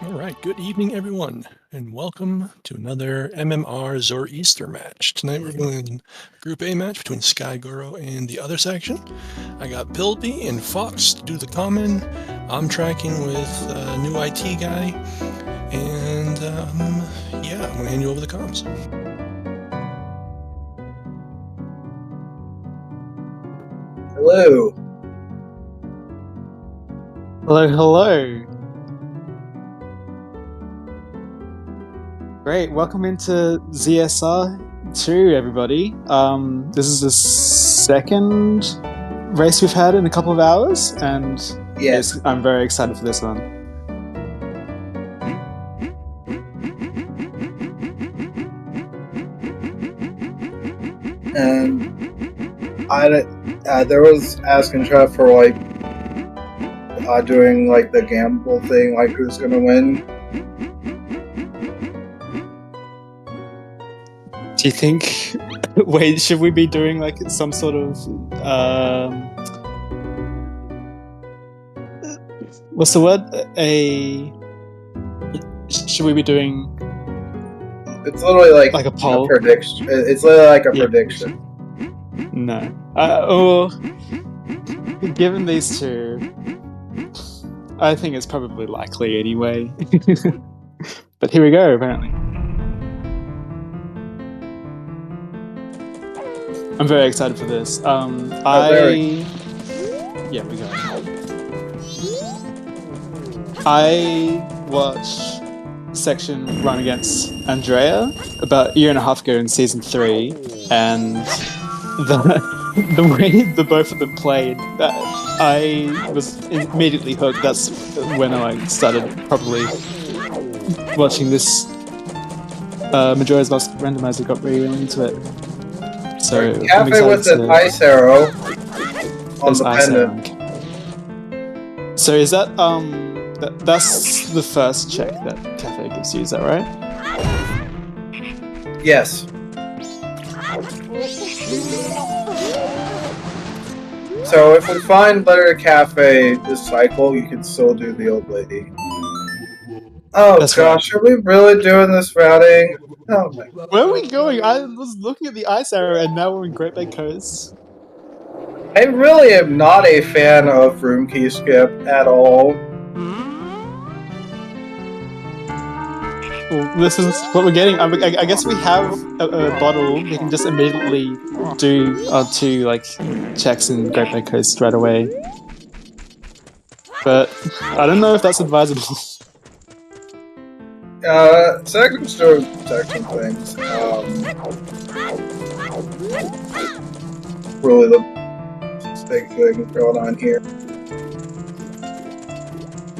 All right, good evening, everyone, and welcome to another MMR Zora Easter match. Tonight we're doing a Group A match between SkyyGoro and TheOtherSection. I got Pilby and Fox to do the common. I'm tracking with a new IT guy, and yeah, I'm gonna hand you over the comms. Hello. Hello, hello. Great, welcome into ZSR2, everybody. This is the second race we've had in a couple of hours, and Yes. I'm very excited for this one. And there was asking Trev for doing the gamble thing, who's gonna win. Do you think? Wait, should we be doing some sort of what's the word? Should we be doing? It's literally like a poll. prediction. It's literally like a prediction. No. Or given these two, I think it's probably likely anyway. But here we go, apparently. I'm very excited for this. Yeah, we go. I watched Section run against Andrea about a year and a half ago in season 3, and the way the both of them played, I was immediately hooked. That's when I started probably watching this. Majora's Mask Randomizer got really into it. So Cafe with an ice arrow on the pendant. So is that that's the first check that Cafe gives you, is that right? Yes. So if we find Letter Cafe this cycle, you can still do the old lady. Oh that's gosh, right. Are we really doing this routing? Oh my God. Where are we going? I was looking at the ice arrow and now we're in Great Bay Coast. I really am not a fan of room key skip at all. Well, this is what we're getting. I guess we have a bottle. We can just immediately do our 2 checks in Great Bay Coast right away. But I don't know if that's advisable. Second's doing protection things. Really the big thing going on here.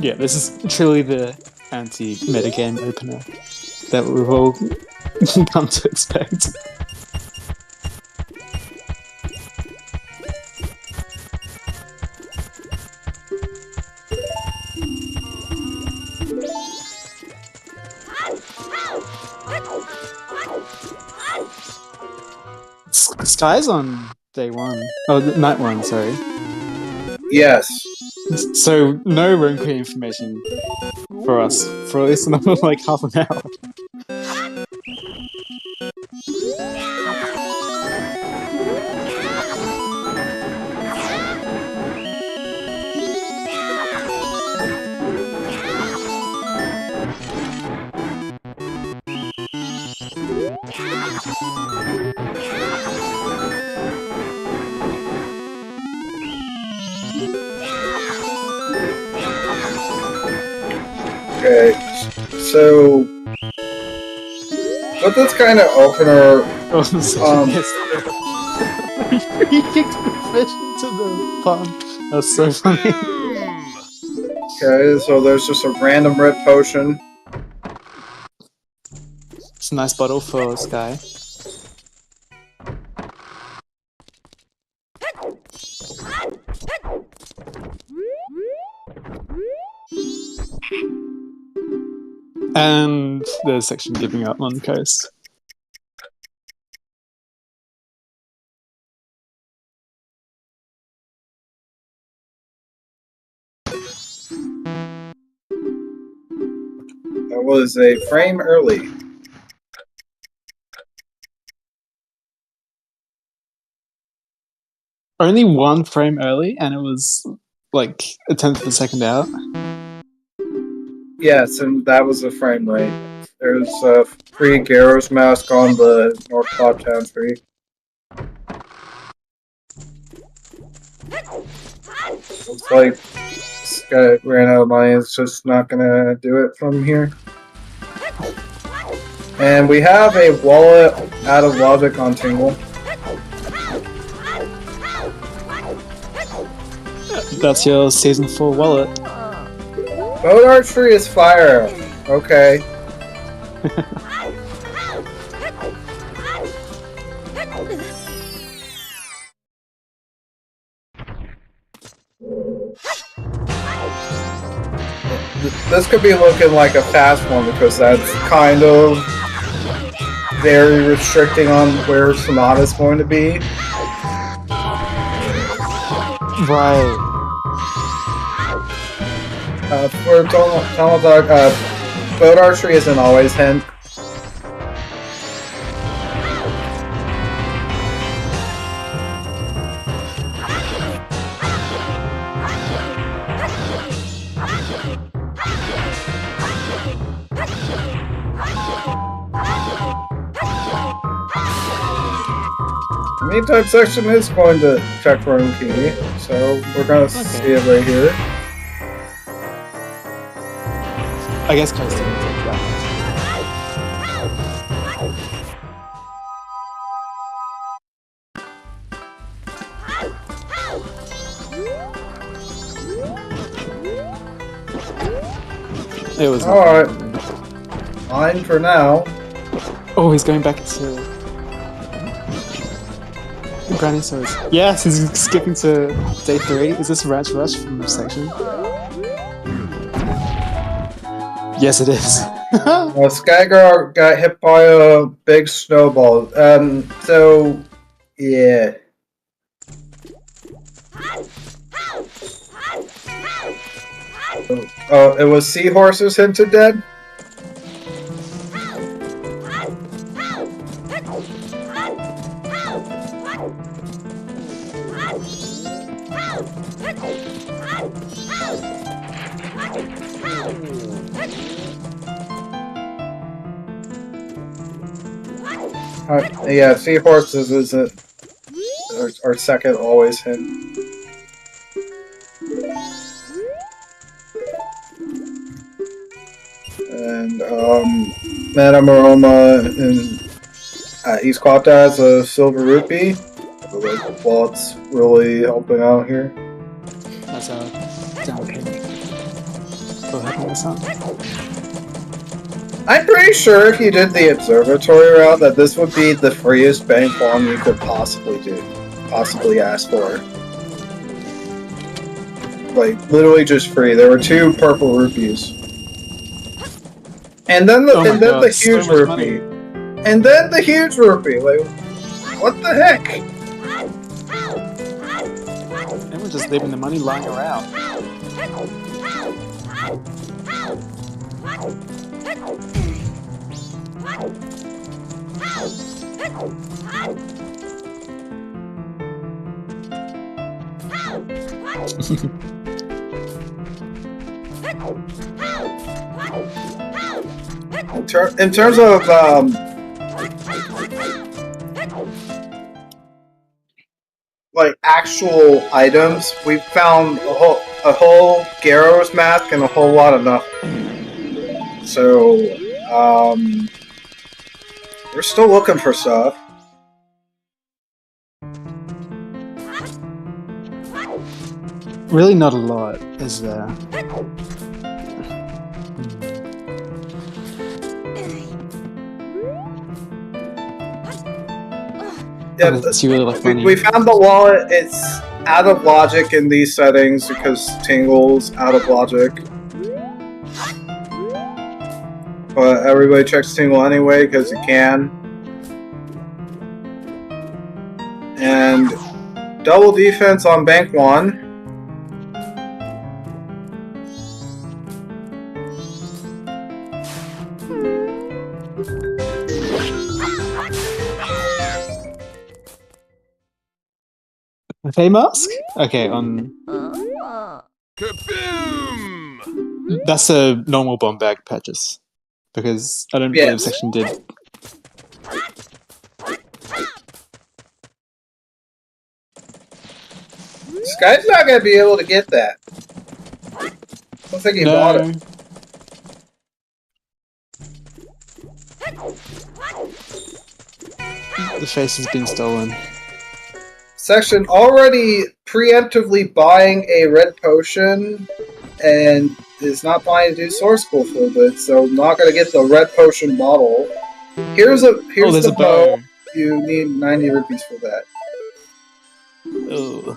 Yeah, this is truly the anti-metagame opener that we've all come to expect. Skyy's on day 1. Oh, night 1, sorry. Yes. So, no room key information for us for at least another half an hour. Okay, so with this kind of opener, he kicked the fish into the pond. That's so funny. Okay, so there's just a random red potion. It's a nice bottle for Skye. And there's Section giving up on the coast. was a frame early. Only 1 frame early, and it was like a tenth of a second out. Yes, and that was a frame rate. There's a free Gyro's mask on the North Cloud Town tree. Looks like this guy ran out of money. It's just not gonna do it from here. And we have a wallet out of logic on Tingle. That's your season 4 wallet. Boat archery is fire. Okay. This could be looking like a fast one because that's kind of very restricting on where Sonata's going to be. Right. For Donald Duck, boat archery isn't always hint. Main type section is going to check for room key, so we're gonna see it right here. I guess close to it. Yeah. It was alright. Fine for now. Oh, he's going back to Granny So's. Yes, he's skipping to day 3. Is this Ranch Rush from the section? Yes, it is. SkyyGoro got hit by a big snowball. So, yeah. Oh, it was seahorses hinted dead? Yeah, seahorses is our second always hint. And Madame Aroma in East Quata has a silver rupee. So the wallet's really helping out here. That's a down kick. What happened with that? I'm pretty sure if you did the observatory route that this would be the freest bank one you could possibly ask for. Like, literally just free. There were 2 purple rupees. And then the huge so rupee. money. And then the huge rupee. Like, what the heck? And we're just leaving the money lying around. In terms of like actual items, we found a whole Gyro's mask and a whole lot of nothing. So we're still looking for stuff. Really not a lot, is there? Yeah, you really like money. we found the wallet. It's out of logic in these settings because Tingle's out of logic. But everybody checks Tingle anyway because you can. And double defense on Bank 1. Cafe mask? Okay, on. Kaboom! That's a normal bomb bag purchase. Because I don't believe section did. Sky's not gonna be able to get that. I don't think he bought it. The face has been stolen. Section already preemptively buying a red potion and is not buying a new source school for a bit, so not gonna get the red potion bottle. Here's the bow. You need 90 rupees for that. Ugh.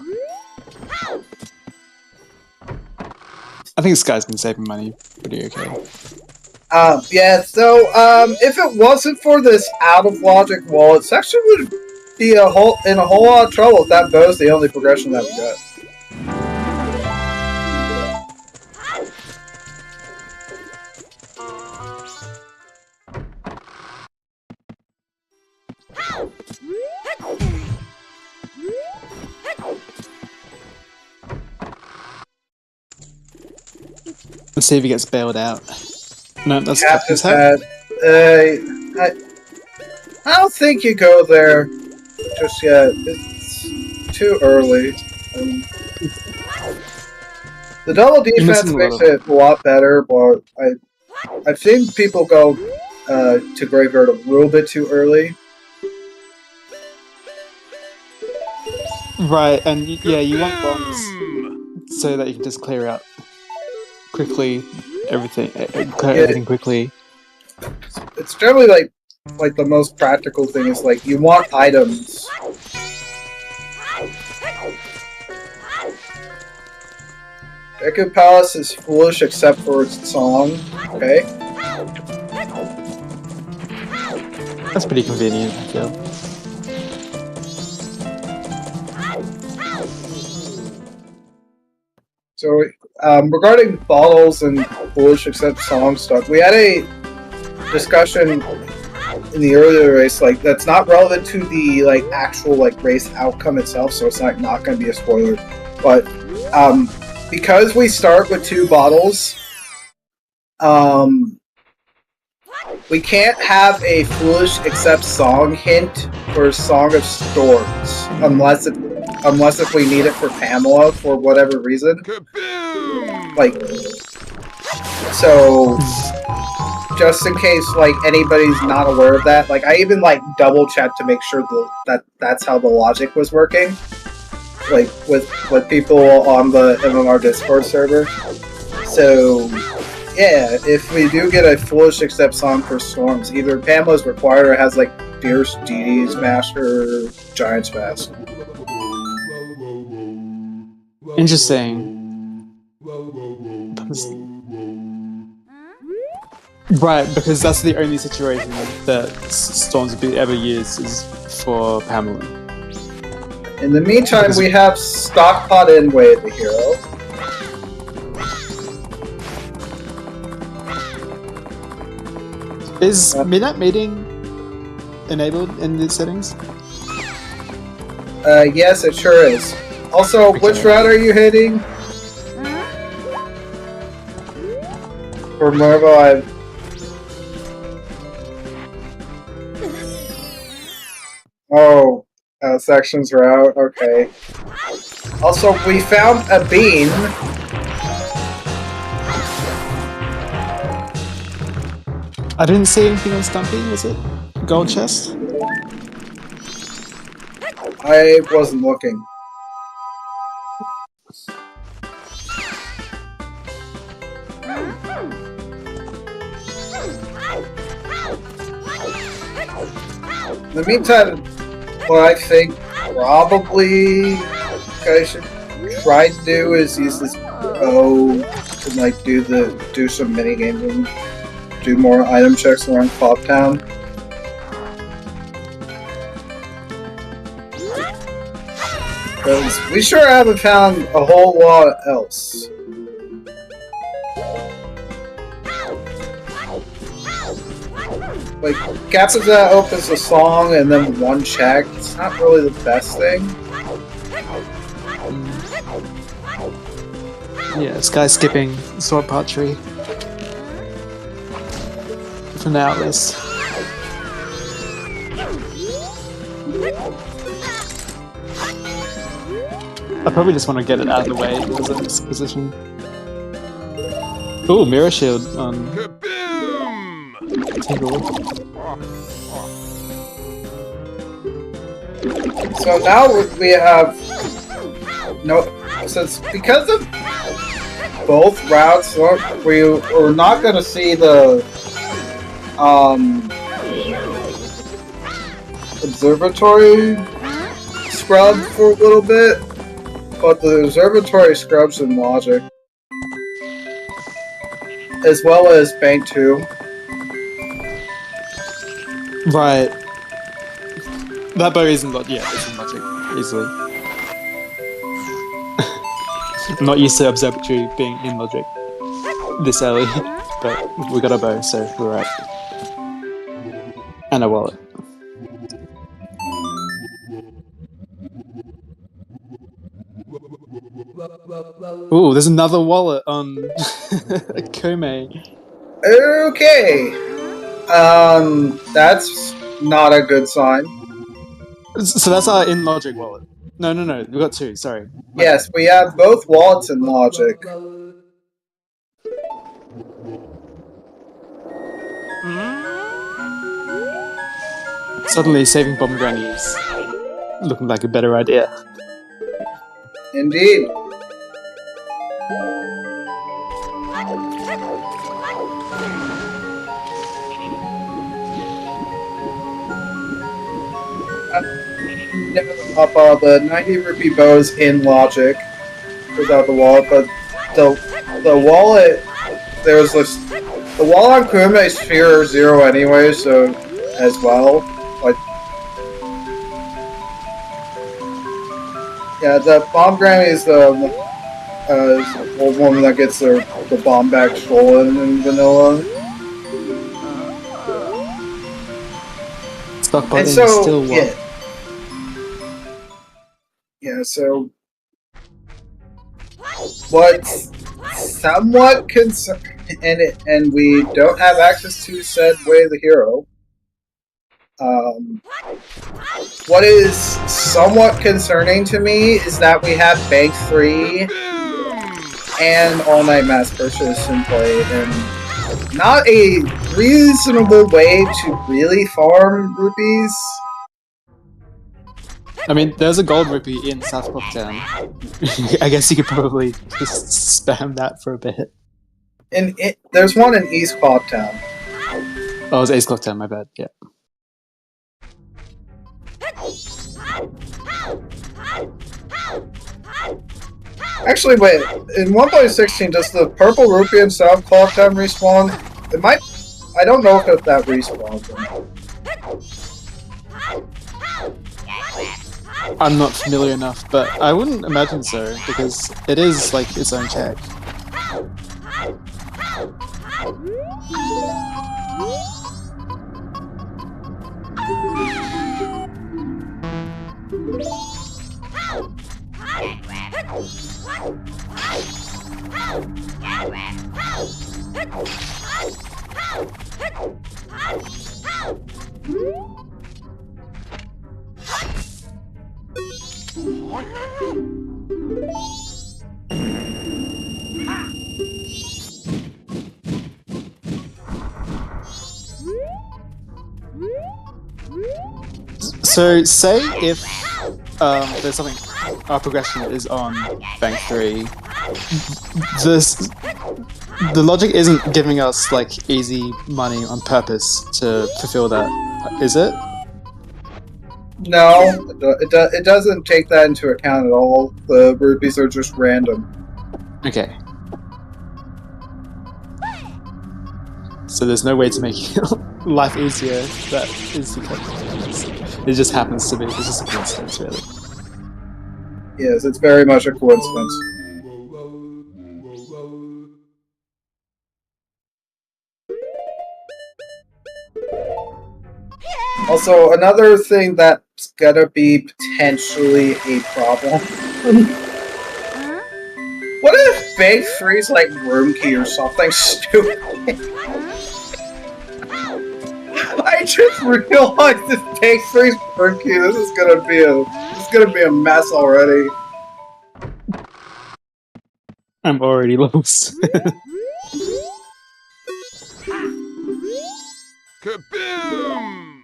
I think Sky's been saving money pretty okay. Yeah, so, if it wasn't for this out-of-logic wallet, Section would be in a whole lot of trouble if that bow's the only progression that we got. Let's see if he gets bailed out. No, that's Captain's Hat. I don't think you go there just yet. It's too early. The double defense makes it a lot better, but I've seen people go to Graveyard a little bit too early. Right, and yeah, you want bombs so that you can just clear out quickly everything quickly. It's generally like the most practical thing is like you want items. Deku Palace is foolish except for its song. Okay. That's pretty convenient, I feel. So, regarding bottles and foolish except song stuff, we had a discussion in the earlier race, like, that's not relevant to the, like, actual, like, race outcome itself, so it's not going to be a spoiler. But, because we start with 2 bottles, we can't have a foolish except song hint for Song of Storms, unless if we need it for Pamela for whatever reason. Like, so, just in case, like, anybody's not aware of that, like, I even, like, double-checked to make sure that's how the logic was working. Like, with people on the MMR Discord server. So, yeah, if we do get a foolish except song for Storms, either Pamela's required or has, like, Fierce Deity's Master or Giant's Mask. Interesting. Right, because that's the only situation that Storms would be ever used is for Pamela. In the meantime, we have Stockpot Inway, the hero. Is Midnight Meeting enabled in the settings? Yes, it sure is. Also, which route are you hitting? For Mervo, Oh, sections route, okay. Also, we found a bean. I didn't see anything on Stumpy, was it? Gold chest? I wasn't looking. In the meantime, what I think probably I should try to do is use this bow to like do some mini games and do more item checks around Clock Town. Because we sure haven't found a whole lot else. like Capizat opens the song and then one check. It's not really the best thing. Yeah, Sky skipping sword part tree. For now, at least. I probably just want to get it out of the way because of this position. Ooh, mirror shield on Tingle. So now we have because of both routes, we're not going to see the observatory scrub for a little bit, but the observatory scrubs in logic, as well as bank 2. Right. That bow isn't logic. Yeah, it's in logic easily. I'm not used to observatory being in logic this early, but we got a bow, so we're right. And a wallet. Ooh, there's another wallet on Kome. Okay. That's not a good sign. So that's our in logic wallet. No, we got two. Sorry. Yes, we have both wallets in logic. Suddenly, saving bomb grannies looking like a better idea. Indeed. Up the 90 rupee bows in logic without the wallet, but the wallet, there's this, the wallet on Kume is Sphere 0 anyway, so as well. Like, yeah, the bomb granny is the old woman that gets the bomb bag stolen in vanilla. Stockpiling And so, still one. Yeah, so what's somewhat and we don't have access to said Way of the Hero. What is somewhat concerning to me is that we have Bank 3 and All Night Mass Purchase in play, and not a reasonable way to really farm rupees. I mean, there's a gold rupee in South Clocktown. I guess you could probably just spam that for a bit. And there's one in East Clocktown. Oh, it was Ace Clocktown, my bad, yeah. Actually, wait, in 1.16, does the purple rupee in South Clocktown respawn? It might. I don't know if that respawns. I'm not familiar enough, but I wouldn't imagine so, because it is like its own check. So, say if there's something, our progression is on Bank 3, the logic isn't giving us, like, easy money on purpose to fulfill that, is it? No, it doesn't take that into account at all. The rupees are just random. Okay. So there's no way to make life easier. That is because it just happens to be. It's just a coincidence, really. Yes, it's very much a coincidence. Also, another thing that's gonna be potentially a problem. What if Big 3's like room key or something stupid? I just realized this Big 3's room key. This is gonna be a mess already. I'm already lost. Kaboom!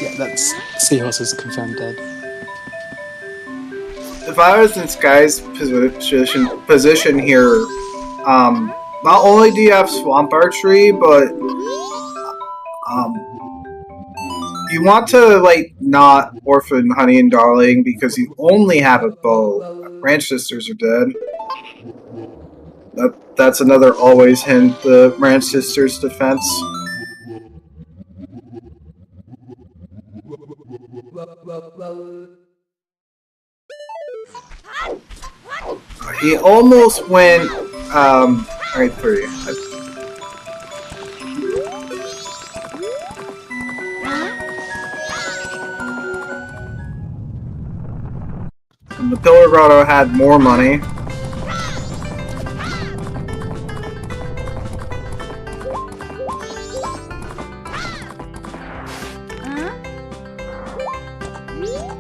Yeah, that's Seahorse is confirmed dead. If I was in Sky's position here, not only do you have Swamp Archery, but you want to like not orphan Honey and Darling because you only have a bow. Ranch Sisters are dead. That's another always hint the Ranch Sisters defense. He almost went right 3. And the Pillar Grotto had more money.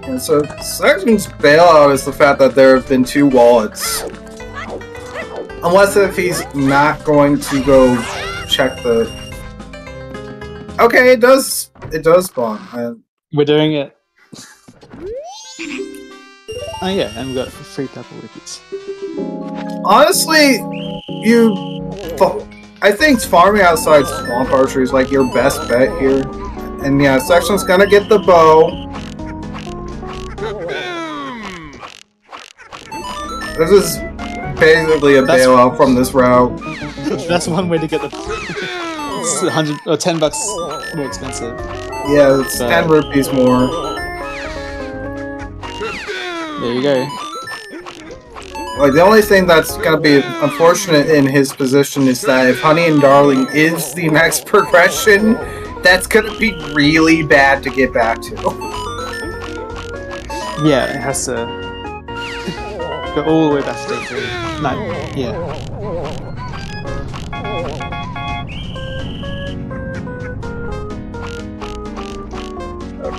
And so Section's bailout is the fact that there have been 2 wallets. Unless if he's not going to go check the... Okay, it does spawn. We're doing it. Oh yeah, and we got 3 purple rupees. Honestly, I think farming outside Swamp Archery is like your best bet here. And yeah, Section's gonna get the bow. This is basically a bailout from this route. That's one way to get the... It's 100 or $10 more expensive. Yeah, it's 10 rupees more. There you go. Like, the only thing that's gonna be unfortunate in his position is that if Honey and Darling is the next progression, that's gonna be really bad to get back to. Yeah, it has to go all the way back to day 3. No, yeah.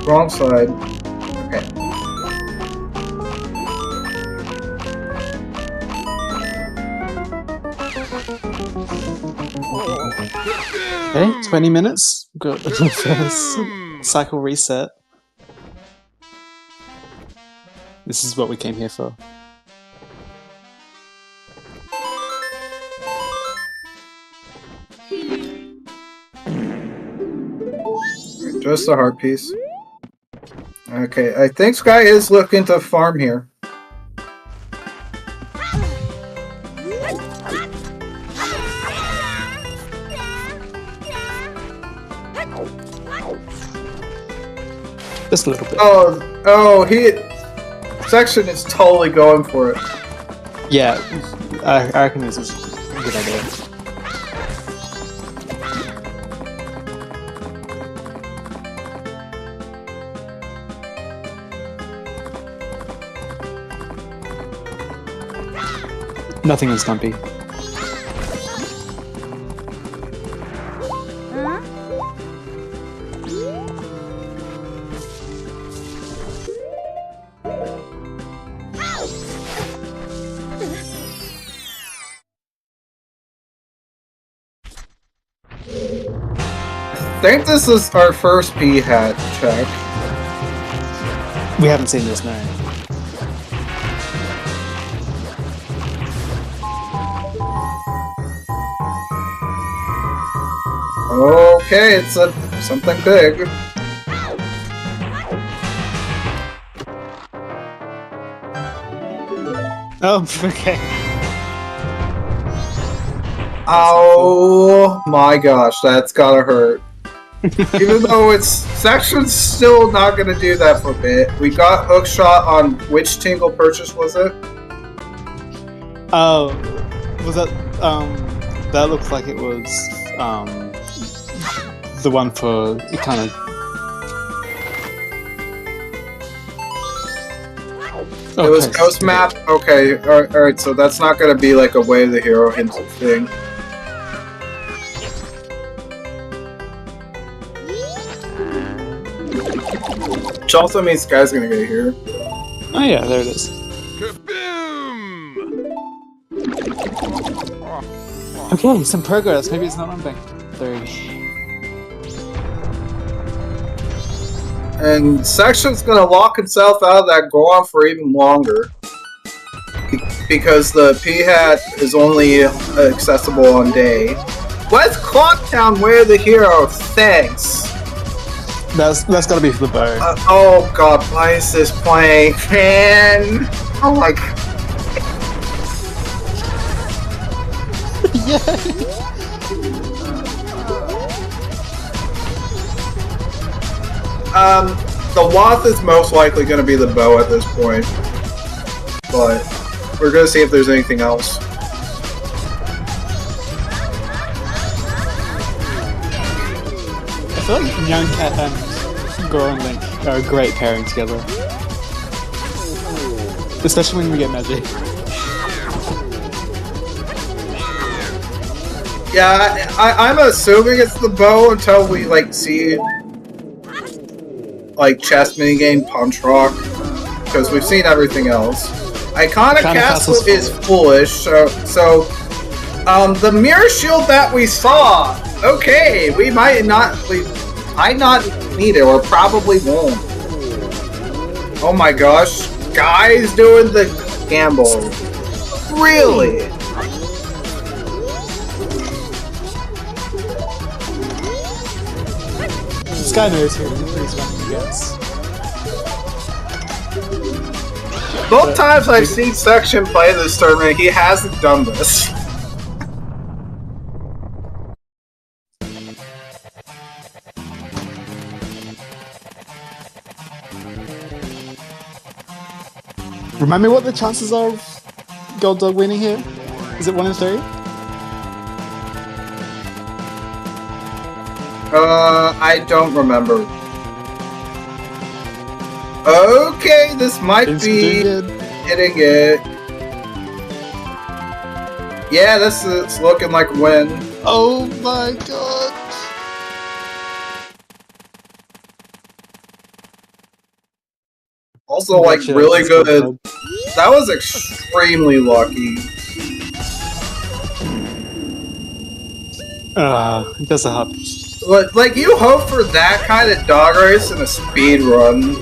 Wrong side. Okay. Okay, 20 minutes. Got the first cycle reset. This is what we came here for. Just a heart piece. Okay, I think Sky is looking to farm here. Just a little bit. Section is totally going for it. Yeah, I reckon this is a good idea. Nothing is stumpy. I think this is our first P-hat check. We haven't seen this now. Okay, it's something big. Oh, okay. Oh my gosh, that's gotta hurt. Even though Section's still not gonna do that for a bit. We got hookshot on which tingle purchase was it? Oh, was that that looks like it was the one for kind of. It was Ghost Map? Okay, alright, so that's not gonna be like a Way of the Hero hint thing. Which also means Sky's gonna get here. Oh yeah, there it is. Kaboom! Okay, some progress. Maybe it's not on bank 3. And Section's gonna lock himself out of that Goron for even longer. Because the P-Hat is only accessible on day. Let's Clocktown Way of the Hero, thanks! That's gotta be for the bow. Oh god, why is this playing? Man! Oh my god. The Wath is most likely going to be the bow at this point, but we're going to see if there's anything else. I feel like Young Cat and Goro and Link are a great pairing together. Especially when we get magic. Yeah, I'm assuming it's the bow until we, like, see, like, chess minigame Punch Rock, because we've seen everything else. Iconic Castle is foolish, so, the Mirror Shield that we saw, okay, we might not need it, or probably won't. Oh my gosh, Guy's doing the gamble. Really? Sky knows who he's running against. Both times I've seen Section play this tournament, he hasn't done this. Remind me what the chances are of Gold Dog winning here? Is it 1 in 3? I don't remember. Okay, this might be hitting it. Yeah, this is looking like a win. Oh my god. Also, like, really good. That was extremely lucky. That's a hop. But, like, you hope for that kind of dog race in a speed run.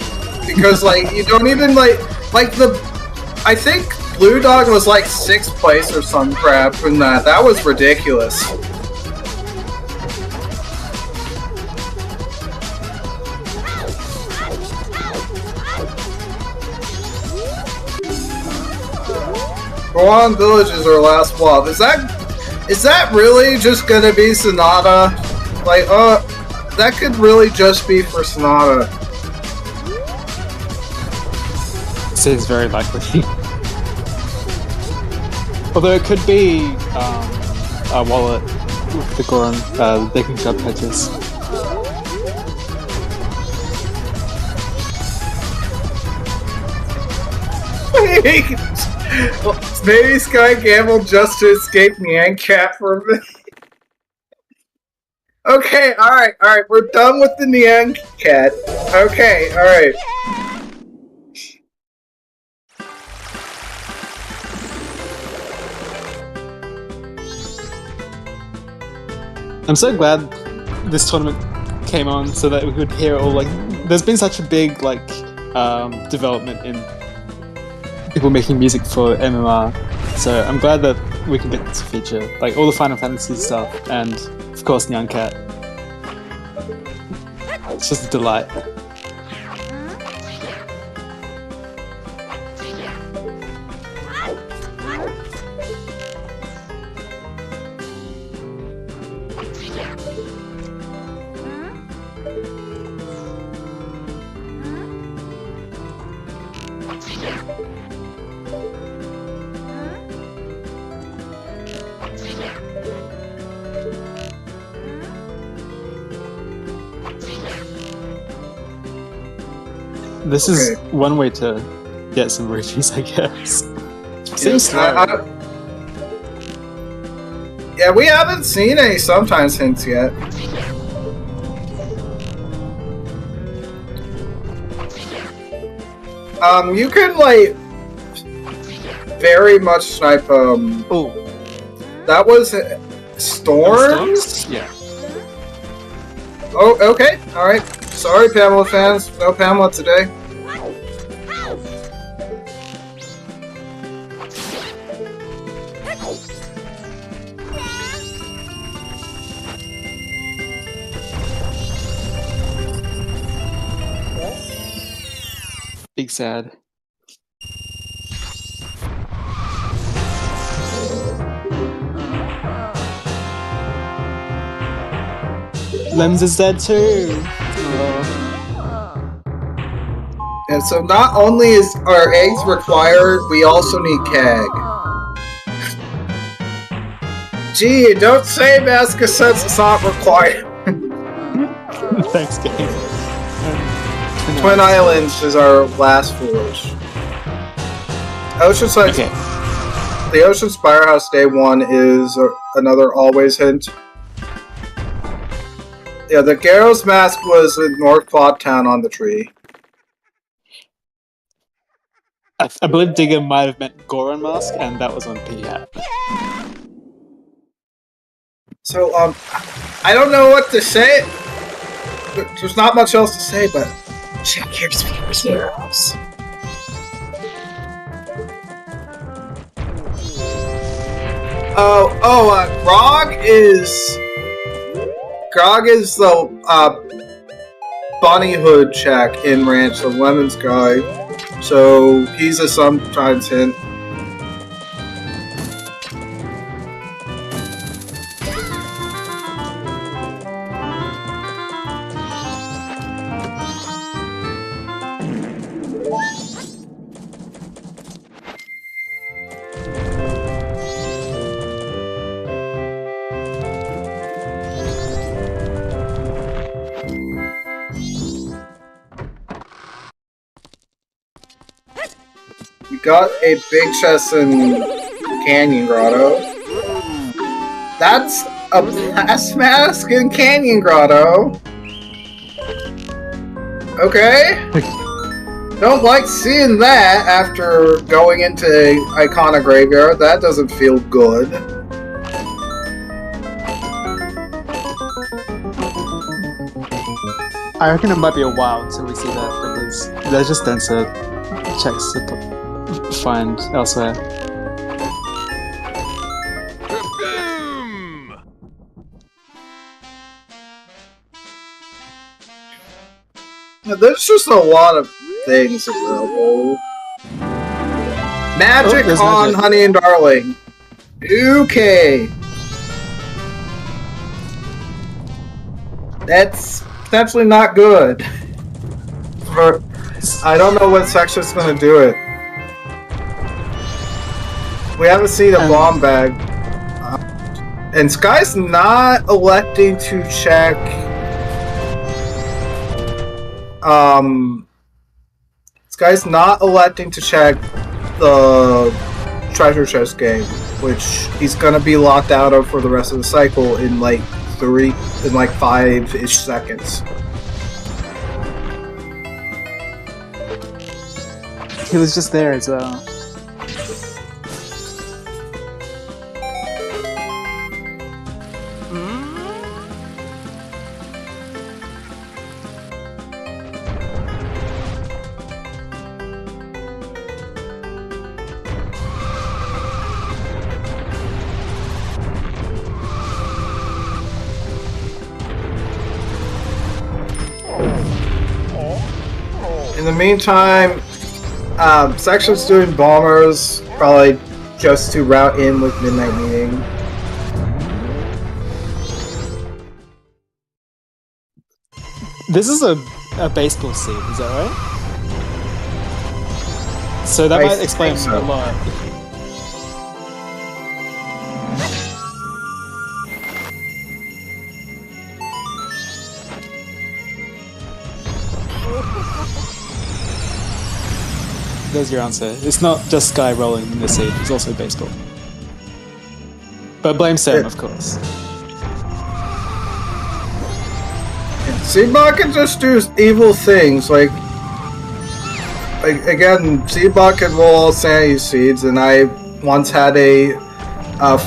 Because, like, you don't even, like I think Blue Dog was, like, 6th place or some crap in that. That was ridiculous. Goron Village is our last flop. Is that really just gonna be Sonata? Like, that could really just be for Sonata. Seems very likely. Although it could be a wallet with the Goron, they can shop purchase. Maybe Sky gambled just to escape Nyan Cat for a minute. Okay, alright, we're done with the Nyan Cat. Okay, alright. I'm so glad this tournament came on so that we could hear all, like, there's been such a big, like, development in people making music for MMR, so I'm glad that we can get this feature, like all the Final Fantasy stuff, and of course Nyan Cat. It's just a delight. This is one way to get some rupees, I guess. Seems slow. Yeah, we haven't seen any sometimes hints yet. You can like very much snipe. Oh, that was Storms. Yeah. Oh, okay, all right. Sorry, Pamela fans. No Pamela today. Big sad. Lems is dead too. And so not only is our eggs required, we also need Keg. Gee, don't say Maska since it's not required. Thanks, game. Twin Islands is our last foolish. Oceanside. Okay. The Ocean Spirehouse Day 1 is another always hint. Yeah, the Gyro's mask was in North Quad Town on the tree. I believe Digger might have meant Goron mask, and that was on P-Hat. So, I don't know what to say. There's not much else to say, but check your heroes. Grog is the Bunny Hood check in Ranch, the Lemon's guy. So he's a sometimes hint. Got a big chest in Canyon Grotto. That's a blast mask in Canyon Grotto. Okay. Don't like seeing that after going into Icona Graveyard. That doesn't feel good. I reckon it might be a while until we see that, because there's just denser checks to find elsewhere. Kaboom! Yeah, there's just a lot of things available. Magic on magic. Honey and Darling. Okay. That's potentially not good. I don't know what section's gonna do it. We haven't seen a bomb bag. And Sky's not electing to check... Sky's not electing to check the treasure chest game, which he's gonna be locked out of for the rest of the cycle in like 5-ish seconds. He was just there as well. In the meantime, Section's doing bombers, probably just to route in with Midnight Meeting. This is a baseball seed, is that right? So that might explain a lot. there's your answer. It's not just Sky rolling in the sea, it's also baseball. But blame Sam, of course. Seabot can just do evil things, like again, Seabot can roll sanity seeds, and I once had a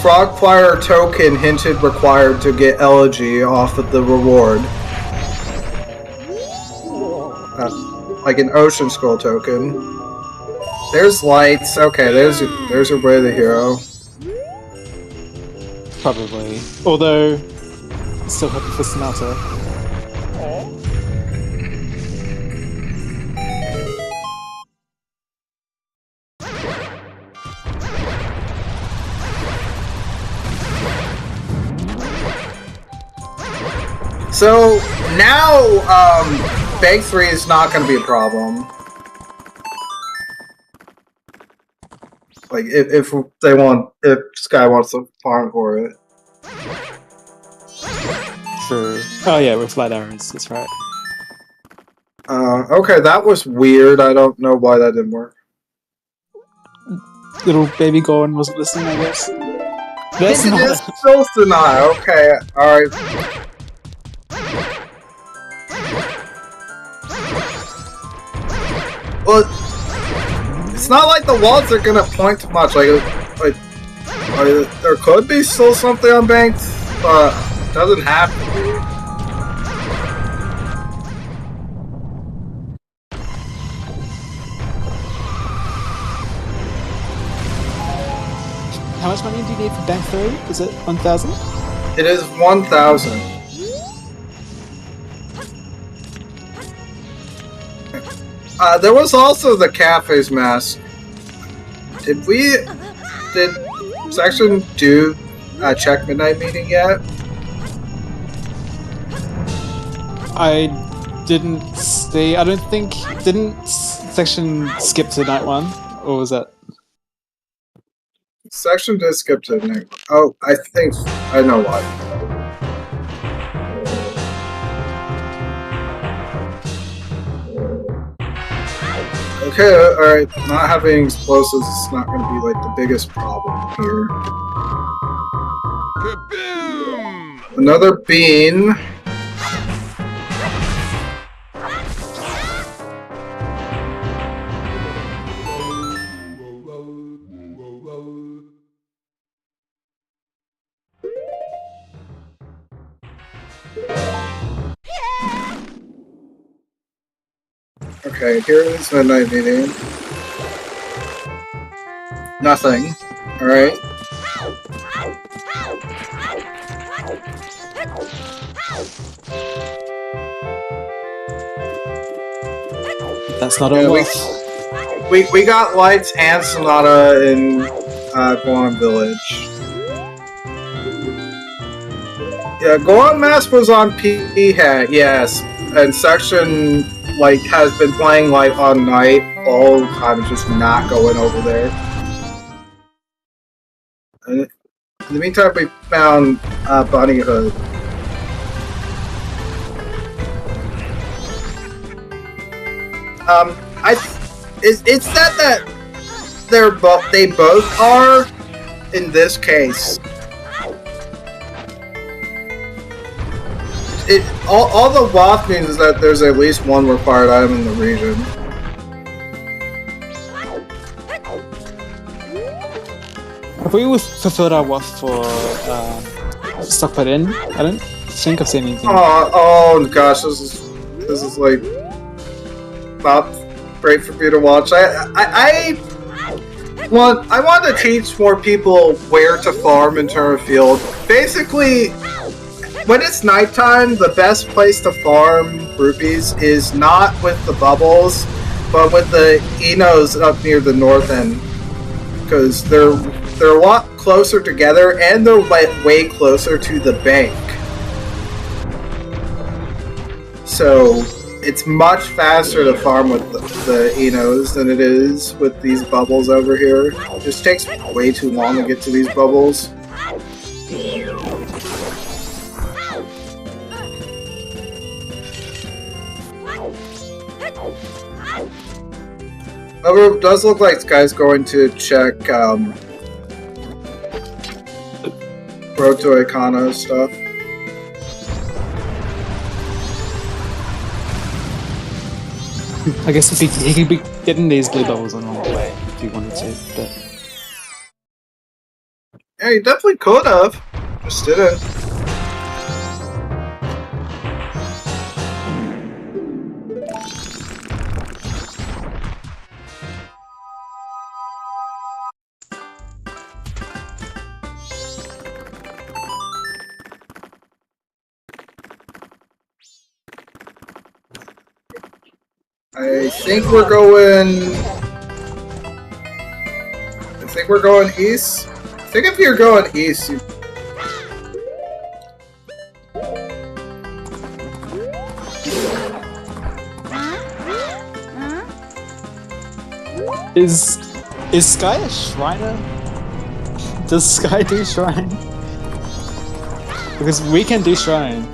frog choir token hinted required to get elegy off of the reward. Like an ocean scroll token. There's lights. Okay, there's your way to the hero. Probably. Although, still hoping for Sonata. So now, Bank 3 is not going to be a problem. Like, if Sky wants to farm for it. True. Oh yeah, with light arrows, that's right. Okay, that was weird. I don't know why that didn't work. Little baby Goran wasn't listening, I guess. That's It is not. still Sonata. Okay, alright. Well, it's not like the walls are gonna point to much. Like there could be still something on Bank, but it doesn't have to be. How much money do you need for Bank 3? Is it 1,000? It is 1,000. There was also the cafe's mask. Did Section do a check midnight meeting yet? I didn't see. I don't think. Didn't Section skip to night 1? Or was that? Section did skip to night. Oh, I think I know why. Okay, alright. Not having explosives is not going to be like the biggest problem here. Kaboom! Another bean. Okay, here is midnight meeting. Nothing. Alright. That's not Yeah, a we got lights and Sonata in Goron Village. Yeah, Goron Mask was on P-Hat, yes. And Section like has been playing like on night all the time, just not going over there. And in the meantime, we found Bunny Hood. It's that they both are in this case. All the WAF means is that there's at least one required item in the region. Have we fulfilled our WAF for Stockpile Inn? I don't think I've seen anything. Oh gosh, this is like not great for me to watch. I want to teach more people where to farm in Turnerfield. Basically, when it's nighttime, the best place to farm rupees is not with the bubbles, but with the Enos up near the north end, because they're a lot closer together and they're way closer to the bank. So it's much faster to farm with the Enos than it is with these bubbles over here. It just takes way too long to get to these bubbles. However, it does look like Sky's going to check Road to Icona stuff. I guess he could be getting these blue bubbles along the way if he wanted to, but Yeah, he definitely could have. Just didn't. I think we're going. I think we're going east. I think if you're going east, you. is Sky a Shriner? Does Sky do Shrine? Because we can do Shrine.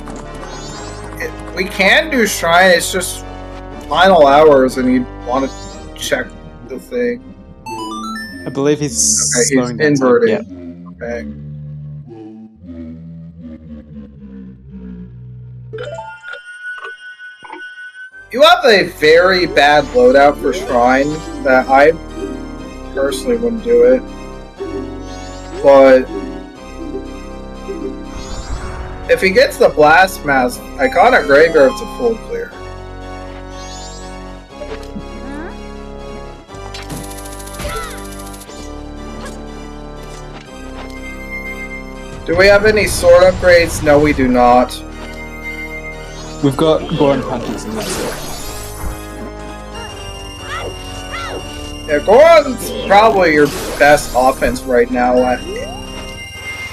We can do Shrine, it's just final hours and you want to check the thing. I believe he's Okay, slowing down. inverting. Yeah. Okay. You have a very bad loadout for Shrine that I personally wouldn't do it. But if he gets the Blast Mask, Iconic Graveyard's a full clear. Do we have any sword upgrades? No, we do not. We've got Goron punches and that's it. Yeah, Goron's probably your best offense right now,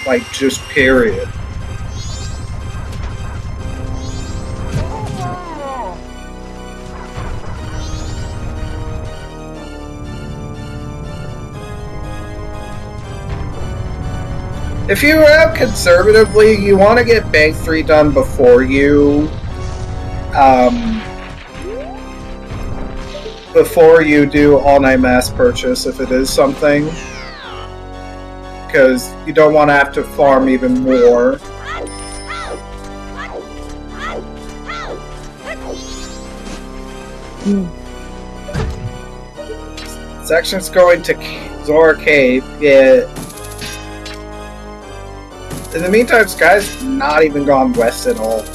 like just period. If you have conservatively, you want to get Bank 3 done before you do all-night mass purchase, if it is something. Because you don't want to have to farm even more. Section's going to Zora Cave. Yeah. In the meantime, Sky's not even gone west at all.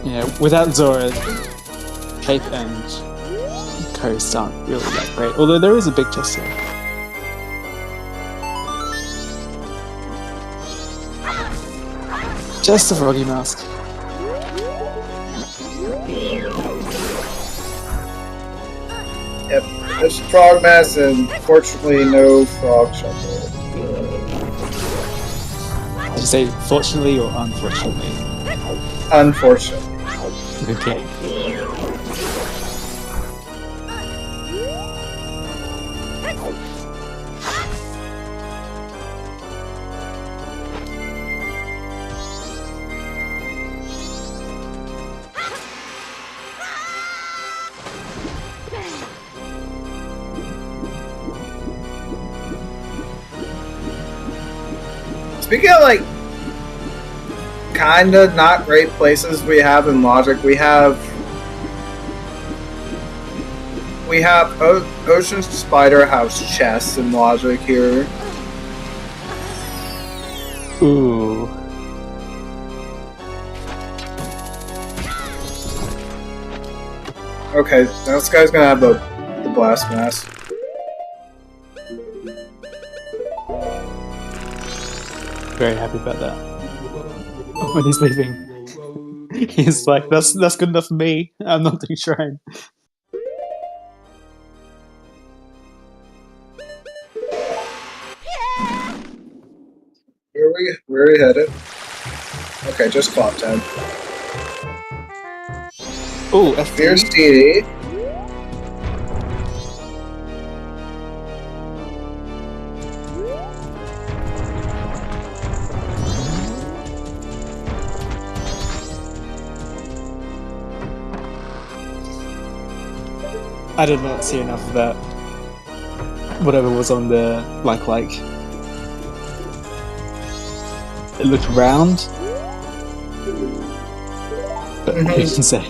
Yeah, without Zora, Cape and Coast aren't really that great. Although there is a big chest here. Just a froggy mask. Yep, there's a frog mask and fortunately no frog shuffle. Did you say fortunately or unfortunately? Unfortunately. Okay. Speaking of like kinda not great places we have in Logic, we have Ocean Spider House chests in Logic here. Ooh. Okay, now this guy's gonna have the blast mask. Very happy about that. When he's leaving, he's like, "That's good enough for me. I'm not doing Shrine." Where are we headed? Okay, just Clock 10. Ooh, Here's TD. I did not see enough of that. Whatever was on there, like. It looked round. But who can say?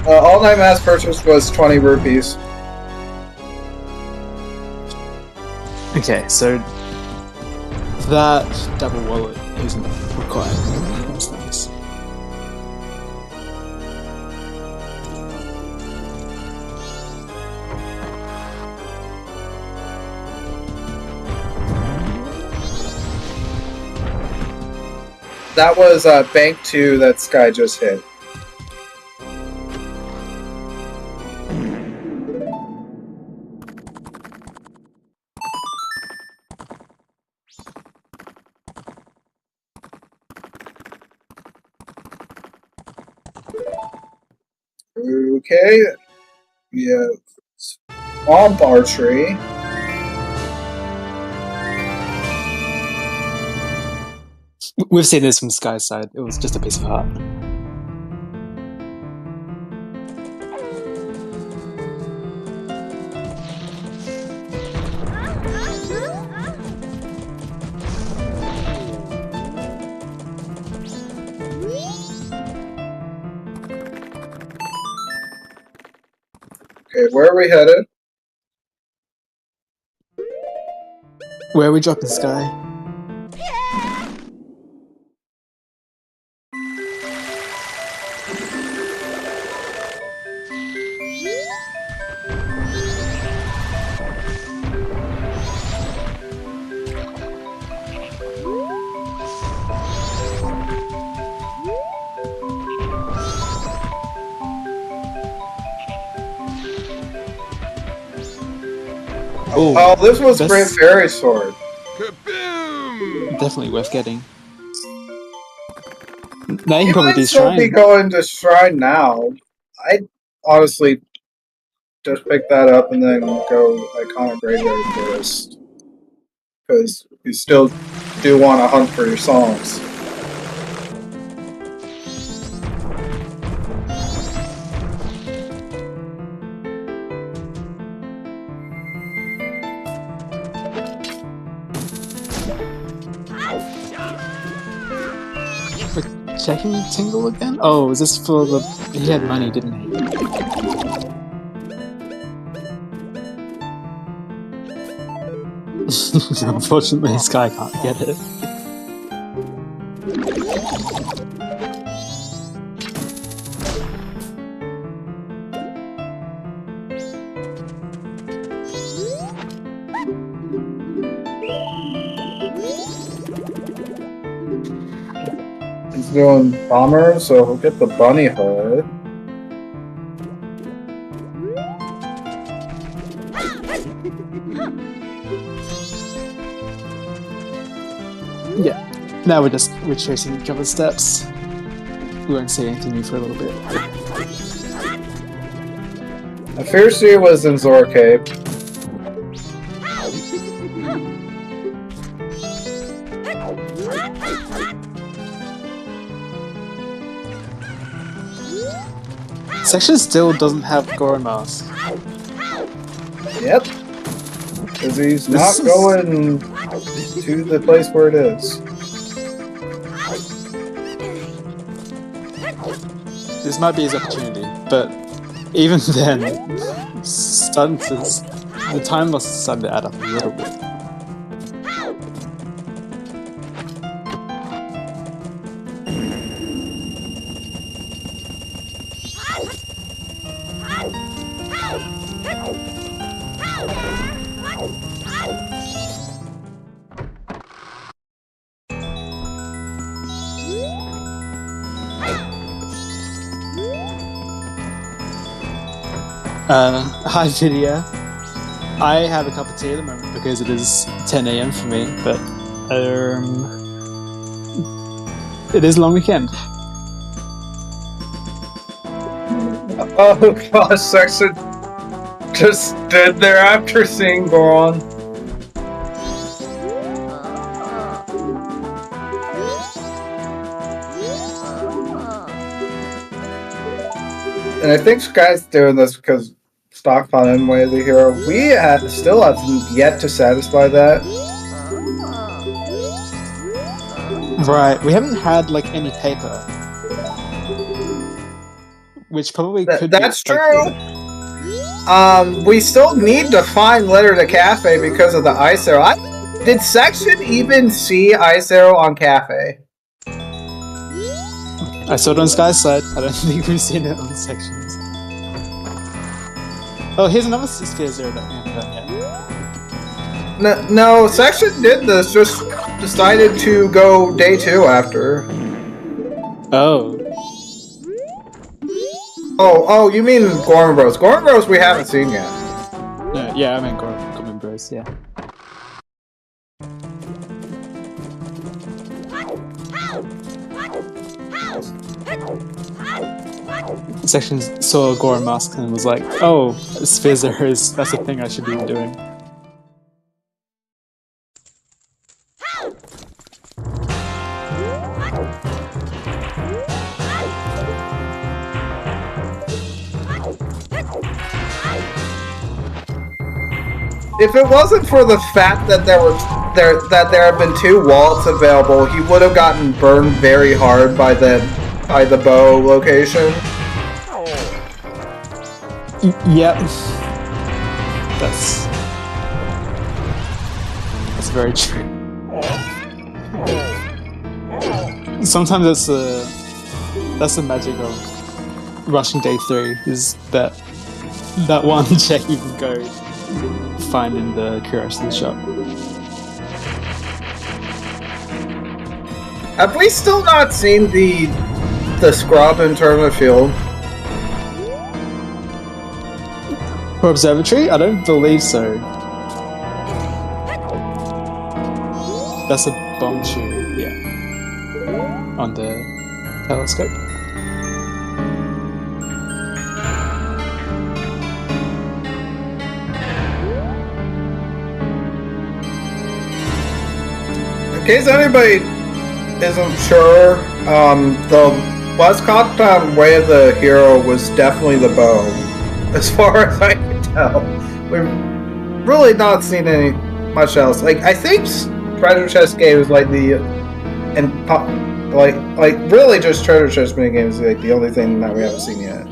All night mass purchase was 20 rupees. Okay, so that double wallet isn't required. That's nice. That was Bank 2 that Sky just hit. Okay. Yeah. Swamp archery. We've seen this from Sky's side. It was just a piece of art. Okay, where are we headed? Where are we dropping Sky? Oh, this was Great Fairy Sword. Kaboom! Definitely worth getting. Now you You can probably might do still be Shrine. going to Shrine now. I'd honestly just pick that up and then go Iconic Graveyard first. Because you still do want to hunt for your songs. Checking Tingle again? Oh, is this for the... He had money, didn't he? Unfortunately, Sky can't get it. He's doing Bomber, so he'll get the Bunny Hood. Yeah. Now we're just retracing each other's steps. We won't see anything new for a little bit. The Fierce was in Zora Cave. Section still doesn't have Goro Mask. Yep. Because he's not going to the place where it is. This might be his opportunity, but even then, the time loss is starting to add up a little bit. Hi video. I have a cup of tea at the moment because it is 10 AM for me, but it is a long weekend. Oh gosh, Section just stood there after seeing Goron. And I think Sky's doing this because stockpile anyway the hero. We still have yet to satisfy that. Right, we haven't had like any paper, which probably could that's be. true. We still need to find Letter to Cafe because of the Ice Arrow. Did Section even see Ice Arrow on Cafe? I saw it on Sky's side. I don't think we've seen it on Sections. Oh, here's another Sphere Zero that we haven't done yet. No, Section did this, just decided to go day 2 after. Oh. Oh, you mean Gorman Bros. Gorman Bros we haven't seen yet. No, yeah, I mean Gorman Bros, yeah. Section saw Goron Mask and was like, oh, Sphere Zero that's a thing I should be doing. If it wasn't for the fact that there have been 2 wallets available, he would have gotten burned very hard by the bow location. Yep. That's very true. Sometimes that's the magic of rushing day 3 is that one check you can go find in the Curiosity shop. Have we still not seen the scrub in Tournament Field? For Observatory? I don't believe so. That's a bomb tube, yeah. On the telescope. In case anybody isn't sure, the West Cotton way of the hero was definitely the bow. As far as I can tell, we've really not seen much else. Like I think Treasure Chest games like really just Treasure Chest mini games like the only thing that we haven't seen yet.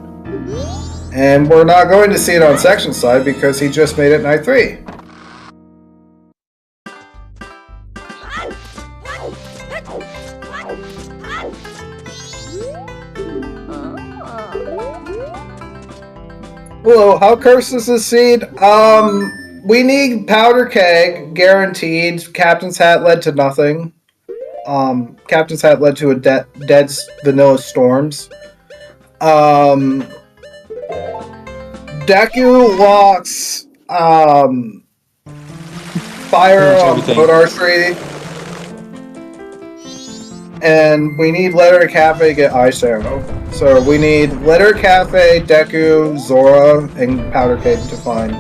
And we're not going to see it on Section side because he just made it night 3. Hello, how cursed is this seed? We need Powder Keg, guaranteed. Captain's Hat led to nothing. Captain's Hat led to a dead Vanilla Storms. Deku locks, Fire on Boat Archery. And we need Letter Cafe to get Ice Arrow. So we need Letter Cafe, Deku, Zora, and Powder Cake to find.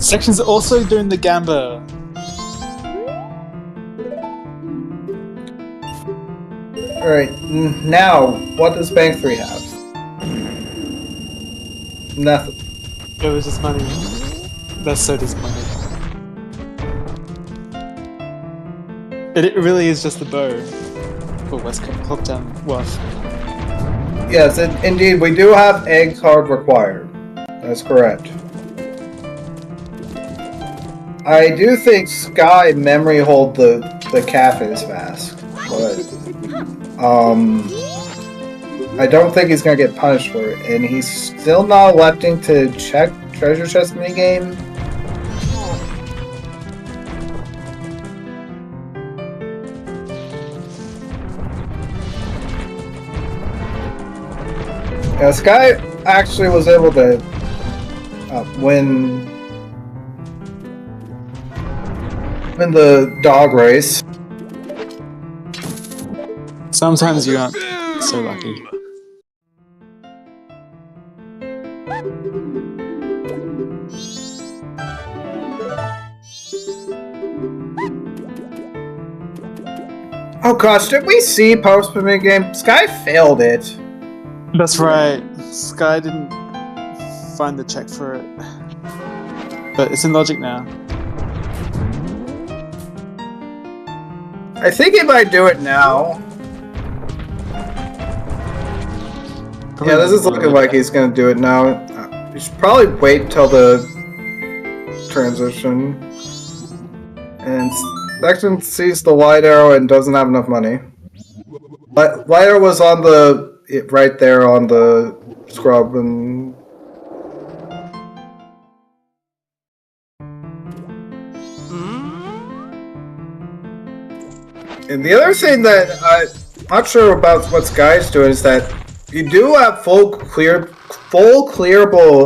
Section's also doing the Gamba. Alright, now, what does Bank 3 have? Nothing. It was just money. That's so disappointing. It really is just the bow for West Coast Down Wharf. Yes, indeed, we do have egg card required. That's correct. I do think Sky memory hold the cafes fast, but I don't think he's gonna get punished for it, and he's still not electing to check Treasure Chest minigame. Yeah, Sky actually was able to win the dog race. Sometimes you aren't so lucky. Oh gosh, did we see post-payment game? Sky failed it. That's right. Sky didn't find the check for it. But it's in logic now. I think he might do it now. Probably Yeah, this is looking like he's gonna do it now. You should probably wait till the transition. And Section sees the light arrow and doesn't have enough money. Light arrow was on the right there on the scrub and. And the other thing that I'm not sure about what Sky's doing is that you do have full clearable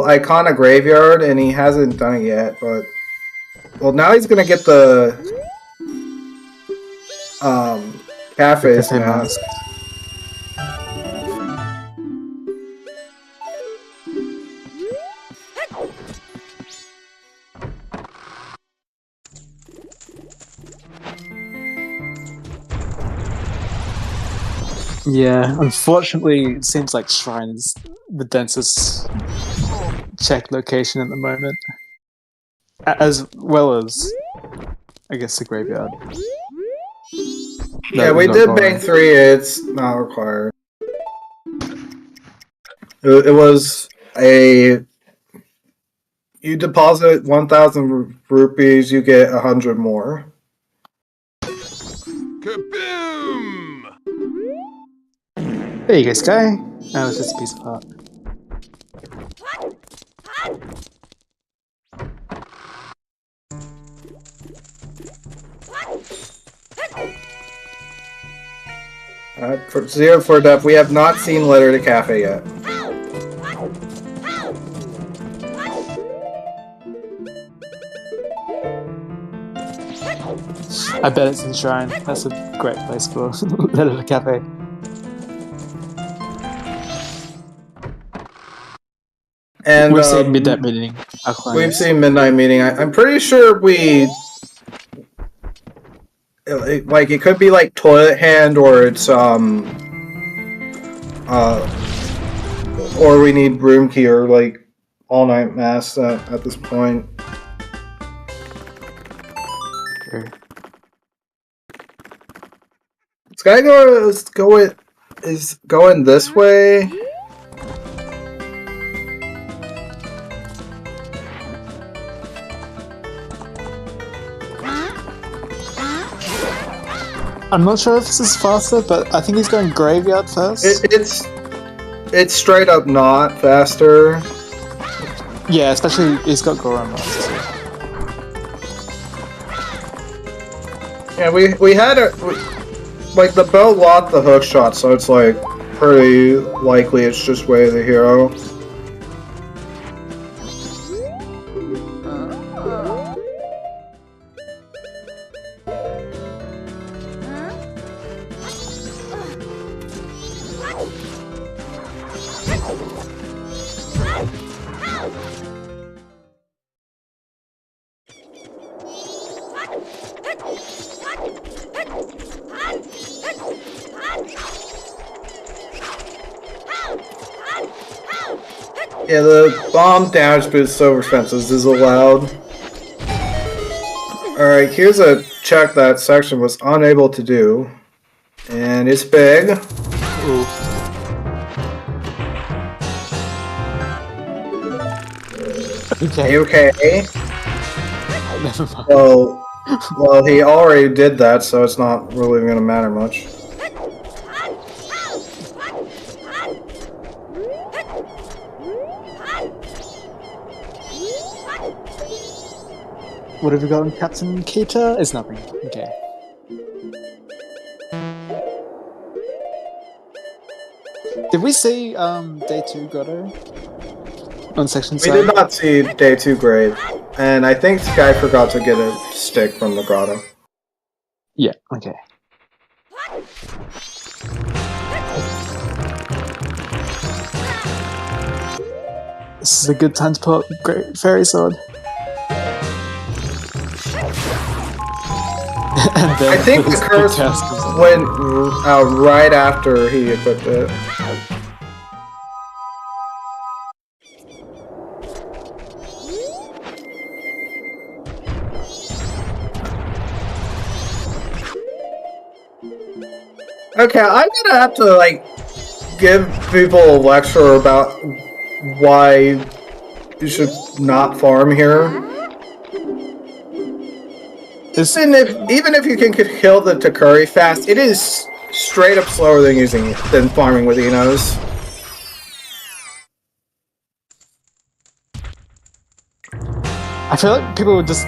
Icona Graveyard, and he hasn't done it yet. But well, now he's gonna get the cafe's mask. Yeah, unfortunately, it seems like Shrine is the densest check location at the moment. As well as, I guess, the graveyard. Yeah, we did bank 3, it's not required. It was a... You deposit 1,000 rupees, you get 100 more. Kaboom! There you go, Sky. Oh, it's just a piece of art. For Zero for Def, we have not seen Letter to Cafe yet. I bet it's in Shrine. That's a great place for Letter to Cafe. And we've seen Midnight Meeting. We've seen Midnight Meeting. I'm pretty sure we... Like, it could be like Toilet Hand, or it's, or we need Room Key, or like All Night Mass at this point. Sure. SkyyGoro is going this way. I'm not sure if this is faster, but I think he's going Graveyard first. It's straight up not faster. Yeah, especially he's got Goron last. Yeah, we had like the bell locked the hook shot, so it's like pretty likely it's just way of the hero. Yeah, the bomb damage boost silver fences is allowed. Alright, here's a check that section was unable to do. And it's big. Ooh. Okay. Okay. Never mind. Well, he already did that, so it's not really going to matter much. What have we got on Captain Kita? It's nothing. Okay. Did we see Day 2 Grotto? On section We 7? did not see Day 2 Grave, and I think Sky forgot to get a stick from the grotto. Yeah, okay. This is a good time to pull up Great Fairy Sword. And then I think the this curse big comes in. went right after he equipped it. Okay, I'm gonna have to, like, give people a lecture about why you should not farm here. Even if you can kill the Takuri fast, it is straight up slower than farming with Enos. I feel like people were just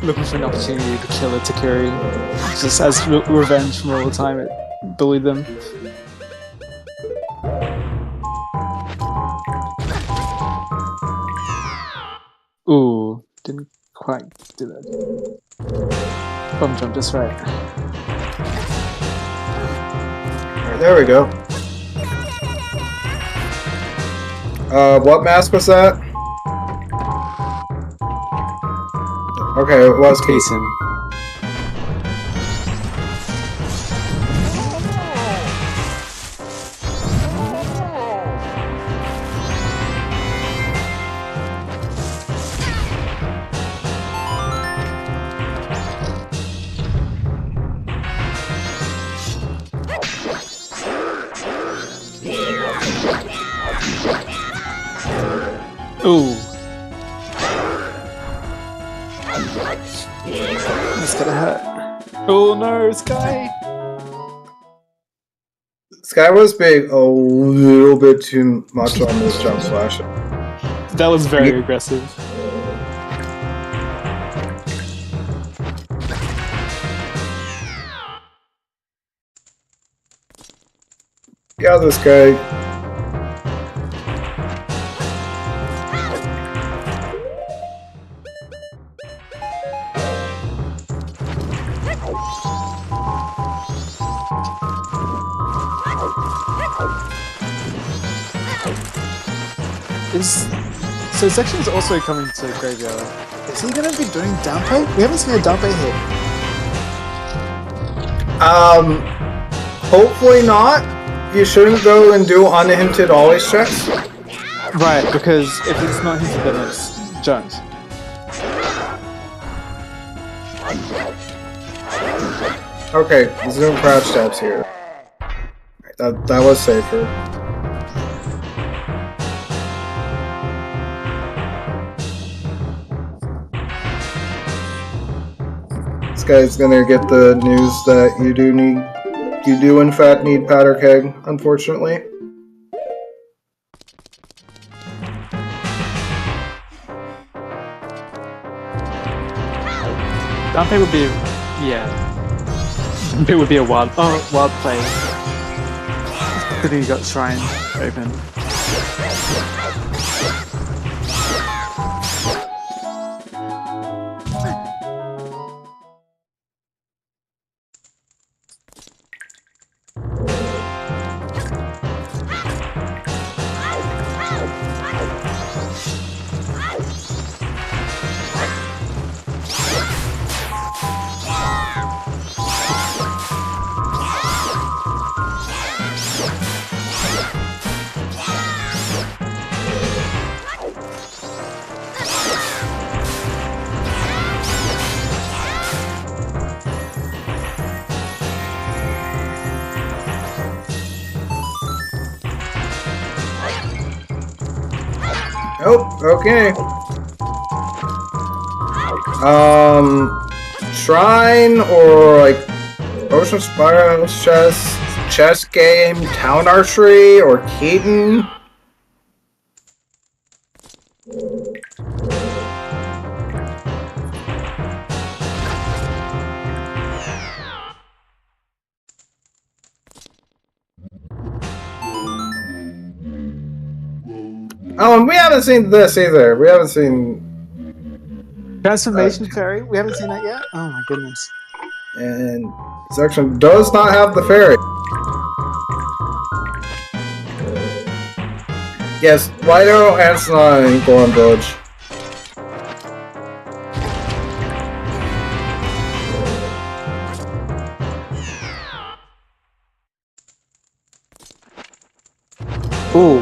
looking for an opportunity to kill a Takuri, just as revenge from all the time it bullied them. Ooh, didn't quite do that. Bum jump just right. Alright, there we go. What mask was that? Okay, it was Decent. Ooh. That's gonna hurt. Oh no, Sky! Sky was being a little bit too much on this jump slash. That was very aggressive. Yeah, this guy. So Section's also coming to Graveyard. Is he gonna be doing downplay? We haven't seen a downplay hit. Hopefully not. You shouldn't go and do unhinted always checks. Right, because if it's not hinted, then it's Jones. Okay, zoom crouch steps here. That was safer. This guy's gonna get the news that you do in fact need powder keg, unfortunately. Downplay would be, it would be a wild play. Because he got Shrine open. Nope, okay. Shrine or like Ocean Spiral chess game, Town Archery, or Keaton. We haven't seen this either. We haven't seen Transformation Fairy? We haven't seen that yet? Oh my goodness. and section does not have the fairy. Yes, Lido and Slime go on Village. Ooh,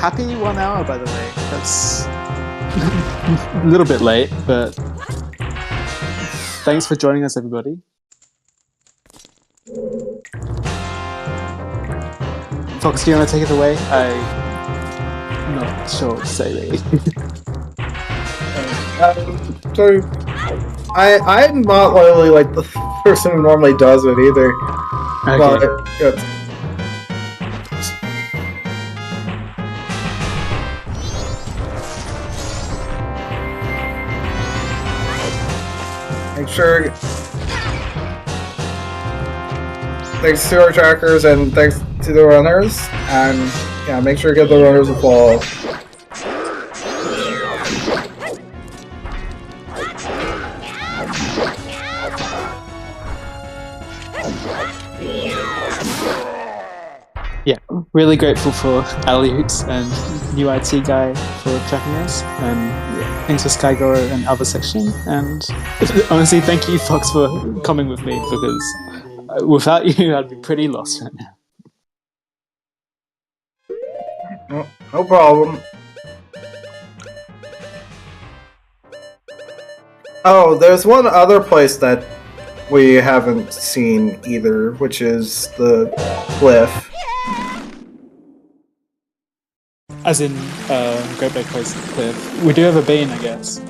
happy 1 hour, by the way. That's a little bit late, but thanks for joining us, everybody. Fox, do you want to take it away? I'm not sure what to say, really. So, I'm not really like the person who normally does it either. Okay. But, make sure. Thanks to our trackers and thanks to the runners, and yeah, make sure to give the runners a follow. Yeah, really grateful for Aliyoots and new IT guy for tracking us, and yeah, thanks for SkyyGoro and TheOtherSection, and honestly, thank you, Fox, for coming with me, because without you, I'd be pretty lost right now. No problem. Oh, there's one other place that we haven't seen either, which is the cliff. As in, Great Bay Coast Cliff. We do have a bean, I guess.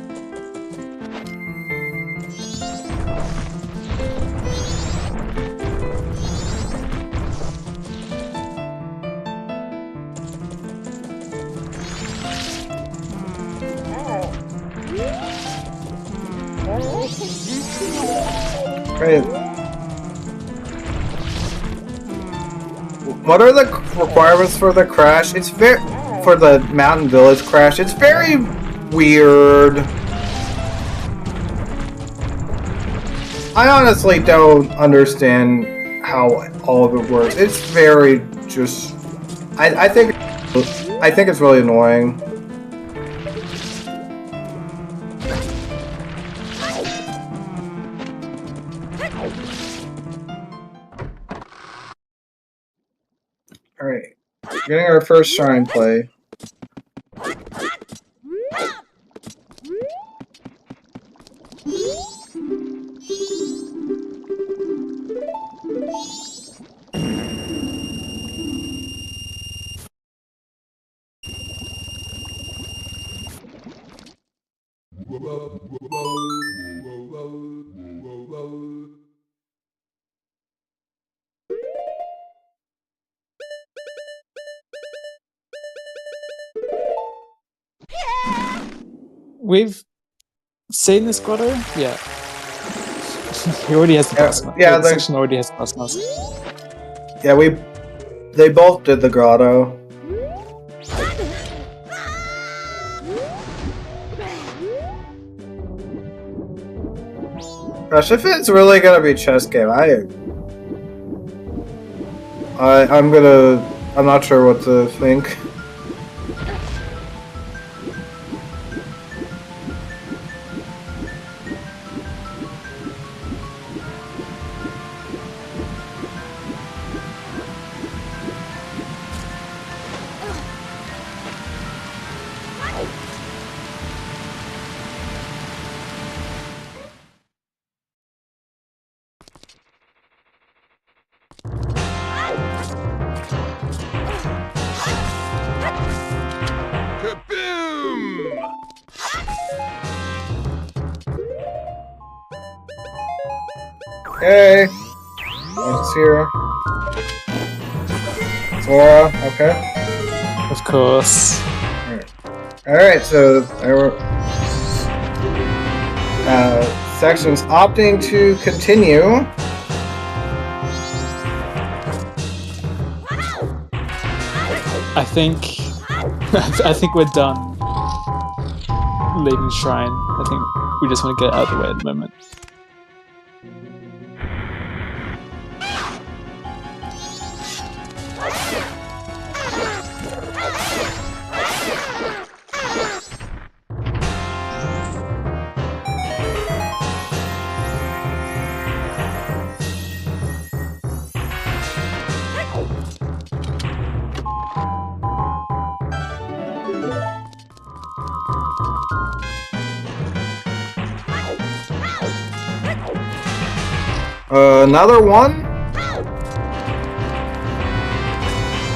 Great. What are the requirements for the crash? It's for the Mountain Village crash. It's very weird. I honestly don't understand how all of it works. It's very just. I think it's really annoying. Alright, getting our first shrine play. We've seen this grotto? Yeah. He already has the pass mask. Yeah, the section already has the pass mask. Yeah, they both did the grotto. Gosh, if it's really gonna be a chess game, I'm not sure what to think. Hey! It's here. Zora, okay. Of course. Alright, so there were sections opting to continue. I think we're done leaving Shrine. I think we just want to get out of the way at the moment. Another one.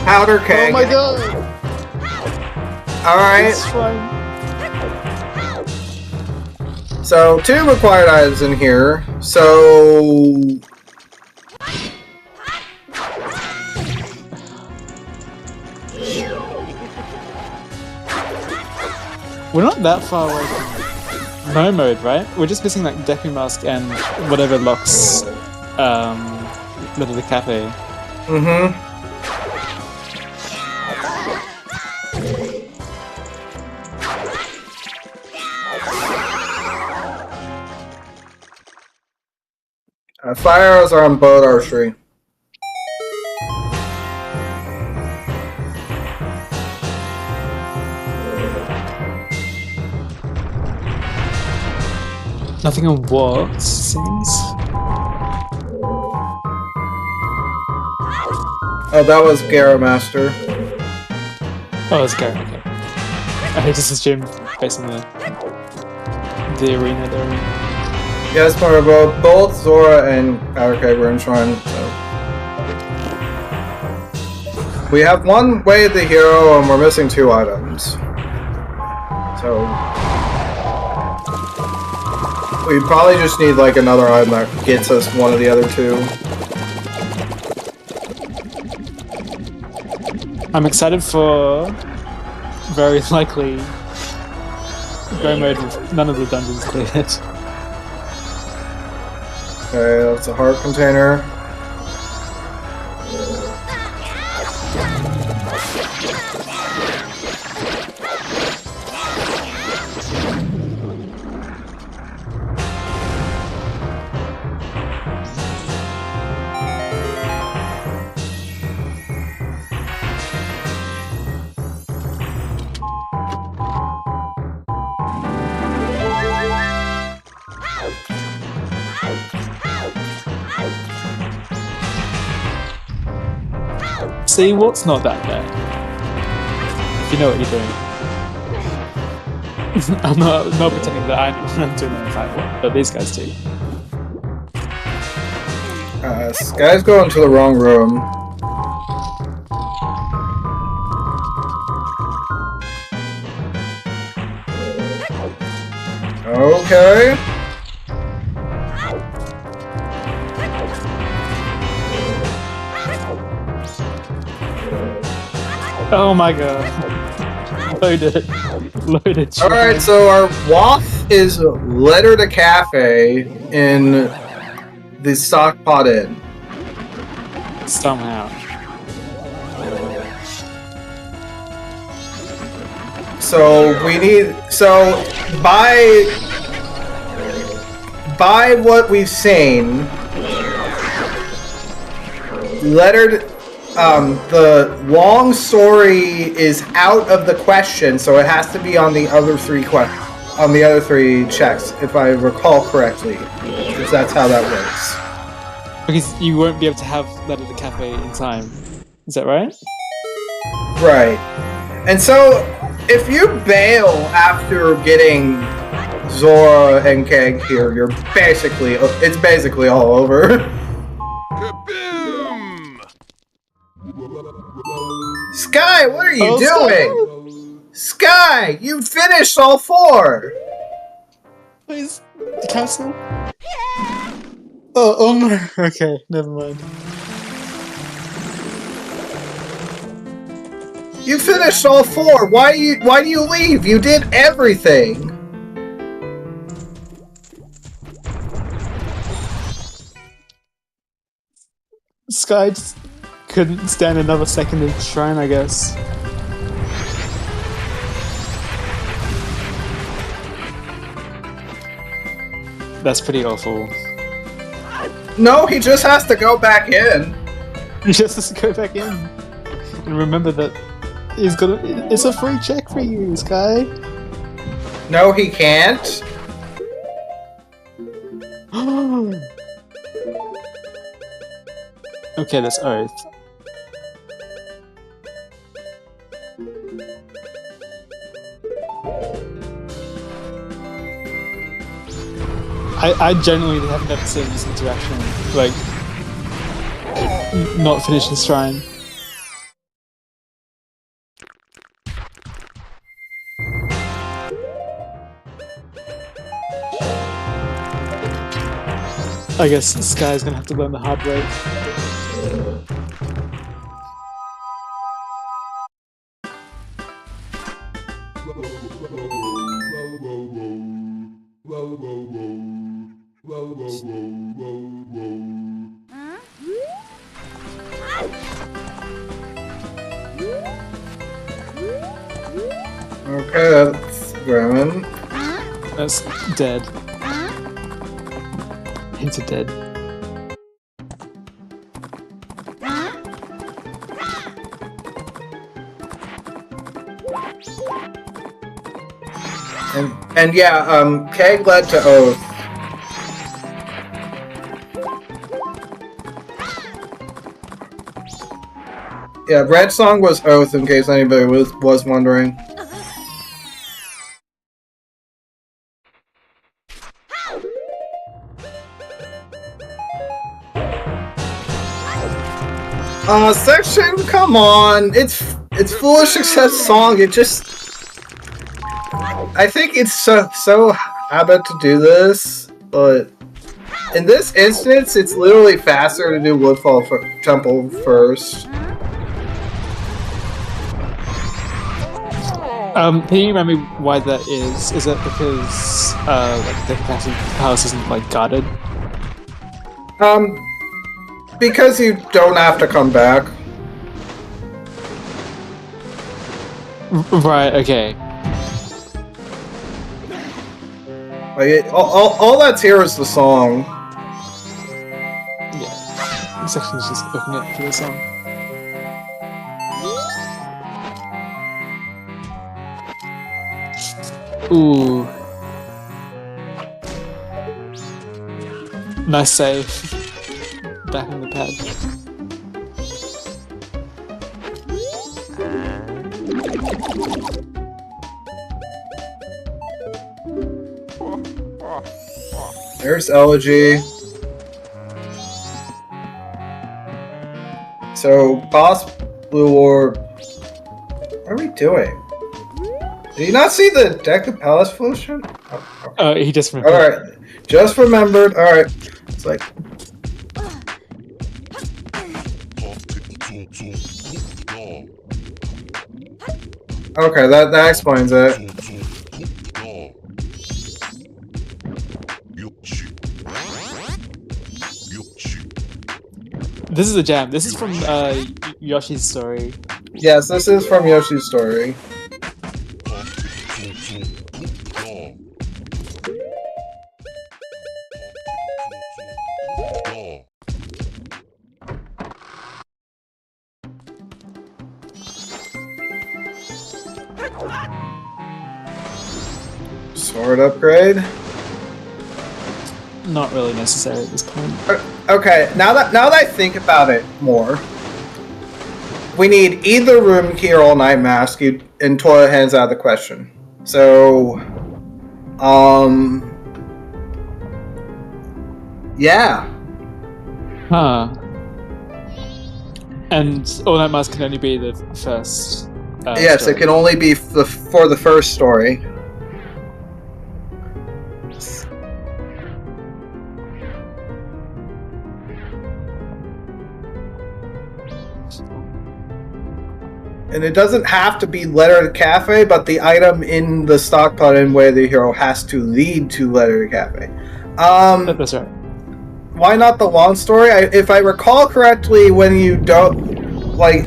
Powder keg. Oh my god! Alright. It's fine. So, 2 required items in here. So... We're not that far away from no mode, right? We're just missing like Deku Mask and whatever locks Letter the Cafe. Mm-hmm. Fire arrows are on boat archery. Nothing on what seems? Oh, that was Garo Master. Oh, it's Gary. Okay. I just assumed based on the arena there. Yes, Marbo. Both Zora and Powder Keg were in Shrine, so... We have one way the hero, and we're missing 2 items. So... We probably just need, like, another item that gets us one of the other 2. I'm excited for very likely go mode with none of the dungeons cleared. Okay, that's a heart container. See, what's not that bad? If you know what you're doing. I'm not pretending that I'm doing that if I want, but these guys do. This guy's going to the wrong room. Okay. Oh my god. Loaded. Loaded. Alright, so our waff is Letter to Cafe in the stock pot inn. Somehow. So we need, so by what we've seen, the long story is out of the question, so it has to be on the other 3 checks, if I recall correctly. If that's how that works. Because you won't be able to have that at the cafe in time. Is that right? Right. And so, if you bail after getting Zora and Keg here, it's basically all over. Kaboom! Sky, what are you doing? Sky, you finished all 4! Please, the castle? Oh no. Okay, never mind. You finished all 4. Why do you leave? You did everything. Sky just couldn't stand another second in Shrine, I guess. That's pretty awful. No, he just has to go back in. He just has to go back in. And remember that it's a free check for you, Sky. No, he can't. Okay, that's Oath. I genuinely have never seen this interaction. Like, not finish the shrine. I guess Sky's gonna have to learn the hard way. Okay, that's Gremlin. That's dead. Hints are dead. And yeah, Keg led to Oath. Yeah, Red Song was Oath, in case anybody was wondering. Section, come on! It's Foolish Success Song. It just, I think it's so habit to do this, but in this instance, it's literally faster to do Woodfall Temple first. Can you remind me why that is? Is it because like the capacity palace isn't like guarded? Because you don't have to come back. Right. Okay. Like all that's here is the song. Yeah. This section is just looking at for the song. Ooh. Nice save. Back on the pad. There's Elegy. So, Boss Blue Orb. What are we doing? Did you not see the Deck of Palace Pollution? Oh, He just remembered. alright. Just remembered. Alright. It's like. Okay, that explains it. This is a jam. This is from Yoshi's Story. Yes, this is from Yoshi's Story. Sword upgrade. Not really necessary at this point. Okay, now that I think about it more, we need either Room Key or All Night Mask, and Toilet Hands out of the question. So, yeah. Huh. And All Night Mask can only be the first. Yes, story. it can only be for the first story. And it doesn't have to be Letter to Cafe, but the item in the stockpile in Way of the Hero has to lead to Letter to Cafe. That's right. Why not the long story? If I recall correctly, when you don't, like,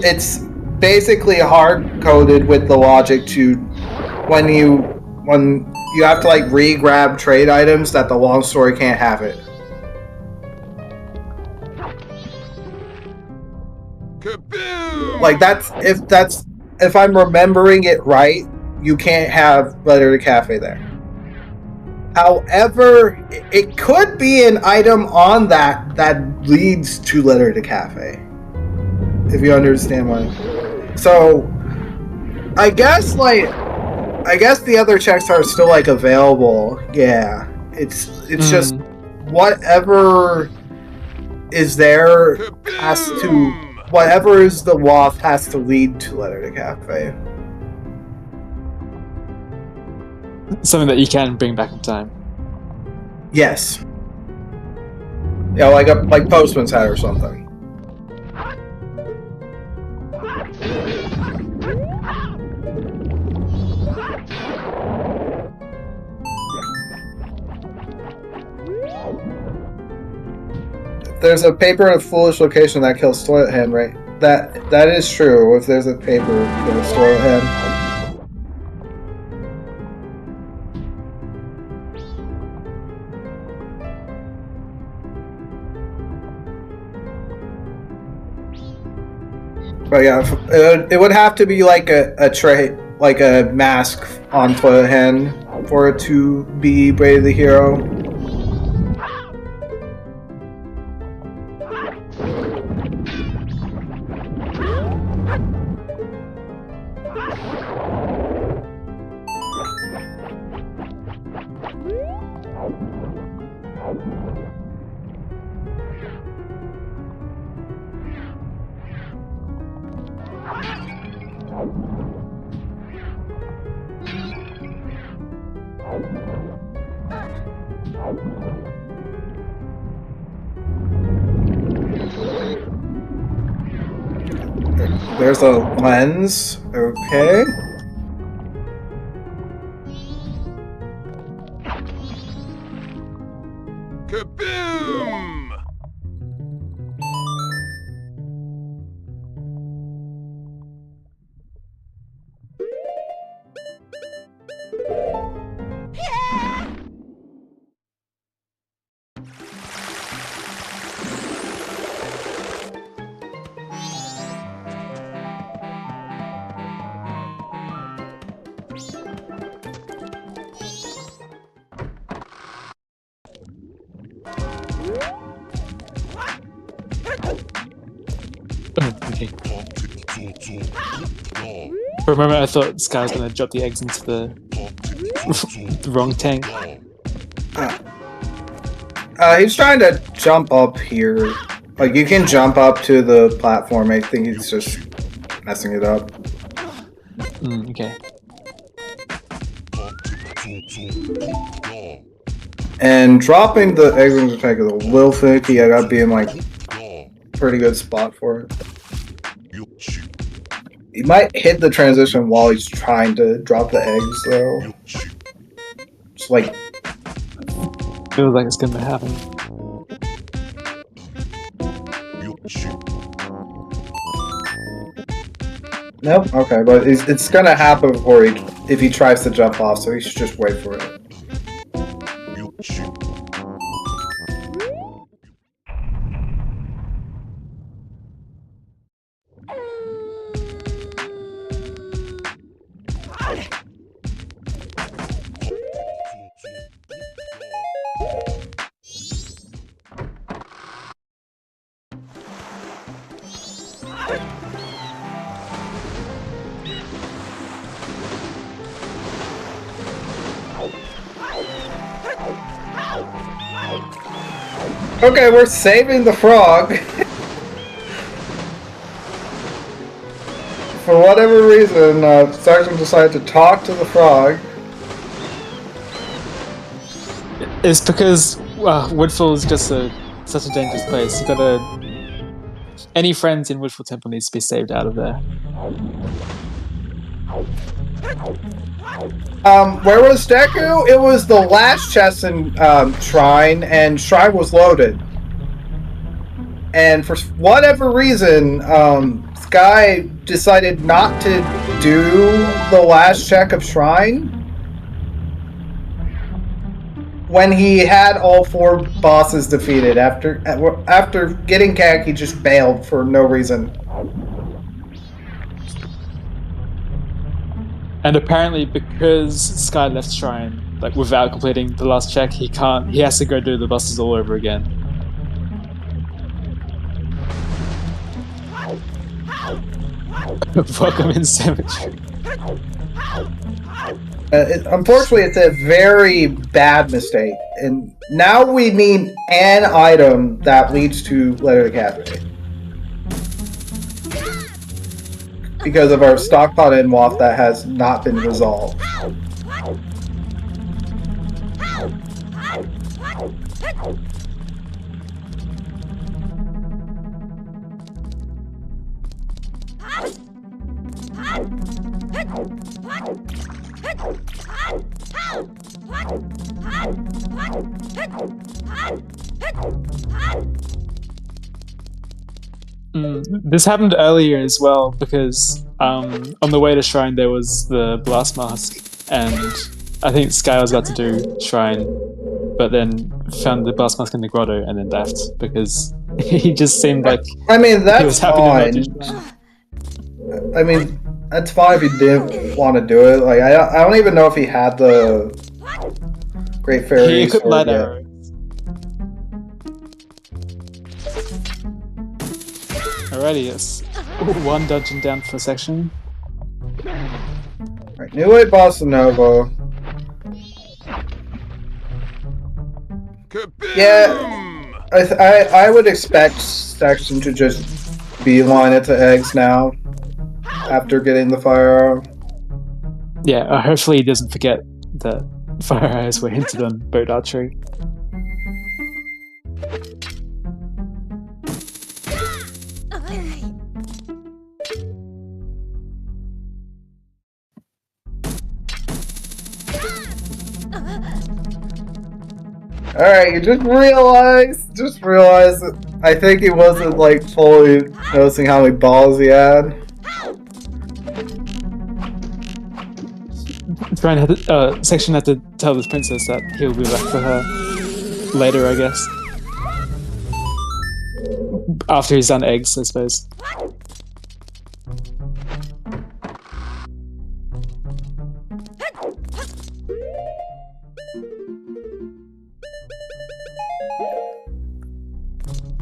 it's basically hard-coded with the logic to when you have to like re-grab trade items that the long story can't have it. Kaboom! Like if I'm remembering it right, you can't have Letter to Cafe there. However, it could be an item on that leads to Letter to Cafe. If you understand why. So, I guess the other checks are still like available. Yeah. It's just whatever is there has to, whatever is the waft has to lead to Letter to Cafe. Something that you can bring back in time. Yes. Yeah, like Postman's Hat or something. There's a paper in a foolish location that kills Toilet Hand, right? That is true. If there's a paper that kills Toilet Hand. But yeah, it would have to be like a trait, like a mask on Toilet Hand for it to be Brave the Hero. There's a lens. Okay. Kaboom! Okay. For a moment, I thought Sky was going to drop the eggs into the wrong tank. He's trying to jump up here. Like, you can jump up to the platform. I think he's just messing it up. Okay. And dropping the eggs into the tank is a little finicky. I gotta be in, like, pretty good spot for it. He might hit the transition while he's trying to drop the eggs, though. Just like... Feels like it's going to happen. Nope, okay, but it's gonna happen before if he tries to jump off, so he should just wait for it. Okay, we're saving the frog. For whatever reason, Sergeant decided to talk to the frog. It's because Woodfall is just such a dangerous place. You gotta. Any friends in Woodfall Temple needs to be saved out of there. Where was Deku? It was the last chest in Shrine, and Shrine was loaded. And for whatever reason, Sky decided not to do the last check of Shrine when he had all 4 bosses defeated. After getting Kak, he just bailed for no reason. And apparently, because Sky left Shrine like without completing the last check, he can't. He has to go do the bosses all over again. Welcome in cemetery. Unfortunately, it's a very bad mistake, and now we need an item that leads to Letter of the Cafe. Because of our stockpot and waft that has not been resolved. This happened earlier as well because on the way to Shrine there was the Blast Mask, and I think Sky was about to do Shrine, but then found the Blast Mask in the grotto and then left because he just seemed like I mean, he that's was happy to not do fine. Shrine. I mean, that's fine if he didn't want to do it. Like, I don't even know if he had the Great Fairy He equipped sword Light yet. Arrow. Alrighty, yes. One dungeon down per section. Right, New Way Bossa Nova. Kaboom! Yeah, I would expect Section to just beeline it to eggs now after getting the fire arrow. Yeah, hopefully he doesn't forget that fire arrows were hinted on boat archery. Alright, you just realized that I think he wasn't like fully noticing how many balls he had. Section had to tell this princess that he'll be back for her later, I guess. After he's done eggs, I suppose.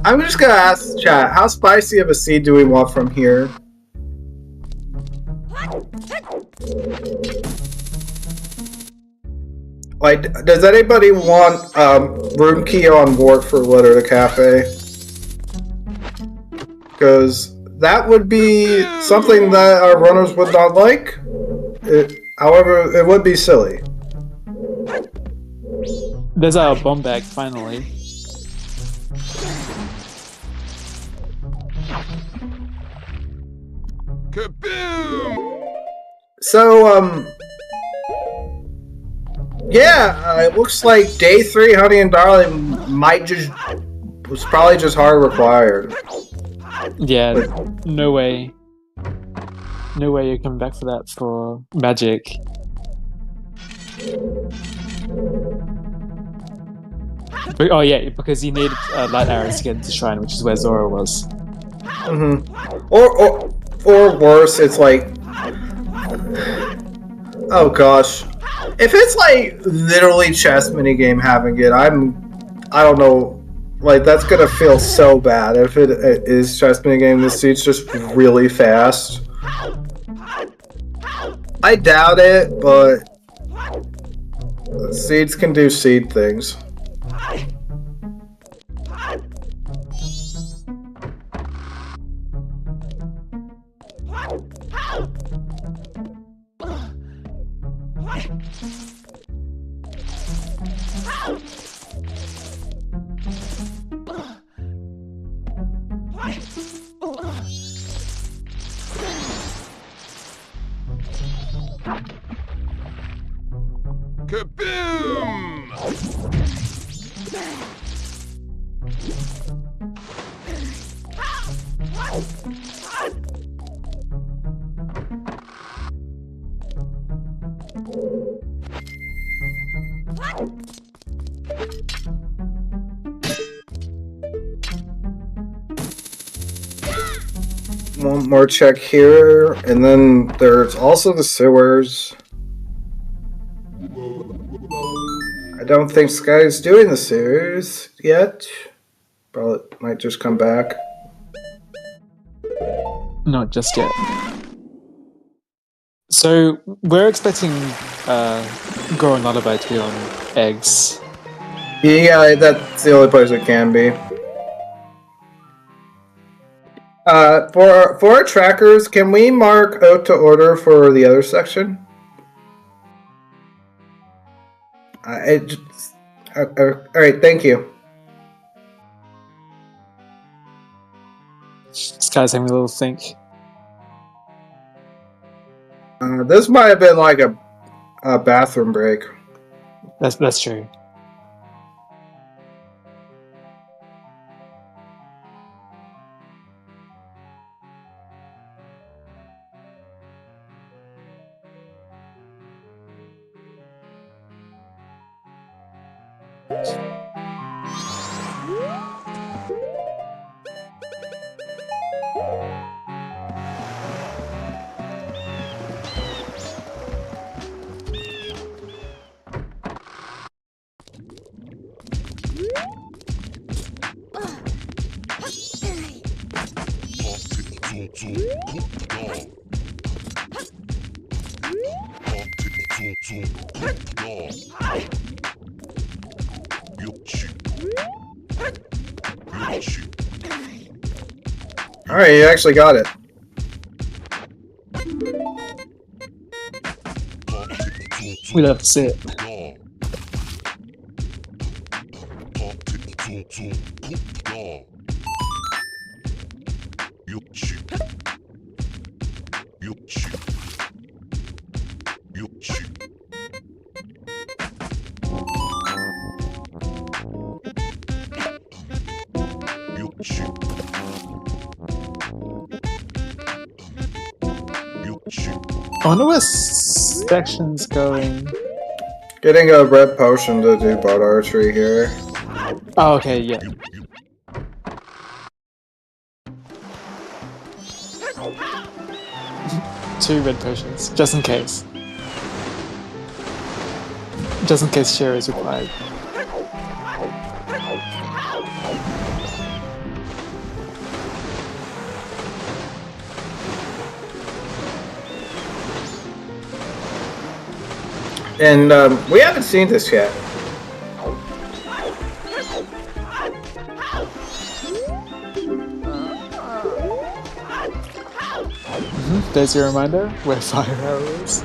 I'm just gonna ask chat, how spicy of a seed do we want from here? Like, does anybody want room key on wart for Letter of the Cafe? Because that would be something that our runners would not like. However, it would be silly. There's our bomb bag, finally. Kaboom! So, yeah, it looks like day 3 Honey and Darling was probably just hard required. Yeah, no way. No way you're coming back for that for magic. But, oh yeah, because you need light arrows to get into Shrine, which is where Zora was. Or worse, it's like, oh gosh, if it's like literally chess minigame having it, I don't know, like that's gonna feel so bad if it is chess minigame. The seed's just really fast. I doubt it, but seeds can do seed things. Kaboom! One more check here, and then there's also the sewers. I don't think Sky's doing the sewers yet. Probably might just come back. Not just yet. So we're expecting Goro and Lullaby to be on eggs. Yeah, that's the only place it can be. For our trackers, can we mark out to order for the other section? Alright, thank you. This guy's having a little think. This might have been like a bathroom break. That's true. Alright, you actually got it. We'd have to see it. I wonder where section's going. Getting a red potion to do bow archery here. Oh, okay, yeah. Two red potions, just in case. Just in case share is required. And we haven't seen this yet. There's your reminder where fire arrow is.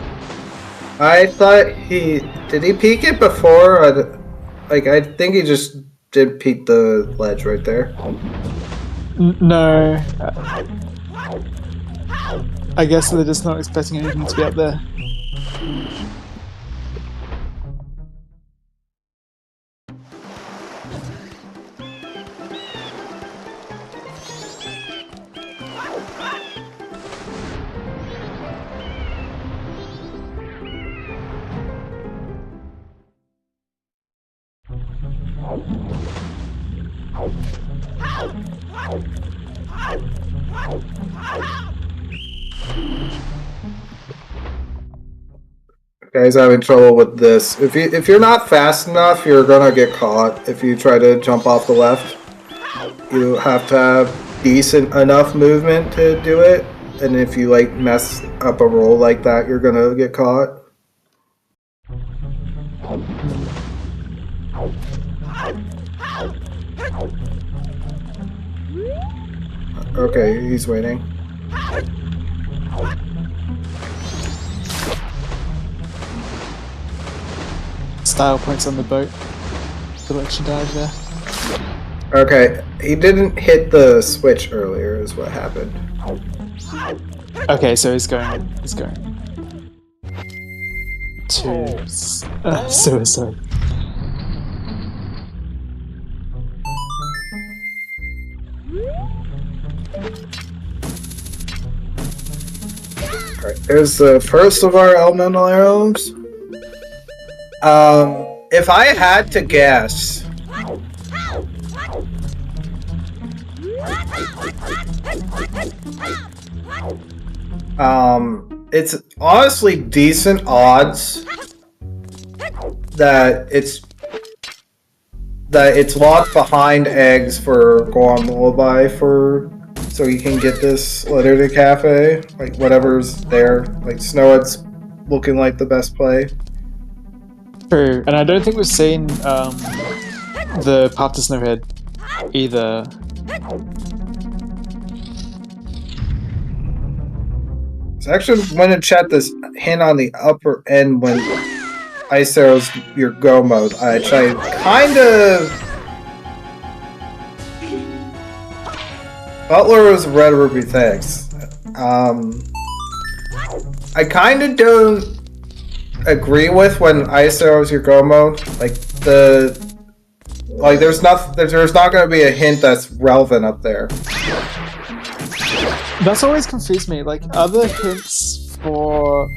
I thought did he peek it before? Like, I think he just did peek the ledge right there. No. I guess they're just not expecting anything to be up there. Guys having trouble with this. If you're not fast enough, you're gonna get caught if you try to jump off the left. You have to have decent enough movement to do it, and if you like mess up a roll like that, you're gonna get caught. Okay, he's waiting. Style points on the boat. Selection dive there. Okay, he didn't hit the switch earlier is what happened. Okay, so he's going to suicide. Alright, there's the first of our elemental arrows. If I had to guess, it's honestly decent odds that it's locked behind eggs for Goron Lullaby so you can get this letter to cafe, like whatever's there, like Snowhead's looking like the best play. True, and I don't think we've seen the Path to Snowhead either. So actually, when in chat this hint on the upper end when Ice Arrow's your go mode, I kind of. Butler was Red Ruby, thanks. I kind of don't agree with when Ice Arrow's your go mode. There's not going to be a hint that's relevant up there. That's always confused me. Like other hints for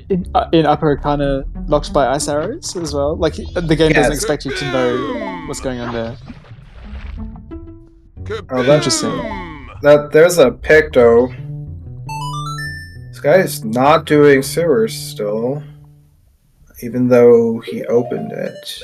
in upper kind of locked by ice arrows as well. Like the game doesn't expect you to know what's going on there. Oh, that's interesting. There's a Picto. This guy is not doing sewers still, even though he opened it.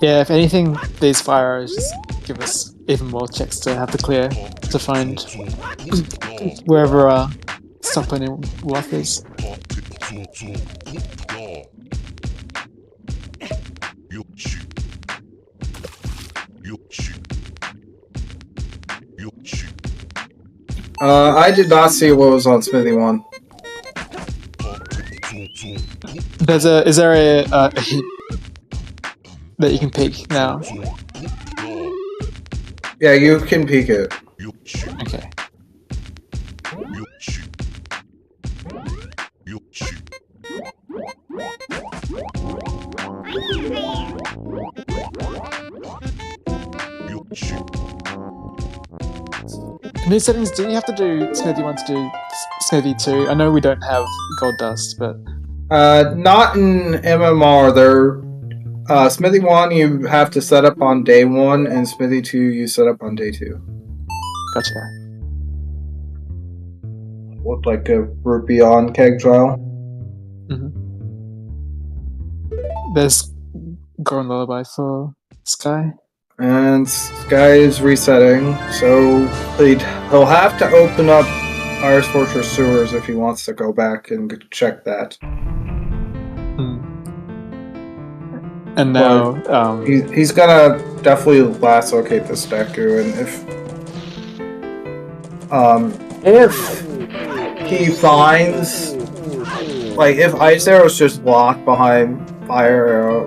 Yeah, if anything, these fire arrows just give us even more checks to have to clear to find wherever stockpiling Wolf is. I did not see what was on Smithy 1. Is there a hint that you can peek now? Yeah, you can peek it. Okay. In these settings, didn't you have to do Smithy 1 to do Smithy 2? I know we don't have gold dust, but... Not in MMR. Smithy 1 you have to set up on day 1, and Smithy 2 you set up on day 2. Gotcha. Looked like a rupee on keg trial. Mm-hmm. There's Goron Lullaby for Sky. And Sky is resetting, so he'll have to open up Iris Fortress Sewers if he wants to go back and check that. And now he's gonna definitely last locate this Deku, and if he finds if Ice Arrow's just locked behind Fire Arrow,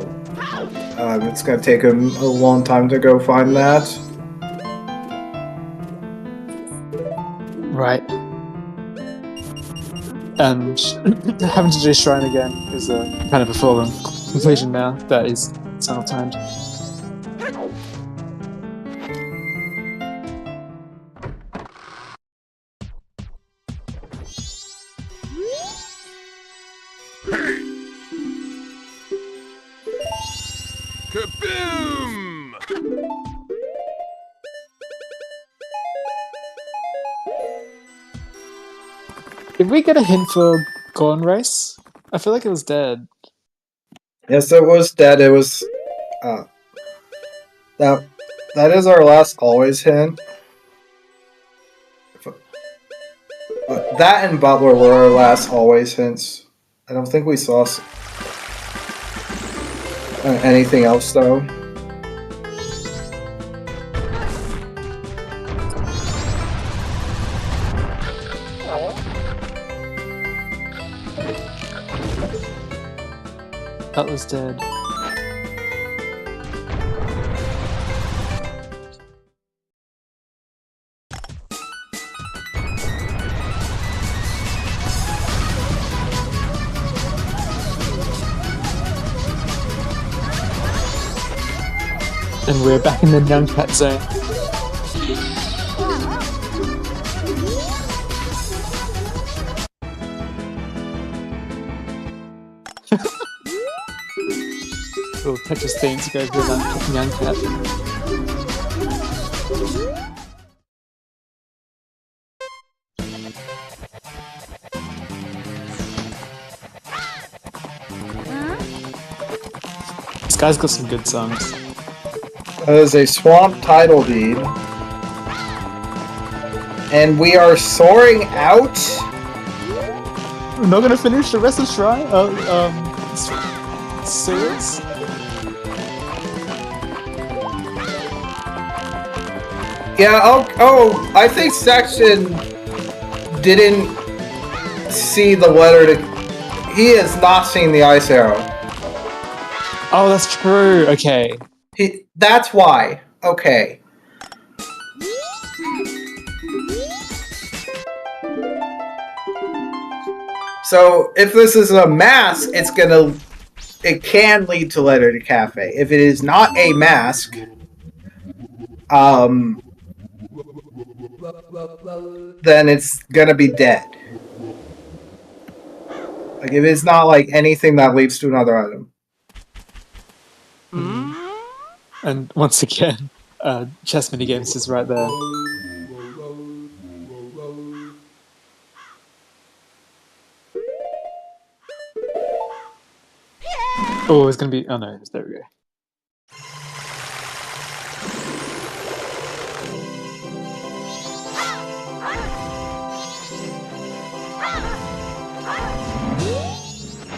it's gonna take him a long time to go find that. Right. And having to do Shrine again is a kind of a foregone conclusion now. That is simultaneous. Kaboom! Did we get a hint for Gorn Race? I feel like it was dead. Yes, it was dead. It was that is our last always hint. That and Butler were our last always hints. I don't think we saw anything else though. That was dead. And we're back in the young cat zone. Little Tetris theme to go with that young cat. Guy's got some good songs. That is a swamp title deed. And we are soaring out. We're not gonna finish the rest of Shrine? Sewers? Yeah, oh, I think Section didn't see the letter to... He has not seen the ice arrow. Oh, that's true. Okay. That's why. Okay. So, if this is a mask, it can lead to letter to cafe. If it is not a mask, then it's gonna be dead. Like, if it's not like anything that leads to another item. And once again, chess minigames is right there. Oh, it's gonna be. Oh no, there we go.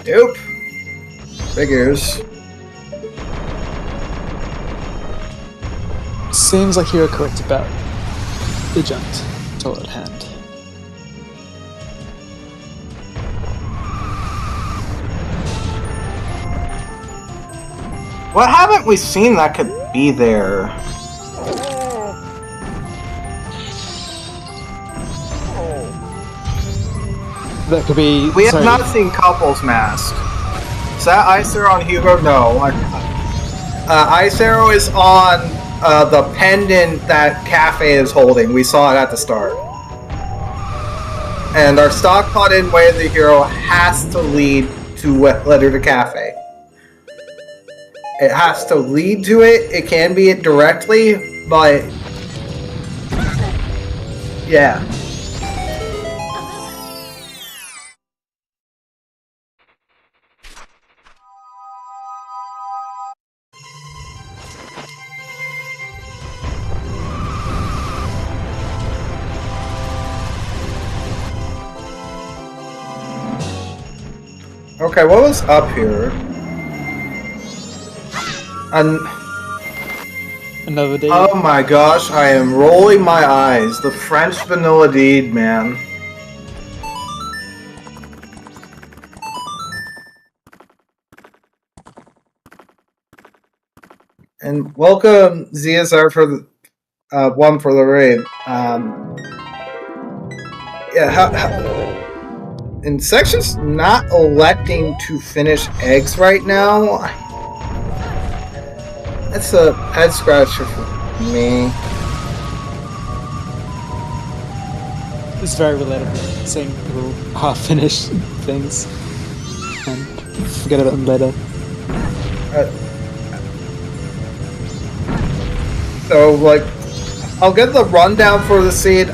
Nope. Figures. Seems like you're correct about the giant tool at hand. What haven't we seen that could be there? That could be. We have not seen Couple's mask. Is that Ice Arrow on Hugo? No. Ice Arrow is on the pendant that Cafe is holding. We saw it at the start. And our stockpot in Way of the Hero has to lead to Letter to Cafe. It has to lead to it. It can be it directly, but... yeah. Okay, what was up here? Another day. Oh my gosh, I am rolling my eyes. The French vanilla deed, man. And welcome ZSR for the one for the raid. Yeah, and Section's not electing to finish eggs right now. That's a head scratcher for me. It's very relatable, seeing little half-finished things and forget about them later. So, like, I'll get the rundown for the seed.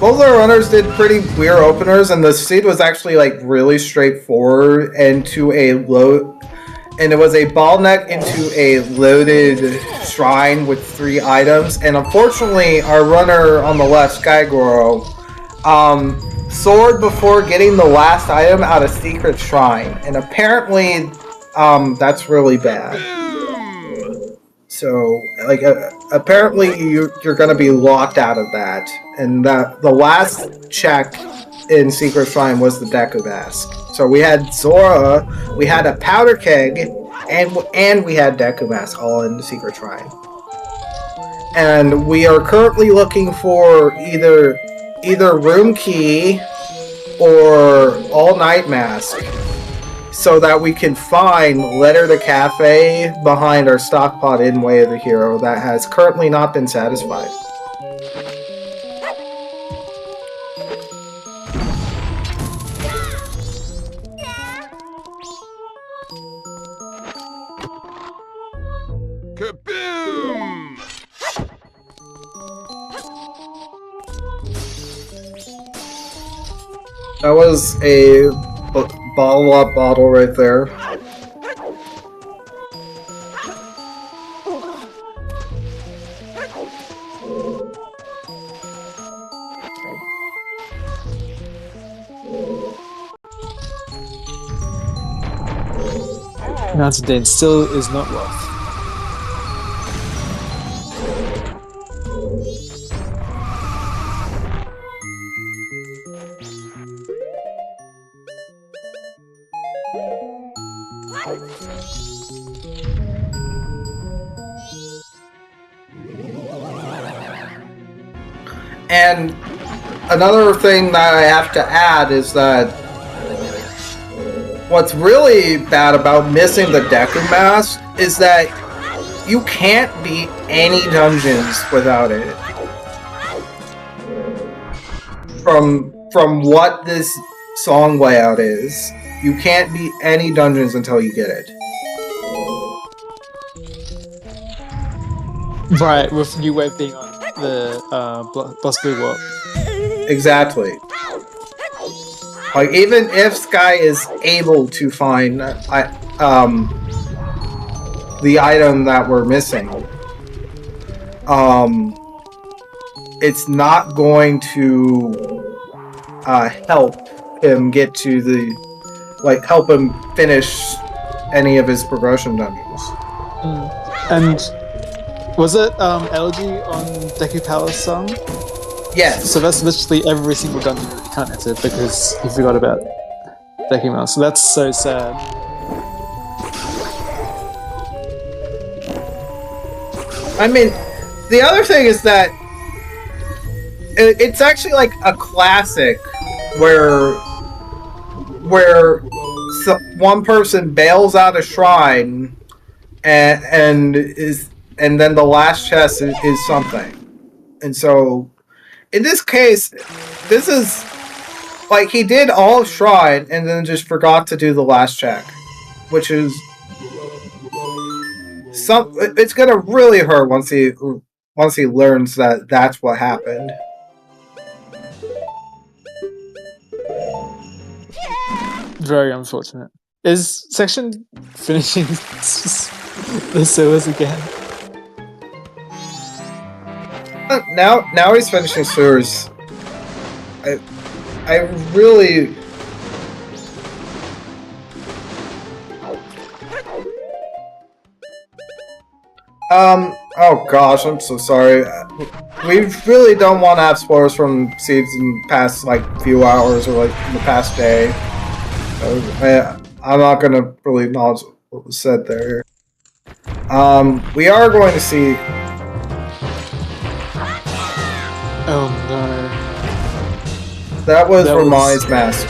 Both our runners did pretty weird openers, and the seed was actually like really straightforward and it was a ball neck into a loaded shrine with 3 items. And unfortunately, our runner on the left, SkyyGoro, soared before getting the last item out of secret shrine, and apparently, that's really bad. So, like, apparently you're gonna be locked out of that, and the last check in Secret Shrine was the Deku Mask. So we had Zora, we had a Powder Keg, and we had Deku Mask all in the Secret Shrine. And we are currently looking for either Room Key or All Night Mask, so that we can find Letter to Cafe behind our stockpot in Way of the Hero that has currently not been satisfied. Kaboom! That was a bottle up bottle right there. Mountain Dean still is not worth. And another thing that I have to add is that what's really bad about missing the Deku Mask is that you can't beat any dungeons without it. From what this song layout is, you can't beat any dungeons until you get it. Right, with New Wave being on the Boss Blue Warp. Exactly. Like, even if Sky is able to find the item that we're missing, it's not going to help him get to help him finish any of his progression dungeons. And was it Elegy on Deku Palace song? Yes. So that's literally every single dungeon that you can't enter because you forgot about Deku Mouse. So that's so sad. I mean, the other thing is that it's actually like a classic where one person bails out a shrine and then the last chest is something. And so in this case, this is like he did all of Shrine and then just forgot to do the last check, which is it's gonna really hurt once he learns that that's what happened. Very unfortunate. Is Section finishing the sewers again? Now he's finishing sewers. I really. Oh gosh, I'm so sorry. We really don't want to have spoilers from seeds in the past few hours or in the past day. I'm not gonna really acknowledge what was said there. We are going to see. Oh no. That was Ramai's mask.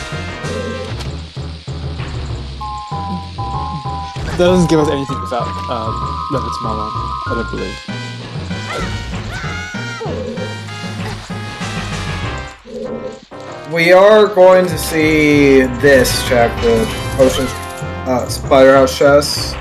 That doesn't give us anything without level to Mama, I don't believe. We are going to see this check, the Ocean Spider House chest.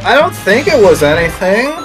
I don't think it was anything.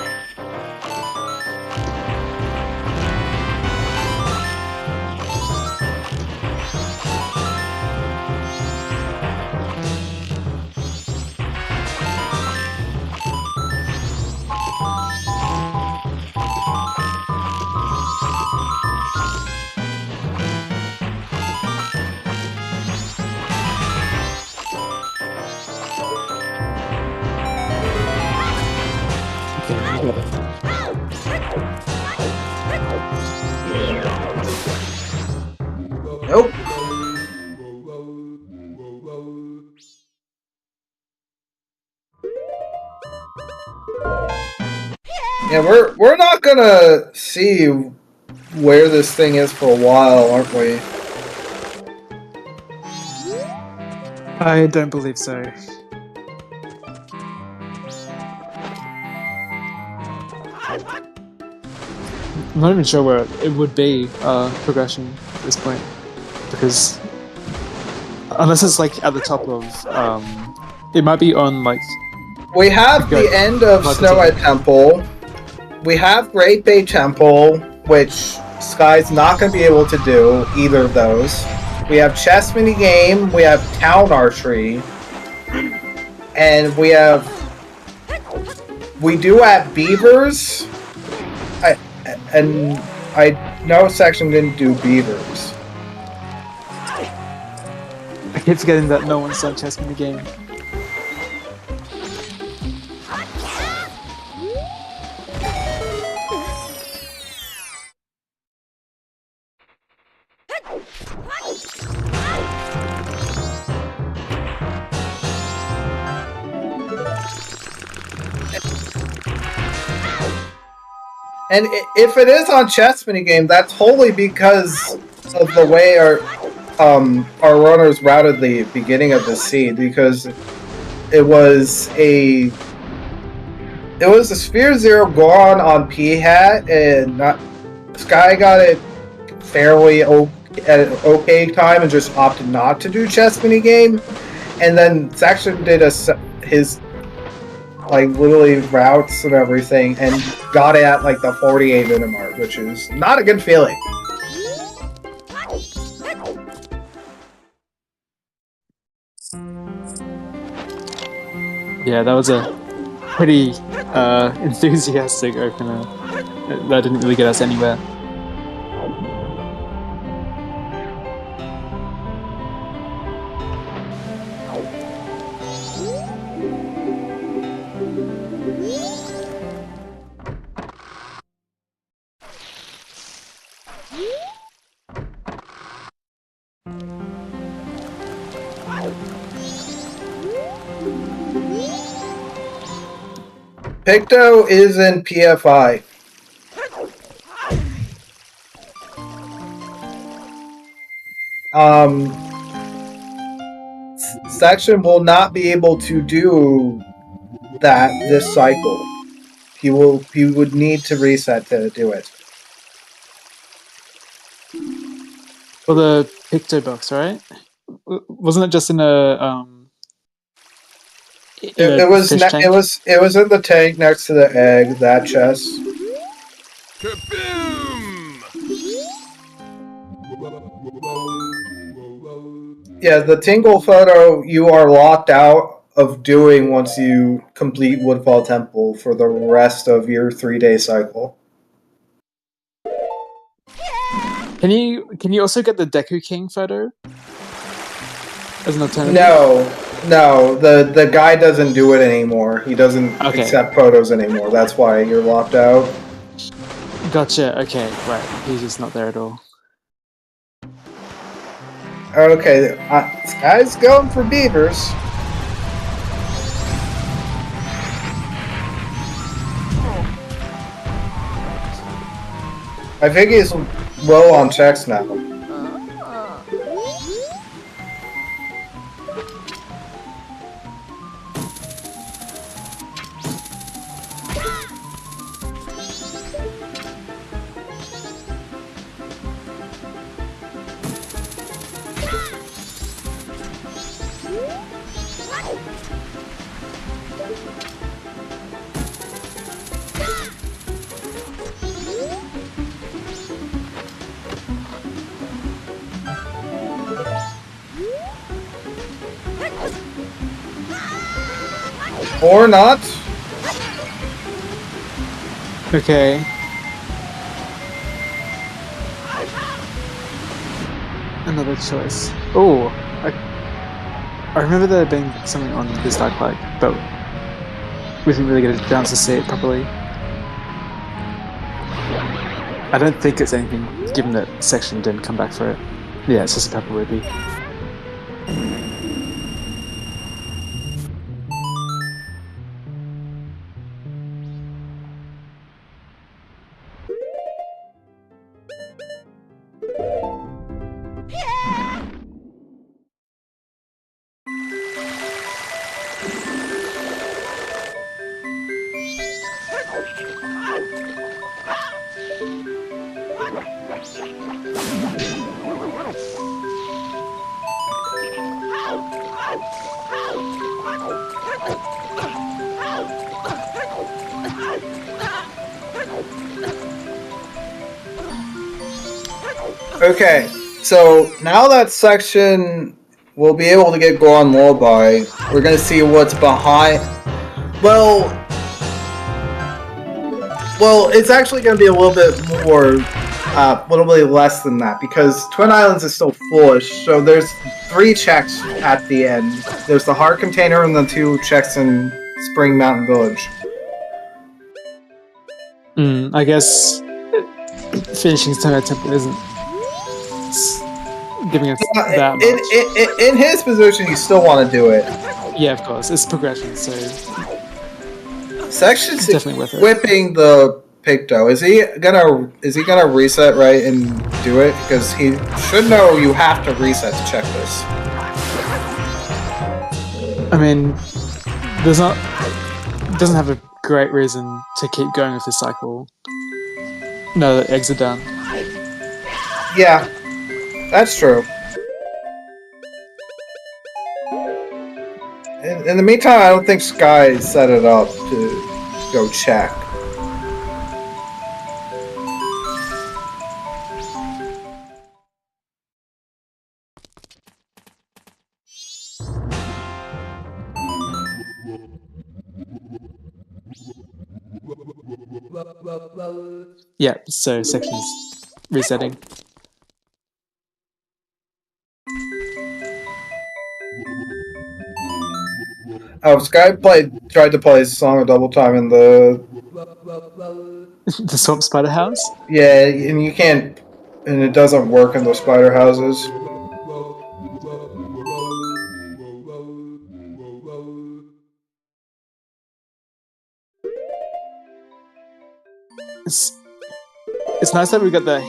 Nope. Yeah, we're not gonna see where this thing is for a while, aren't we? I don't believe so. I'm not even sure where it would be progression at this point, because unless it's at the top of it might be on we have the end of Snow White Temple. We have Great Bay Temple, which Sky's not going to be able to do either of those. We have chess mini game. We have town archery, and we do have beavers. I know section didn't do beavers. I keep forgetting that no one's done chess in the game. And if it is on chess minigame, that's wholly because of the way our runners routed the beginning of the seed, because it was a Sphere Zero Goron on P hat, and Sky got it fairly at an okay time and just opted not to do chess minigame, and then Section did his like literally routes and everything, and got it at like the 48 MMR, which is not a good feeling. Yeah, that was a pretty enthusiastic opener. That didn't really get us anywhere. Picto is in PFI. Section will not be able to do that this cycle. He would need to reset to do it. For the Picto box, right? Wasn't it just in a It was in the tank next to the egg, that chest. Kaboom! Yeah, the tingle photo you are locked out of doing once you complete Woodfall Temple for the rest of your 3-day cycle. Can you also get the Deku King photo as an alternative? No, the guy doesn't do it anymore. He doesn't accept photos anymore. That's why you're locked out. Gotcha. Okay, right. He's just not there at all. Okay, this guy's going for beavers. I think he's low on checks now. Or not. Okay. Another choice. Oh, I remember there being something on this dark flag, but we didn't really get a chance to see it properly. I don't think it's anything, given that Section didn't come back for it. Yeah, it's just a pepper ruby. Okay, so now that Section we'll be able to get Goron Lullaby. We're gonna see what's behind. Well, it's actually gonna be a little bit more, a little bit less than that because Twin Islands is still foolish. So there's 3 checks at the end. There's the heart container and the 2 checks in Spring Mountain Village. I guess finishing Snow Temple isn't giving us that much. In his position, you still want to do it. Yeah, of course. It's progression, so Section 6 definitely worth it. whipping the Picto. Is he gonna reset right and do it? Because he should know you have to reset to check this. I mean, doesn't have a great reason to keep going with this cycle. No, the eggs are done. Yeah, that's true. In the meantime, I don't think Sky set it up to go check. Yeah, so sections resetting. Oh, Sky tried to play his song a double time in the... The Swamp Spider House? Yeah, and you can't... And it doesn't work in those spider houses. It's nice that we got the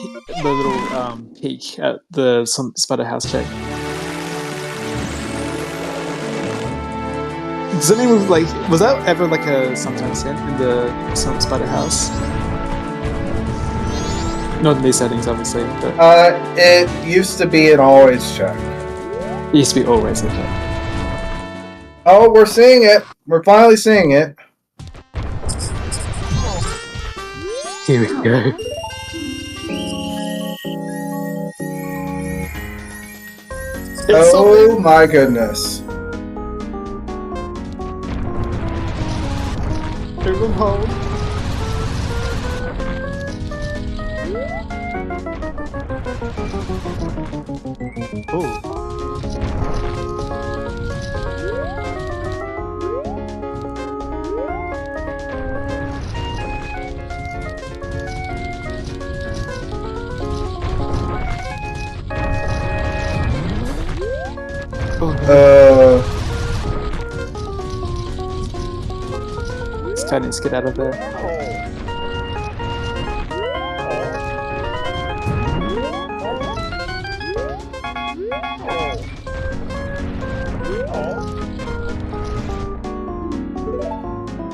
little peek at the Swamp Spider House check. Does it mean was that ever like a sometimes hint in the Swamp Spider House? Not in these settings, obviously, but It used to be an always check. it used to be always okay. Oh, we're seeing it. We're finally seeing it. Here we go. Oh my goodness. Everyone hold. Oh. Sky needs to get out of there.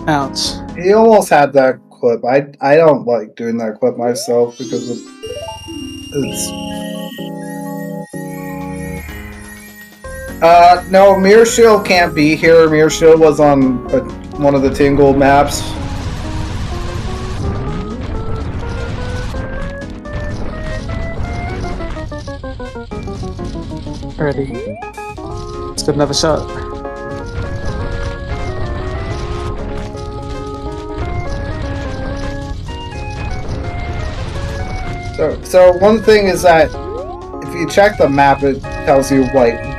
Ouch. He almost had that clip. I don't like doing that clip myself because it's... no, Mirror Shield can't be here. Mirror Shield was on one of the Tingle maps. Ready. Let's get another shot. So one thing is that if you check the map, it tells you like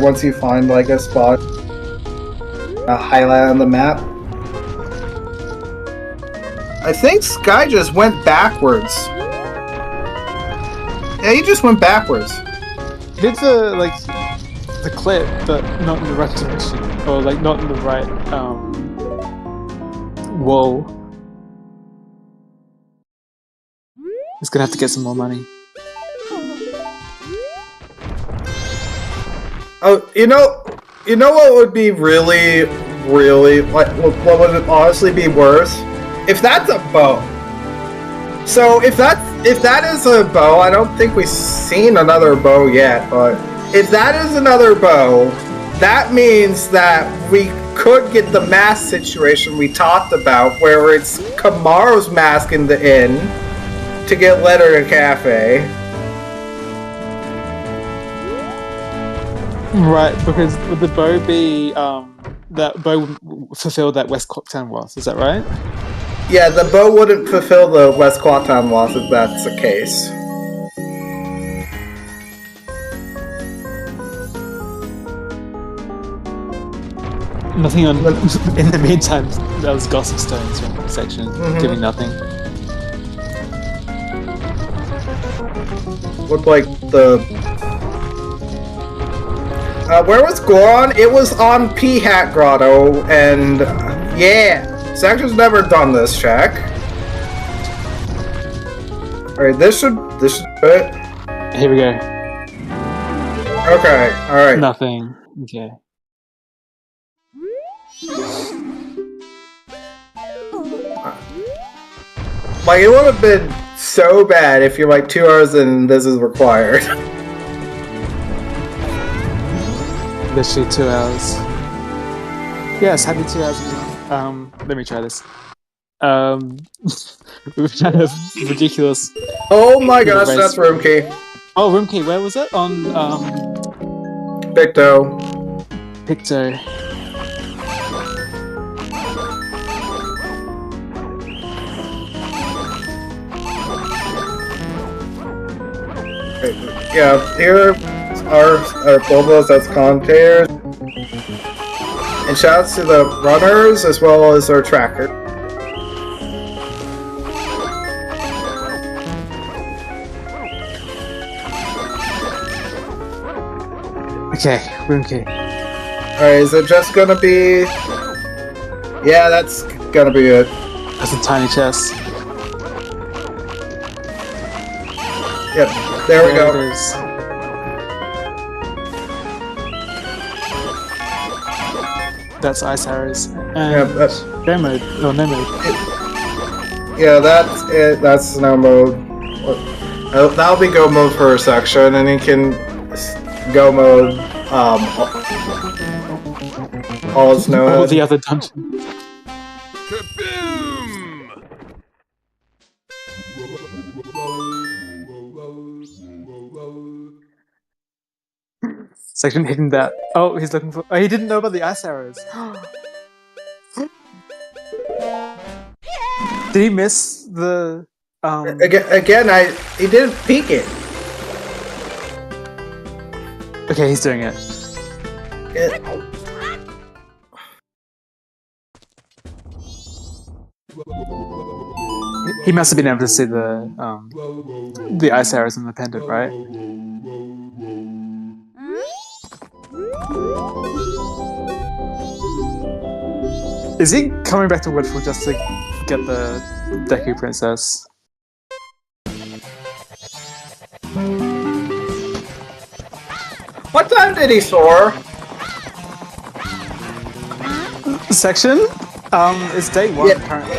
once you find like a spot, a highlight on the map. I think Sky just went backwards. Yeah, he just went backwards. Did the clip, but not in the right direction, or like not in the right wall. He's gonna have to get some more money. Oh, you know what would be really, like, what would it honestly be worse? If that's a bow. So if that is a bow, I don't think we've seen another bow yet, but if that is another bow, that means that we could get the mask situation we talked about, where it's Kamaro's mask in the inn to get Letter to Cafe. Right, because would the bow be that bow would fulfill that West Clocktown loss? Is that right? Yeah, the bow wouldn't fulfill the West Quaton loss if that's the case. Nothing on. In the meantime, that was Gossip Stones from section, giving nothing. Looked like the. Where was Goron? It was on P-Hat Grotto, and yeah, Section's never done this check. All right, this should do it. Here we go. Okay, all right. Nothing. Okay. Like, it would have been so bad if you're like 2 hours and this is required. Literally 2 hours. Yes, happy 2 hours. Let me try this. We've had a ridiculous. Oh my gosh, that's room key. Oh, room key. Where was it? On Picto. Picto. Yeah, here are Bulbos as commentators. And shouts to the runners as well as our tracker. Okay, room key. Alright, is it just gonna be... Yeah, that's gonna be it. That's a tiny chest. Yep, there we go. It is. That's ice arrows. And Yeah, that's... go mode. Oh, no mode. Yeah, that's it. That's no mode. That'll be go mode for a section, and he can go mode all is no. All the other dungeons. Section hidden that. Oh, he's looking for. Oh, he didn't know about the ice arrows. Did he miss the? Again, he didn't peek it. Okay, he's doing it. He must have been able to see the ice arrows in the pendant, right? Is he coming back to Woodfall just to get the Deku Princess? What time did he soar? Section? It's day 1 Yeah. currently.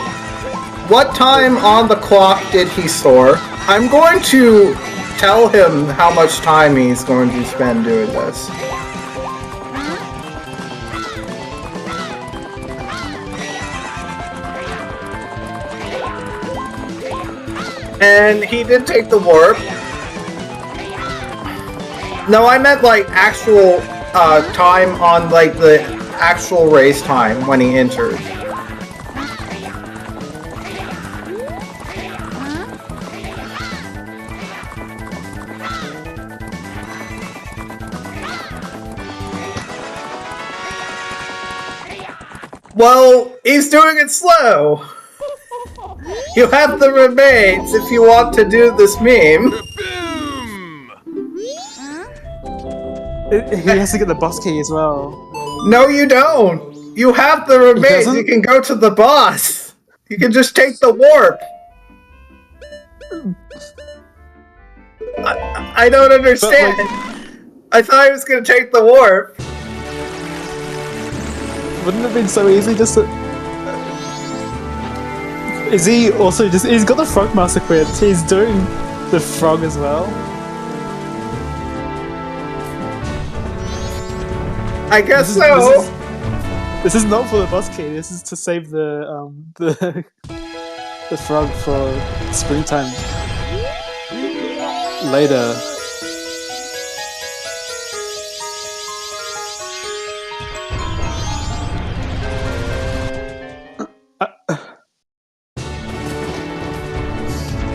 What time on the clock did he soar? I'm going to tell him how much time he's going to spend doing this. And he did take the warp. No, I meant like actual time on like the actual race time when he entered. Well, he's doing it slow. You have the remains if you want to do this meme. He has to get the boss key as well. No, you don't. You have the remains. You can go to the boss. You can just take the warp. I don't understand. I thought he was going to take the warp. Wouldn't it have been so easy just to... Is he also just... He's got the Frog Master equipped. He's doing the frog as well. I guess so. This is not for the boss key. This is to save the frog for springtime later.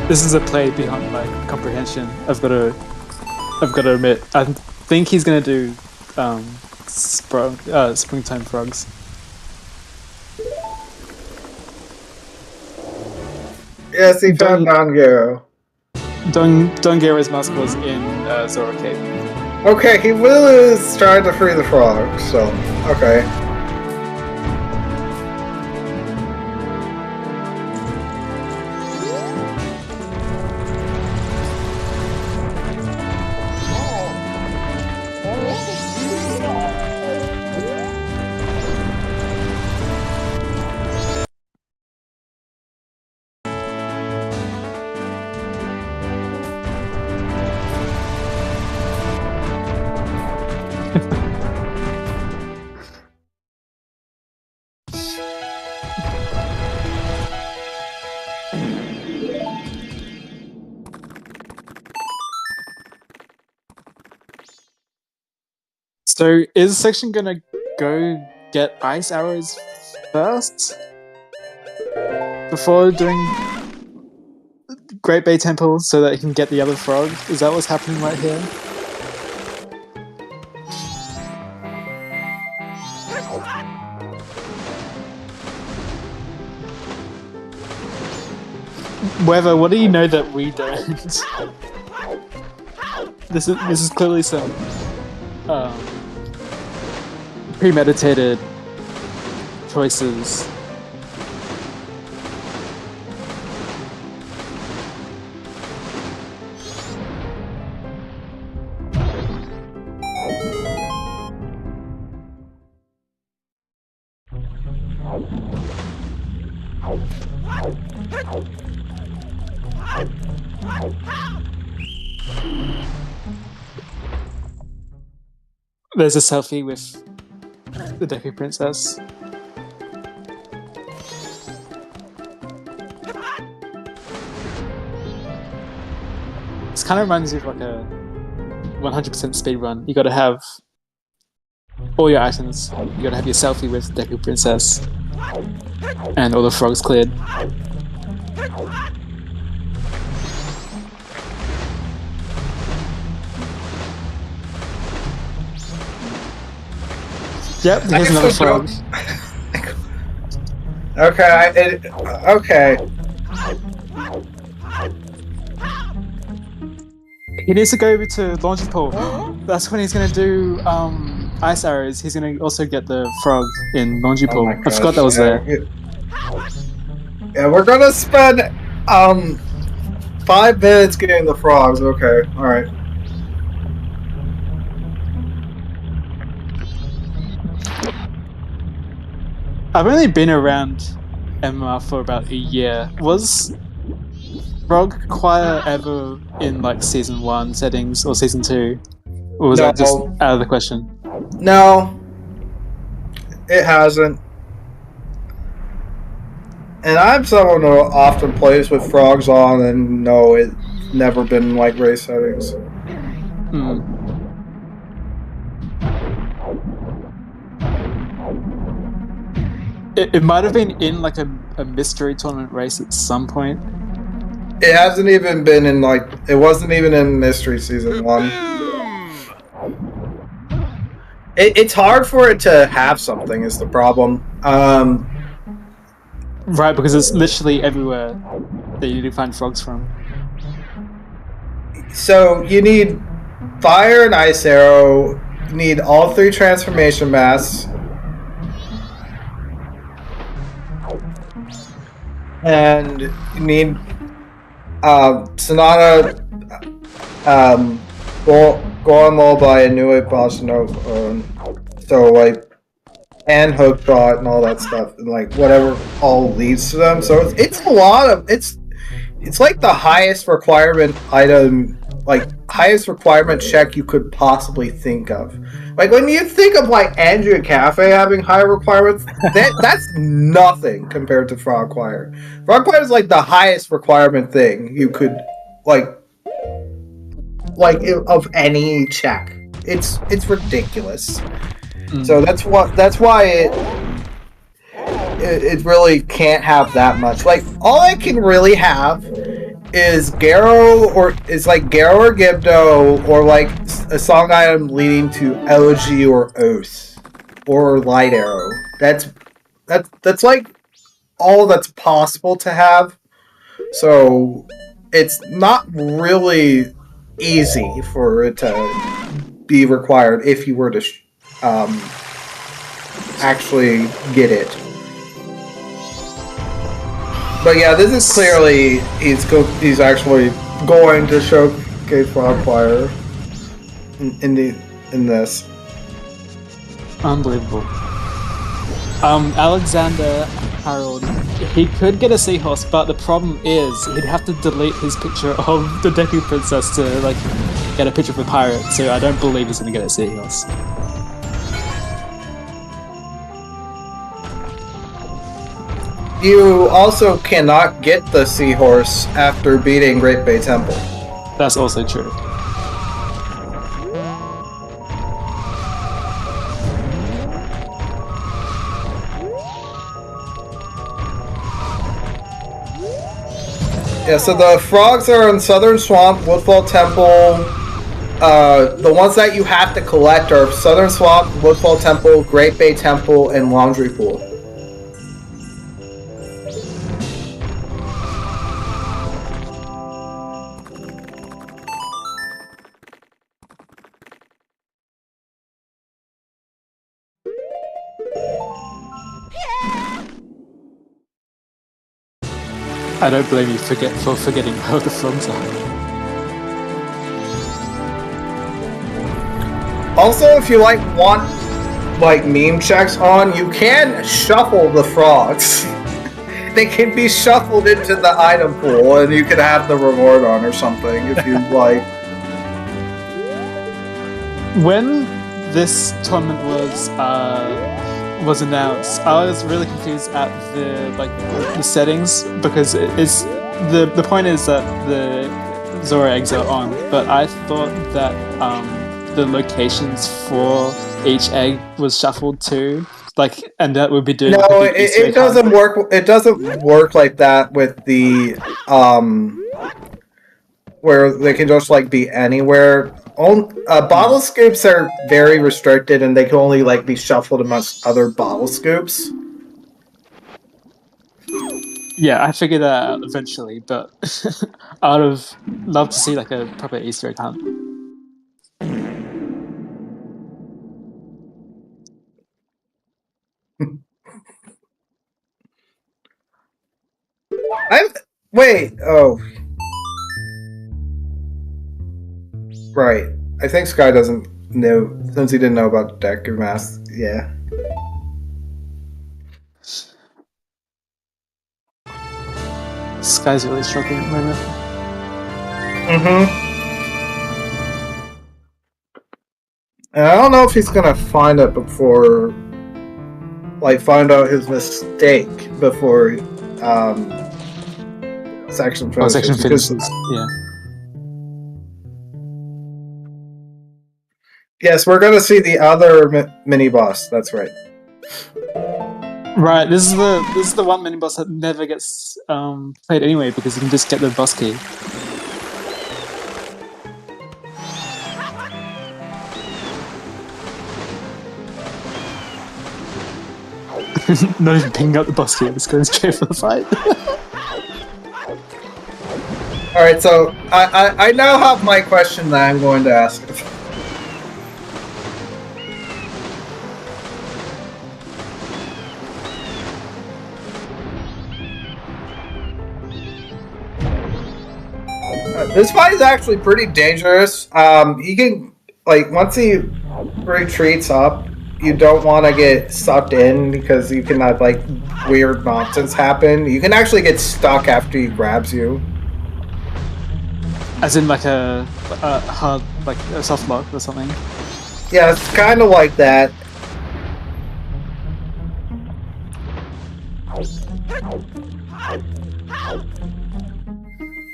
this is a play beyond my comprehension. I've got to admit. I think he's gonna do springtime frogs. Yes, he found Dongero. Dongero's mask was in Zora Cape. Okay, he was trying to free the frog, so okay. So is Section gonna go get ice arrows first before doing Great Bay Temple so that he can get the other frog? Is that what's happening right here? Weather, what do you know that we don't? This is clearly some premeditated choices. There's a selfie with the Deku Princess. This kind of reminds me of like a 100% speed run. You gotta have all your items. You gotta have your selfie with Deku Princess and all the frogs cleared. Yep, here's another frog. Okay, okay. He needs to go over to launching pool. That's when he's gonna do ice arrows. He's gonna also get the frog in launching pool. I forgot that was there. Yeah, we're gonna spend 5 minutes getting the frogs. Okay, all right. I've only been around MMR for about a year. Was Frog Choir ever in like season 1 settings or season 2? Or was that just out of the question? No, it hasn't. And I'm someone who often plays with frogs on, and no, it's never been like race settings. It might have been in like a mystery tournament race at some point. It hasn't even been in like, it wasn't even in Mystery Season 1. It's hard for it to have something is the problem. Right, because it's literally everywhere that you need to find frogs from. So you need fire and ice arrow, you need all 3 transformation masks. And you need Sonata, Goron Lullaby, and New Wave Bossa Nova, so like, and Hook Shot and all that stuff, and like whatever all leads to them. So it's a lot of it's like the highest requirement item, like highest requirement check you could possibly think of. Like when you think of like Andrea Cafe having high requirements, that's nothing compared to Frog Choir. Frog Choir is like the highest requirement thing you could like of any check. It's ridiculous. So that's why it really can't have that much. Like all I can really have is Garo or Gibdo or like a song item leading to Elegy or Oath or Light Arrow. That's like all that's possible to have. So it's not really easy for it to be required if you were to actually get it. But yeah, this is clearly he's actually going to showcase Frogfire in this. Unbelievable. Alexander Harold, he could get a seahorse, but the problem is he'd have to delete his picture of the Deku Princess to like get a picture of a pirate. So I don't believe he's gonna get a seahorse. You also cannot get the seahorse after beating Great Bay Temple. That's also true. Yeah, so the frogs are in Southern Swamp, Woodfall Temple. The ones that you have to collect are Southern Swamp, Woodfall Temple, Great Bay Temple, and Laundry Pool. I don't blame you for forgetting how the frogs are. Also, if you want meme checks on, you can shuffle the frogs. They can be shuffled into the item pool, and you can have the reward on or something if you like. When this tournament was announced, I was really confused at the settings because it's the point is that the Zora eggs are on, but I thought that the locations for each egg was shuffled too, and that would be doing. No, it doesn't work. It doesn't work like that with the where they can just be anywhere. Bottle scoops are very restricted, and they can only be shuffled amongst other bottle scoops. Yeah, I figured that out eventually, but I would have loved to see a proper Easter egg hunt. Wait. Oh. Right. I think Sky doesn't know, since he didn't know about Deku Mask. Yeah. Sky's really struggling at the moment. And I don't know if he's gonna find it before, find out his mistake before, section finishes. Section finishes, yeah. Yes, we're gonna see the other mini boss. That's right. Right. This is the one mini boss that never gets played anyway because you can just get the boss key. Not even picking up the boss key. Just going straight for the fight. All right. So I now have my question that I'm going to ask. This fight is actually pretty dangerous. He can, once he retreats up, you don't want to get sucked in because you can have, weird nonsense happen. You can actually get stuck after he grabs you. As in, a hard, a soft lock or something? Yeah, it's kind of like that.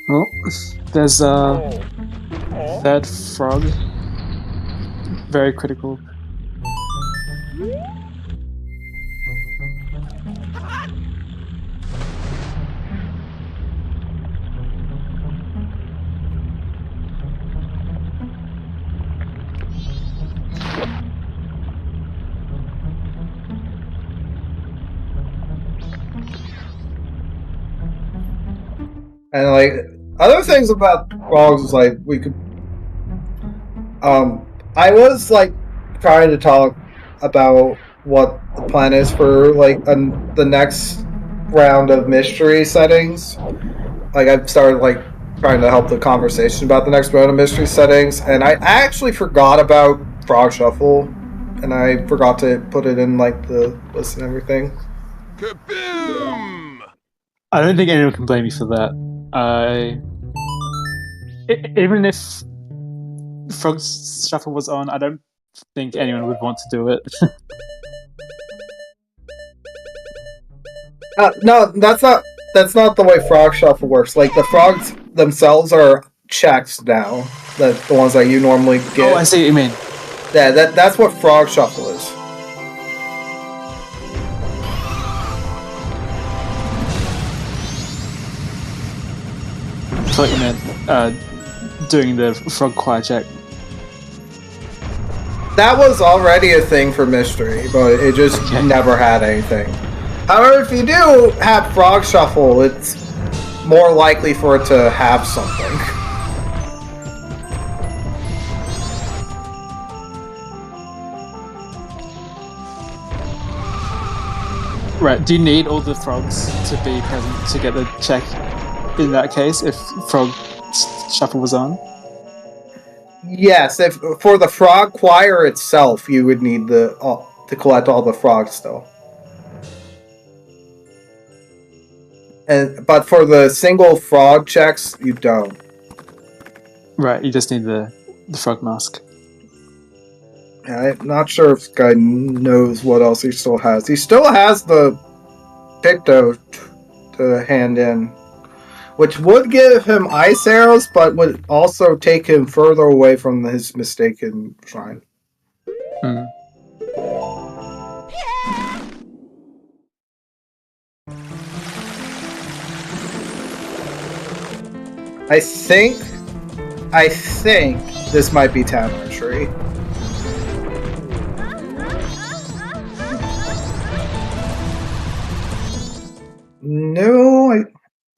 Oh, there's a third frog. Very critical. And like other things about frogs is like we could. I was like trying to talk about what the plan is for like the next round of mystery settings. Like I've started like trying to help the conversation about the next round of mystery settings, and I actually forgot about Frog Shuffle, and I forgot to put it in like the list and everything. Kaboom! I don't think anyone can blame me for that. Even if Frog Shuffle was on, I don't think anyone would want to do it. No, that's not the way Frog Shuffle works. Like the frogs themselves are checks now. The ones that you normally get. Oh, I see what you mean. Yeah, that's what Frog Shuffle is. I thought you meant doing the frog choir check. That was already a thing for mystery, but it just never had anything. However, if you do have Frog Shuffle, it's more likely for it to have something. Right, do you need all the frogs to be present to get the check in that case, if Frog Shuffle was on? Yes, if for the frog choir itself, you would need to collect all the frogs still. But for the single frog checks, you don't. Right, you just need the frog mask. Yeah, I'm not sure if this guy knows what else he still has. He still has the Picto to hand in, which would give him ice arrows, but would also take him further away from his mistaken shrine. Hmm. I think this might be Town Archery. No, I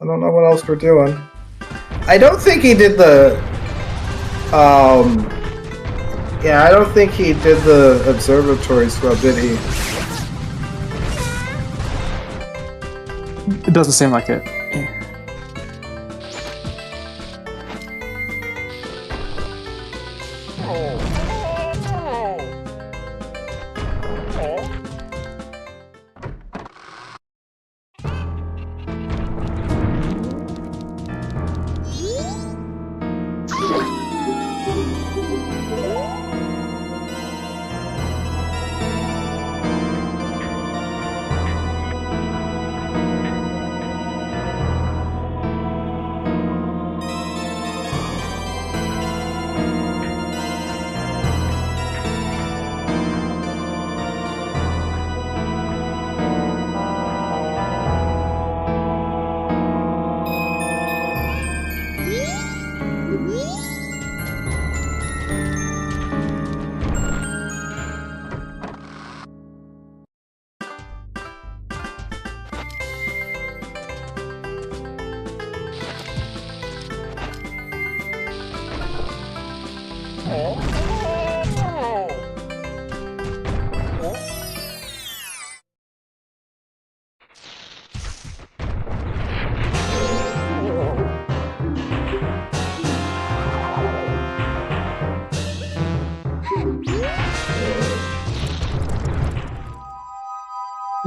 don't know what else we're doing. I don't think he did the yeah, I don't think he did the observatory scrub, did he? It doesn't seem like it.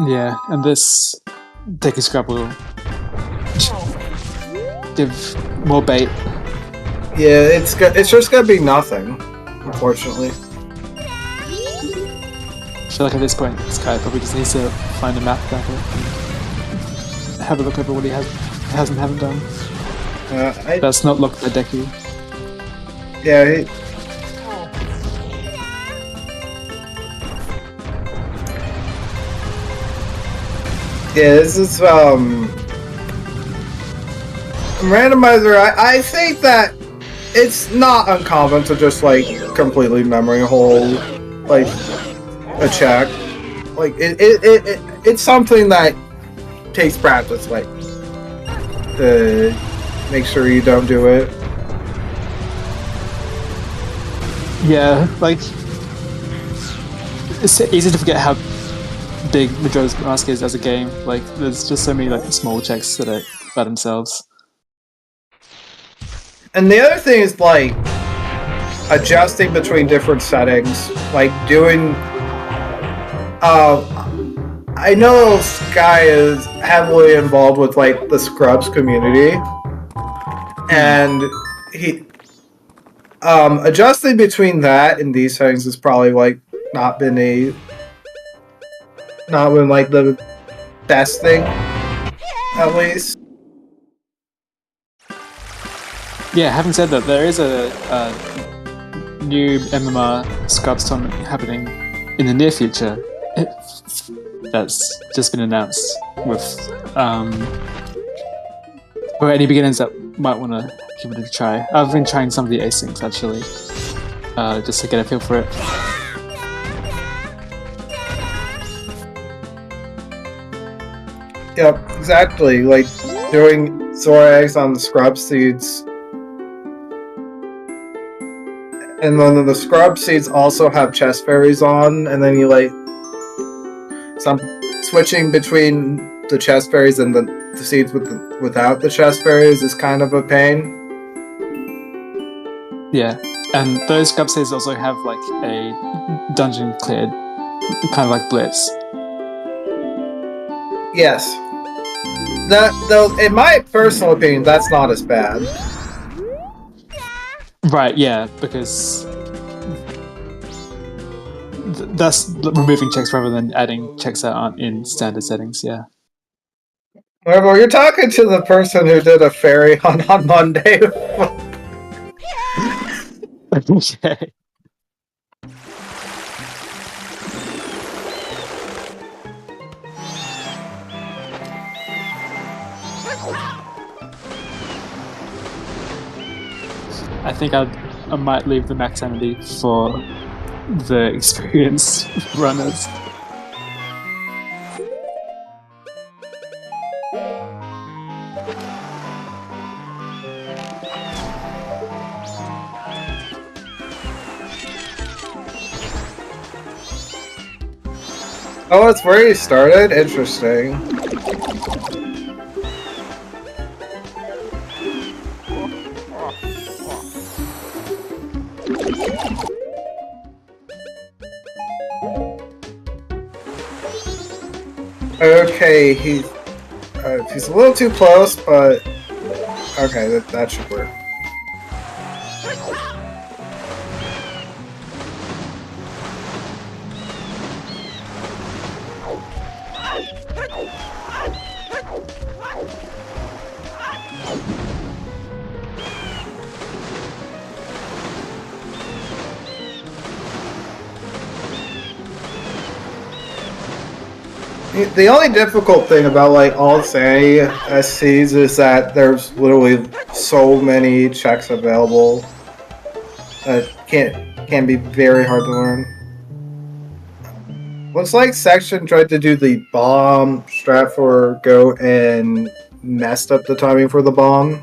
Yeah, and this Dicky Scrub will give more bait. Yeah, it's just gonna be nothing, unfortunately. I feel like at this point, this guy probably just needs to find a map back and have a look over what he haven't done. That's not looked by Deku. Yeah, yeah, this is Randomizer. I think that it's not uncommon to just like completely memory hole like a check. Like it's something that takes practice. Like make sure you don't do it. Yeah, like it's easy to forget how big Majora's Mask is as a game. Like, there's just so many like small checks that are by themselves. And the other thing is like adjusting between different settings, like doing. I know Sky is heavily involved with like the Scrubs community, and he adjusting between that and these settings has probably like not been like the best thing, at least. Yeah, having said that, there is a new MMR Scrubs tournament happening in the near future. That's just been announced with for any beginners that might want to give it a try. I've been trying some of the asyncs actually, just to get a feel for it. Yep, exactly. Like doing Zora eggs on the scrub seeds. And then the scrub seeds also have chest fairies on, and then you like switching between the chest fairies and the seeds without the chest fairies is kind of a pain. Yeah, and those scrub seeds also have like a dungeon cleared, kind of like Blitz. Yes. That, though, in my personal opinion, that's not as bad. Right, yeah, because that's removing checks rather than adding checks that aren't in standard settings, yeah. Well, you're talking to the person who did a fairy hunt on Monday. Okay. I think I might leave the max sanity for the experienced runners. Oh, it's where you started? Interesting. Okay, he's a little too close, but okay, that should work. The only difficult thing about like all sanity SCs is that there's literally so many checks available that can be very hard to learn. Looks like Section tried to do the bomb strat for Go and messed up the timing for the bomb.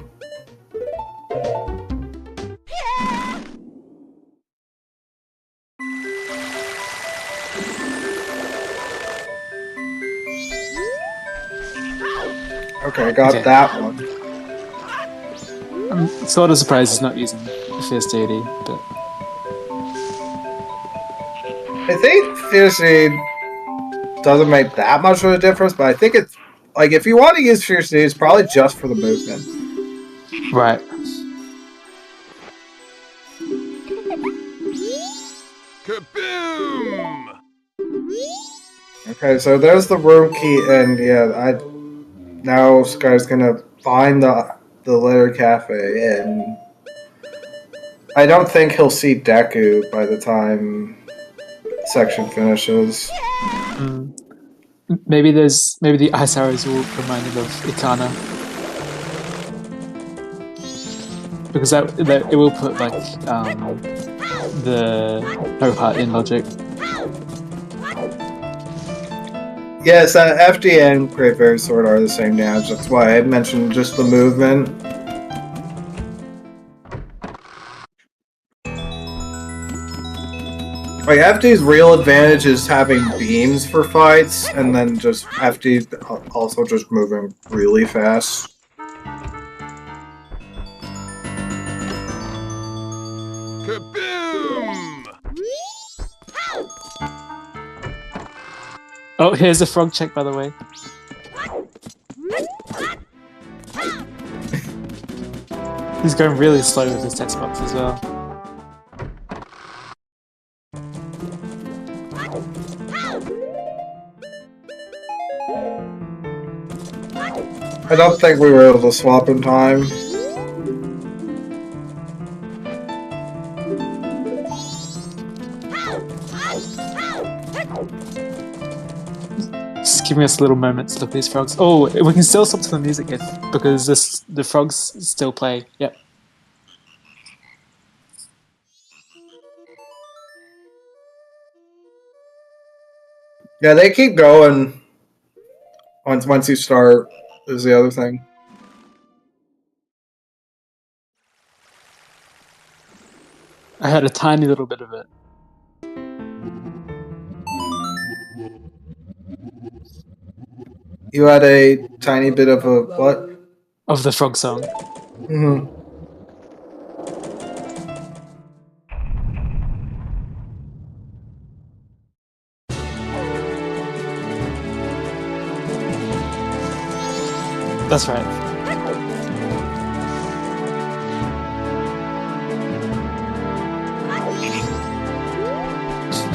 Okay, I got that one. I'm sort of surprised he's not using Fierce Deity, but I think Fierce Deity doesn't make that much of a difference, but I think it's like if you want to use Fierce Deity, it's probably just for the movement. right. Kaboom! Okay, so there's the room key, and yeah, now Sky's gonna find the letter cafe, and I don't think he'll see Deku by the time Section finishes. Maybe the ice arrows will remind him of Ikana, because that it will put like the no heart in logic. Yes, FD and Great Fairy Sword are the same damage. That's why I mentioned just the movement. Like FD's real advantage is having beams for fights, and then just FD also just moving really fast. Kaboom! Oh, here's a frog check, by the way. He's going really slow with his text box as well. I don't think we were able to swap in time. Just giving us a little moment to look at these frogs. Oh, we can still stop to the music because the frogs still play. Yep. Yeah, they keep going. Once you start, is the other thing. I had a tiny little bit of it. You had a tiny bit of a what? Of the frog song. Mm-hmm. That's right.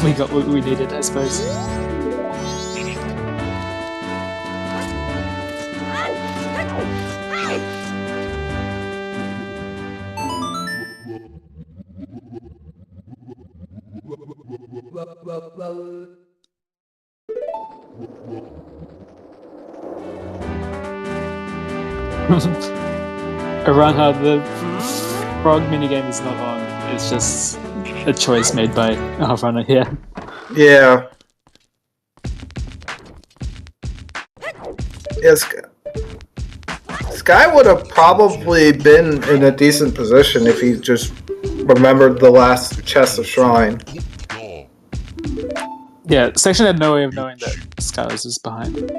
We got what we needed, I suppose. Around how the frog minigame is not on, it's just a choice made by our runner here. Yeah. Yes. Sky would have probably been in a decent position if he just remembered the last chest of shrine. Yeah, Section had no way of knowing that Sky was just behind.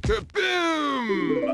Kaboom!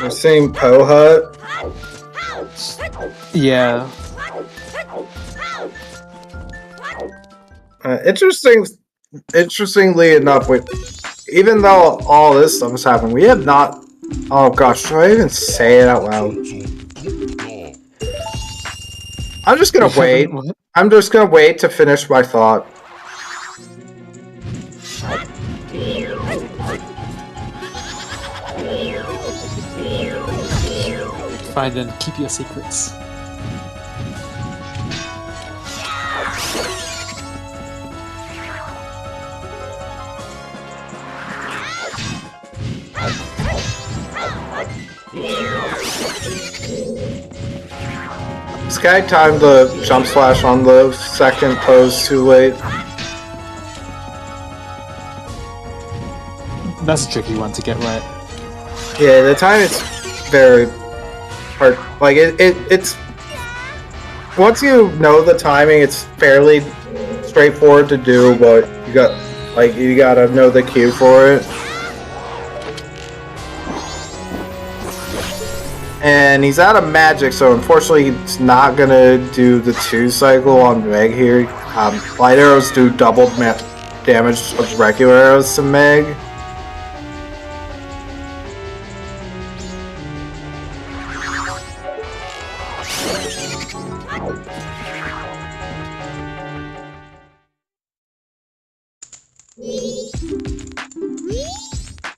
We're seeing Poe Hut. Yeah. Interestingly enough, even though all this stuff is happening, we have not. Oh gosh, should I even say it out loud? I'm just gonna wait. I'm just gonna wait to finish my thought. Fine then, keep your secrets. Sky timed the jump slash on the second pose too late. That's a tricky one to get right. Yeah, the time is very hard. Like it's once you know the timing, it's fairly straightforward to do, but you gotta know the cue for it. And he's out of magic, so unfortunately he's not gonna do the 2 cycle on Meg here. Light arrows do double damage of regular arrows to Meg.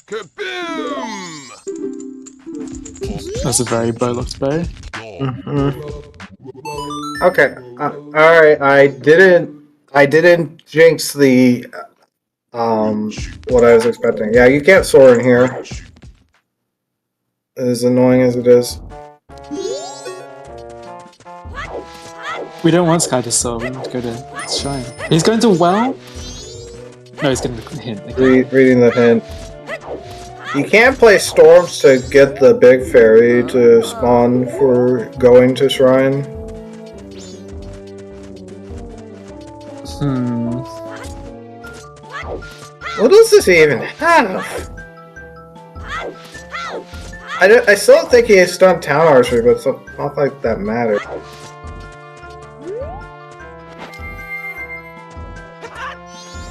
Kaboom! That's a very bowlocked bow. Okay, alright, I didn't jinx the, what I was expecting. Yeah, you can't soar in here. As annoying as it is. We don't want Sky to soar, we want to go to Shrine. He's going to well? No, he's getting the hint. Okay. Reading the hint. You can't play storms to get the big fairy to spawn for going to Shrine. What does this even have? I still don't think he has done town archery, but it's not like that matters.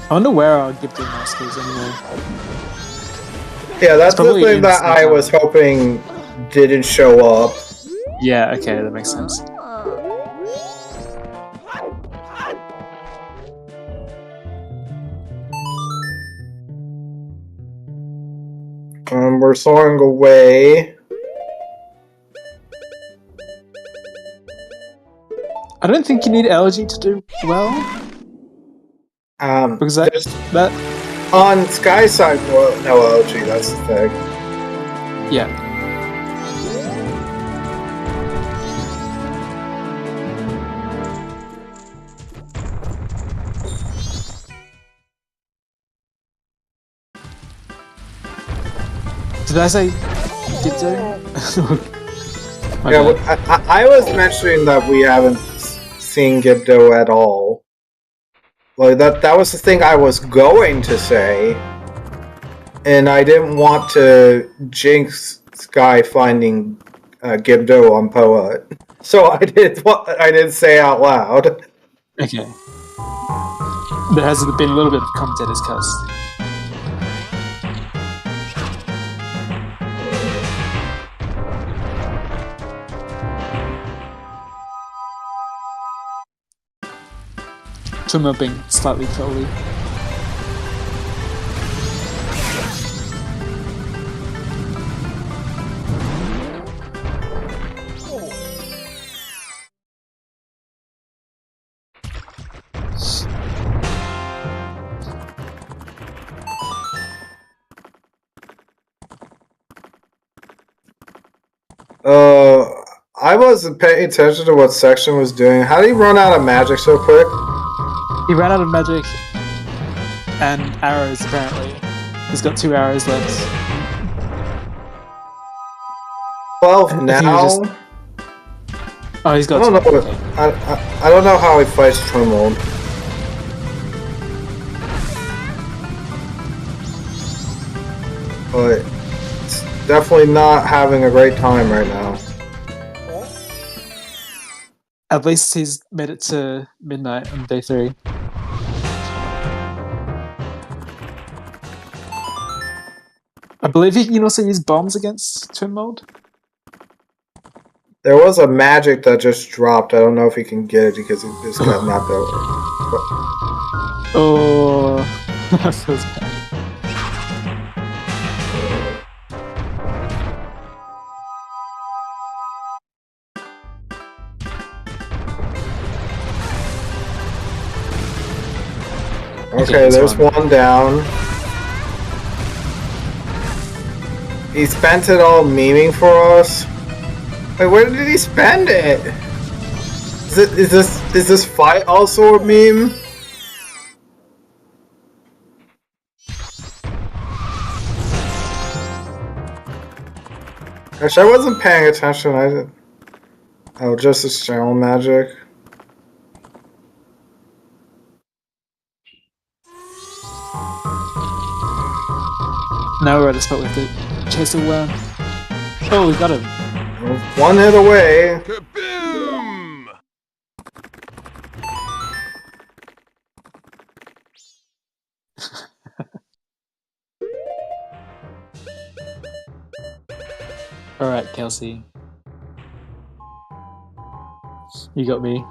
I wonder where our gifted mask is anyway. Yeah, that's the thing that I was hoping didn't show up. Yeah, okay, that makes sense. We're soaring away. I don't think you need elegy to do well. Because that on Sky side, well, no LG, that's the thing. yeah. Did I say Gibdo? Yeah, I was mentioning that we haven't seen Gibdo at all. Like that was the thing I was going to say, and I didn't want to jinx Sky finding Gibdo on Poet, so I did say out loud. Okay. There has been a little bit of commentator's cuss. Trimmer being slightly trolly. I wasn't paying attention to what Section was doing. How did he run out of magic so quick? He ran out of magic and arrows, apparently. He's got 2 arrows left. 12 now? Oh, he's got I don't know. I don't know how he fights Trimold. But it's definitely not having a great time right now. At least he's made it to midnight on day 3. I believe he can also use bombs against Twin Mold. There was a magic that just dropped. I don't know if he can get it because it just got knocked over. Oh, that feels bad. Okay, there's one down. He spent it all memeing for us. Wait, where did he spend it? Is this fight also a meme? Actually, I wasn't paying attention. Oh, just his channel magic. Now we're at a spot with the chase a worm. Oh, we got him. One hit away. Kaboom! Alright, Kelsey. You got me.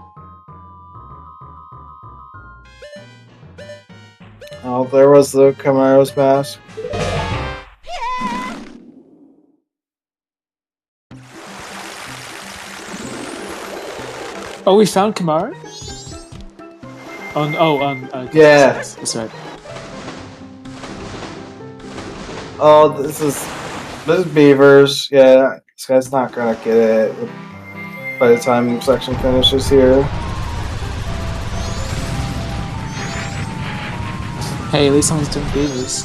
Oh, there was the Camaro's mask. Oh, we found Kamara? Yeah. That's right. Oh, this is Beavers. Yeah, this guy's not gonna get it by the time section finishes here. Hey, at least someone's doing beavers.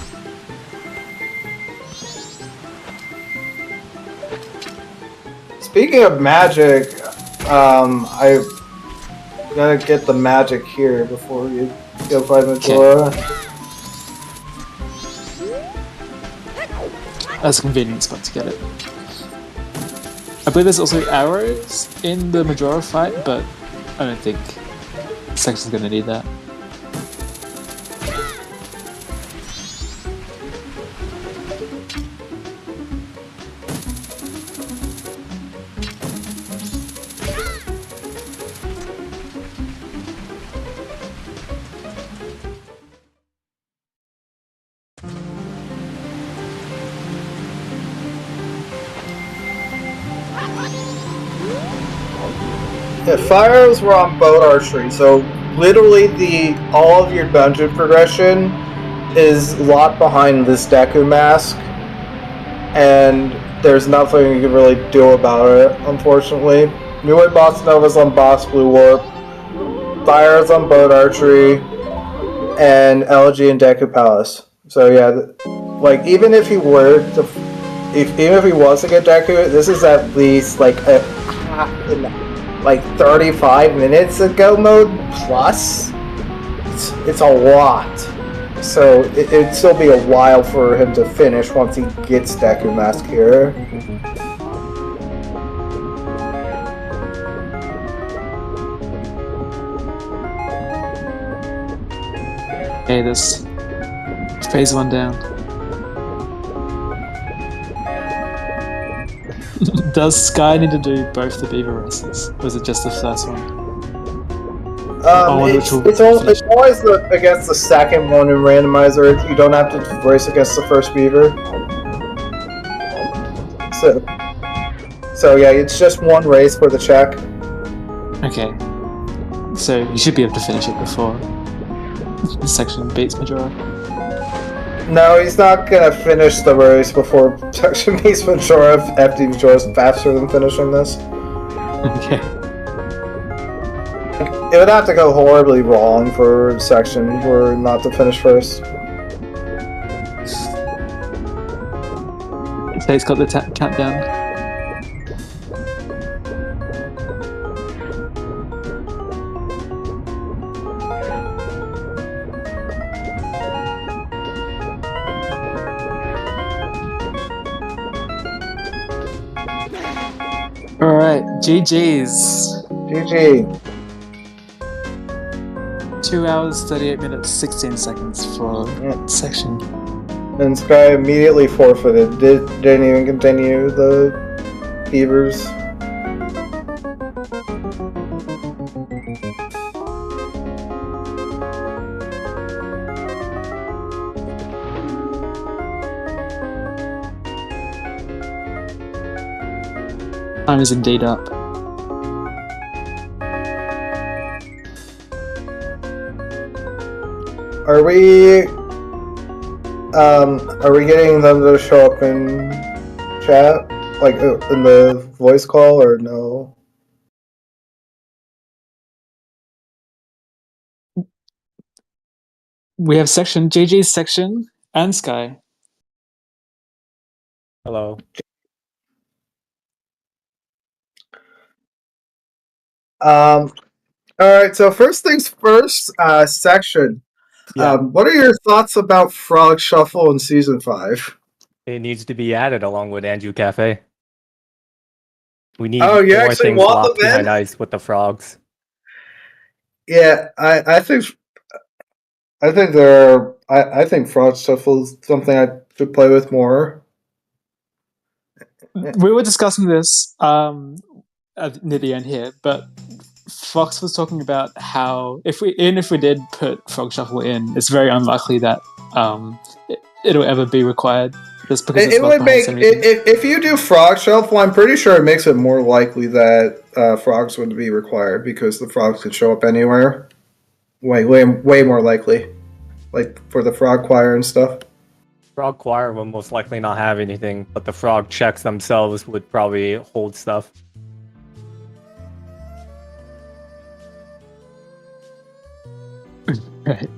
Speaking of magic, I gotta get the magic here before you go fight Majora. That's a convenient spot to get it. I believe there's also arrows in the Majora fight, but I don't think section's gonna need that. Yeah, fires were on boat archery, so literally all of your dungeon progression is locked behind this Deku mask, and there's nothing you can really do about it, unfortunately. New Boss Nova's on Boss Blue Warp, Fire's on boat archery, and LG and Deku Palace. So yeah, like even if he were to, even if he was to get Deku, this is at least like a 35 minutes ago mode plus. It's a lot. So it'd still be a while for him to finish once he gets Deku Mask here. Okay, this phase 1 down. Does Sky need to do both the beaver races? Or is it just the first one? It's always against the second one in Randomizer. You don't have to race against the first beaver. So yeah, it's just one race for the check. Okay. So you should be able to finish it before the section beats Majora. No, he's not gonna finish the race before section beats Majora if FD Majora's faster than finishing this. Okay. It would have to go horribly wrong for section for not to finish first. Tate's got the countdown. Alright, GG's. GG. 2 hours, 38 minutes, 16 seconds for section. And Sky immediately forfeited. Didn't even continue the beavers. Time is indeed up. Are we getting them to show up in chat? Like in the voice call or no? We have section, GG's section, and Sky. Hello. Alright, so first things first, section. Yeah. What are your thoughts about Frog Shuffle in Season 5? It needs to be added along with Anju Cafe. We need Oh, you more actually things want locked them in? behind ice with the frogs. Yeah, I think there are. I think frog stuff is something I should play with more. We were discussing this near the end here, but Fox was talking about how if we did put Frog Shuffle in, it's very unlikely that it'll ever be required, just because it's It left would behind make so many things. if you do frog shuffle. I'm pretty sure it makes it more likely that frogs would be required because the frogs could show up anywhere. Way more likely, like for the frog choir and stuff. Frog choir will most likely not have anything, but the frog checks themselves would probably hold stuff. Right.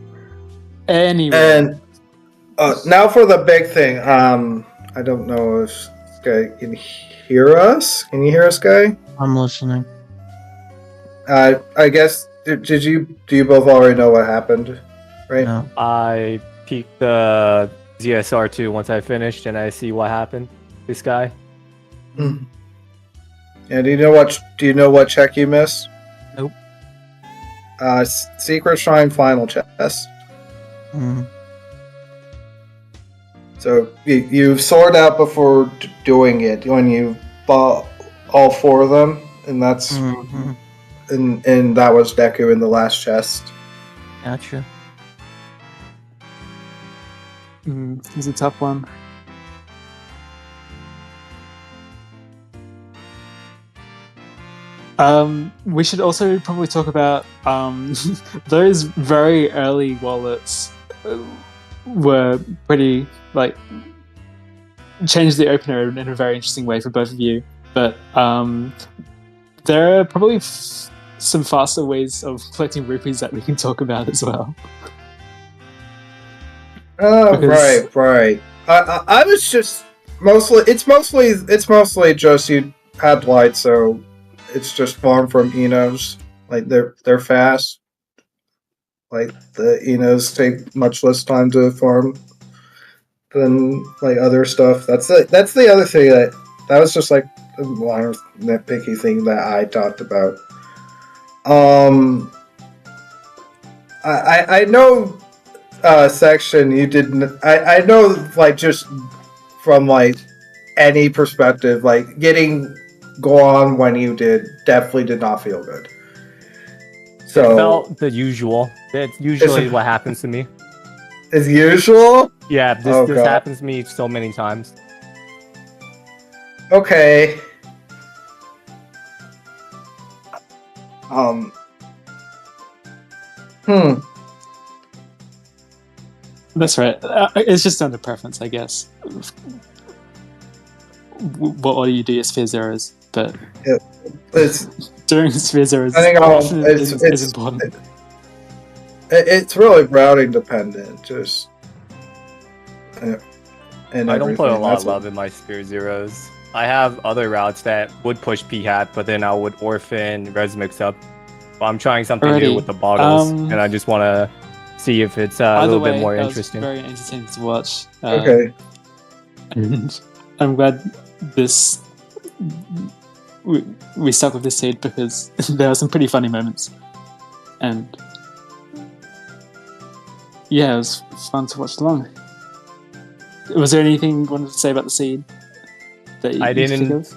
Anyway, And now for the big thing. I don't know if Sky can hear us. Can you hear us, Sky? I'm listening. I guess do you both already know what happened, right? No. I peeked the ZSR2 once I finished, and I see what happened. This guy. Mm. And do you know what check you missed? Nope. Secret Shrine final chest. Mm. So you've sorted out before doing it when you bought all 4 of them, and that's Mm-hmm. and that was Deku in the last chest. Gotcha. it's a tough one. We should also probably talk about those very early wallets were pretty changed the opener in a very interesting way for both of you. But there are probably some faster ways of collecting rupees that we can talk about as well. Oh, Because- right. I was just it's mostly just you had light, so it's just farm from Enos. Like they're fast. Like the Enos take much less time to farm than like other stuff. That's the other thing that was just like a minor nitpicky thing that I talked about. I know section you didn't. I know like just from like any perspective, like getting Goron when you definitely did not feel good. So It felt the usual. It's usually what happens to me. as usual. Yeah, this God. happens to me so many times. Okay. That's right. It's just down to preference, I guess. What order you do your Sphere Zeros, but It's doing Sphere Zeros I think is important. it's really routing dependent. Just and I don't put a everything. lot That's of love in my Spear Zeros. I have other routes that would push P-Hat, but then I would Orphan Res mix up. But I'm trying something new Alrighty. with the bottles, and I just want to see if it's a Either little way, bit more that interesting. was very entertaining to watch. Okay. And I'm glad this we stuck with this seed because there were some pretty funny moments, and yeah, it was fun to watch along. Was there anything you wanted to say about the seed that you I could think didn't- of?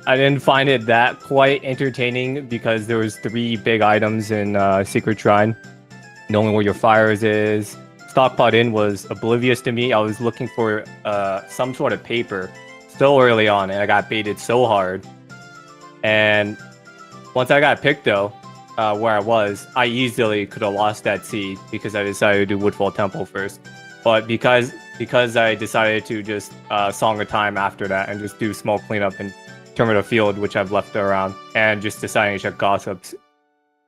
I didn't find it that quite entertaining because there was 3 big items in Secret Shrine. Knowing where your fires is. Stockpot in was oblivious to me. I was looking for some sort of paper so early on, and I got baited so hard. And once I got picked, though, where I was, I easily could have lost that seed because I decided to do Woodfall Temple first. But because I decided to just Song of Time after that and just do small cleanup and Terminal Field, which I've left around, and just deciding to check Gossips,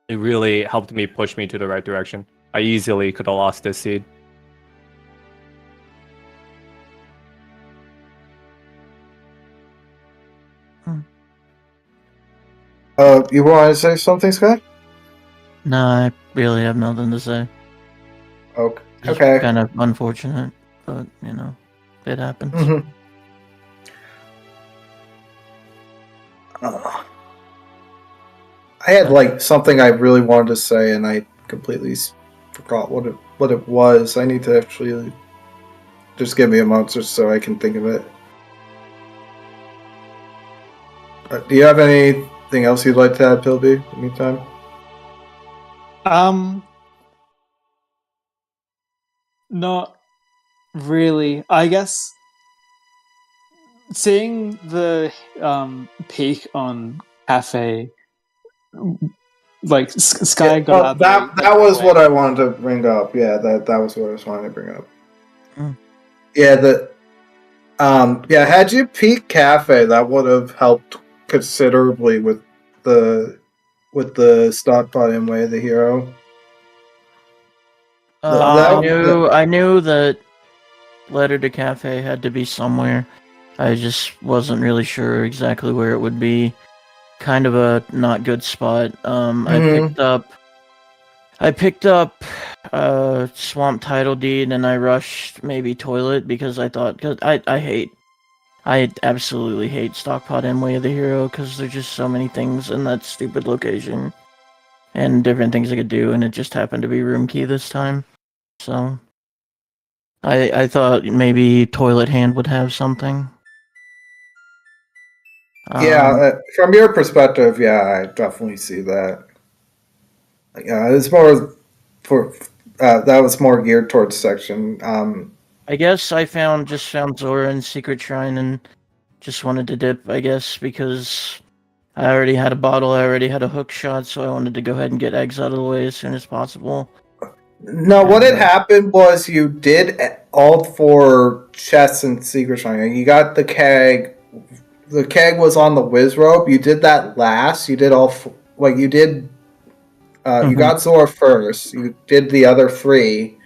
it really helped me push me to the right direction. I easily could have lost this seed. You want to say something, Scott? No, I really have nothing to say. Okay. Just Okay. kind of unfortunate, but it happens. I had like something I really wanted to say, and I completely forgot what it was. I need to actually just give me a moment so I can think of it. Do you have anything else you'd like to add, Pilby? Anytime? Not really. I guess seeing the peak on Cafe, like Sky got out of the way. That was what I wanted to bring up. Yeah, that was what I was wanting to bring up. Mm. Yeah, had you peaked Cafe, that would have helped considerably with the stockpot in Way of the Hero. I knew that Letter to Cafe had to be somewhere. I just wasn't really sure exactly where it would be. Kind of a not good spot. I picked up Swamp Title Deed, and I rushed maybe Toilet because I thought, cause I absolutely hate Stockpot and Way of the Hero because there's just so many things in that stupid location and different things I could do, and it just happened to be Room Key this time. So I thought maybe Toilet Hand would have something. From your perspective, yeah, I definitely see that. Yeah, it's more for that was more geared towards section. I guess I found Zora in Secret Shrine and just wanted to dip, I guess, because I already had a bottle, I already had a hook shot, so I wanted to go ahead and get eggs out of the way as soon as possible. No, what had happened was you did all 4 chests in Secret Shrine. You got the keg. The keg was on the whiz rope. You did that last. You did you did. You got Zora first. You did the other 3,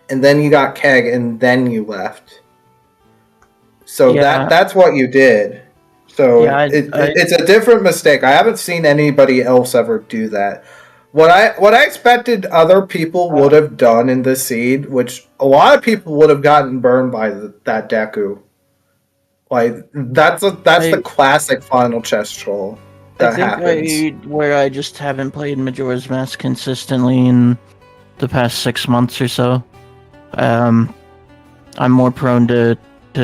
and then you got keg, and then you left. So that's what you did. So it's a different mistake. I haven't seen anybody else ever do that. What I expected other people would have done in the seed, which a lot of people would have gotten burned by that Deku. Like that's the classic final chest troll that happens. Where I just haven't played Majora's Mask consistently in the past 6 months or so. I'm more prone to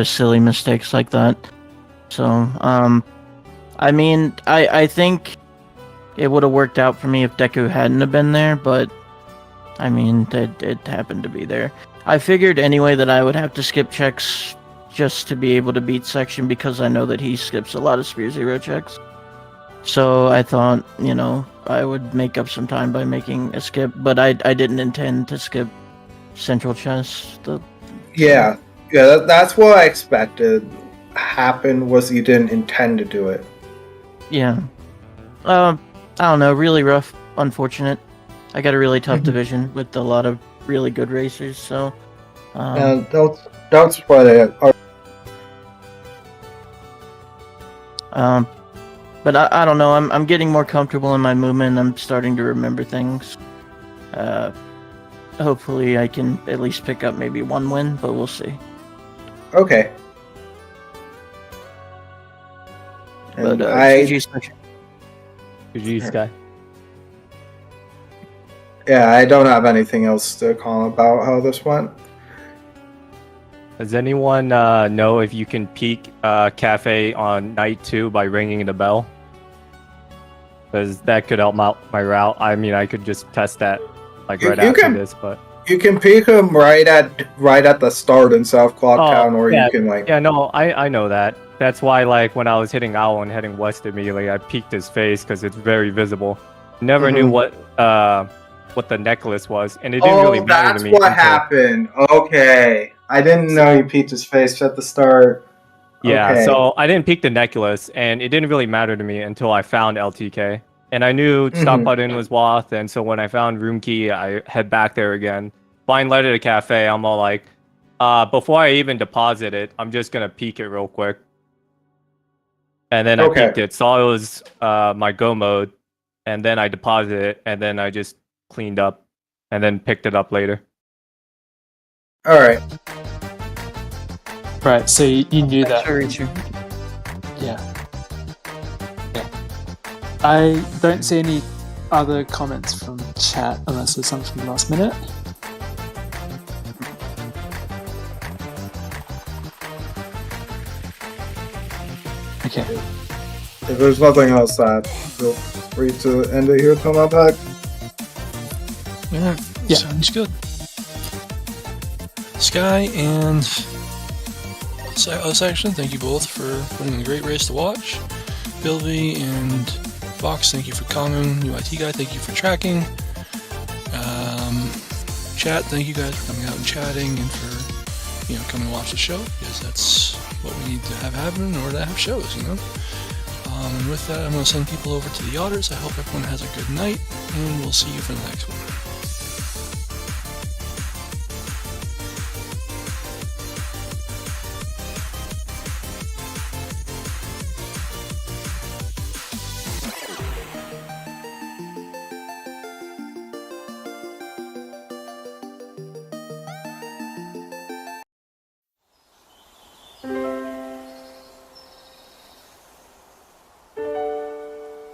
silly mistakes like that. So I mean, I think it would have worked out for me if Deku hadn't have been there, but I mean, it happened to be there. I figured anyway that I would have to skip checks just to be able to beat Section because I know that he skips a lot of Spear Zero checks. So I thought, I would make up some time by making a skip, but I didn't intend to skip Central Chest. That's what I expected happened was you didn't intend to do it. Yeah. I don't know, really rough, unfortunate. I got a really tough division with a lot of really good racers, so... don't sweat it. But I don't know, I'm getting more comfortable in my movement, I'm starting to remember things. Hopefully I can at least pick up maybe 1 win, but we'll see. Okay. But GG, Sky. Yeah, I don't have anything else to call about how this went. Does anyone know if you can peek Cafe on night 2 by ringing the bell? Because that could help out my route. I mean, I could just test that after this, but you can peek him right at the start in South Clock Town, or you can Yeah, no, I know that. That's why, when I was hitting Owl and heading west immediately, I peeked his face because it's very visible. Never knew what the necklace was, and it didn't really matter to me. That's what happened. Okay, I didn't know you peeked his face at the start. Yeah, okay. So I didn't peek the necklace, and it didn't really matter to me until I found LTK. And I knew Stockpot Inn was Woth, and so when I found Room Key, I head back there again. Find Letter to Cafe, I'm all like, before I even deposit it, I'm just going to peek it real quick. And then I peeked it, saw it was my go mode, and then I deposited it, and then I just cleaned up, and then picked it up later. Alright. Right, so you knew that. Very true. Yeah. I don't see any other comments from chat unless there's something from the last minute. Okay. If there's nothing else, feel free to end it here, Tomac. Yeah, sounds good. Sky and TheOtherSection, thank you both for putting in a great race to watch. Bilby and Fox, thank you for coming. UIT guy, thank you for tracking. Chat, thank you guys for coming out and chatting and for coming to watch the show, because that's what we need to have happen in order to have shows, And with that, I'm going to send people over to the otters. I hope everyone has a good night, and we'll see you for the next one.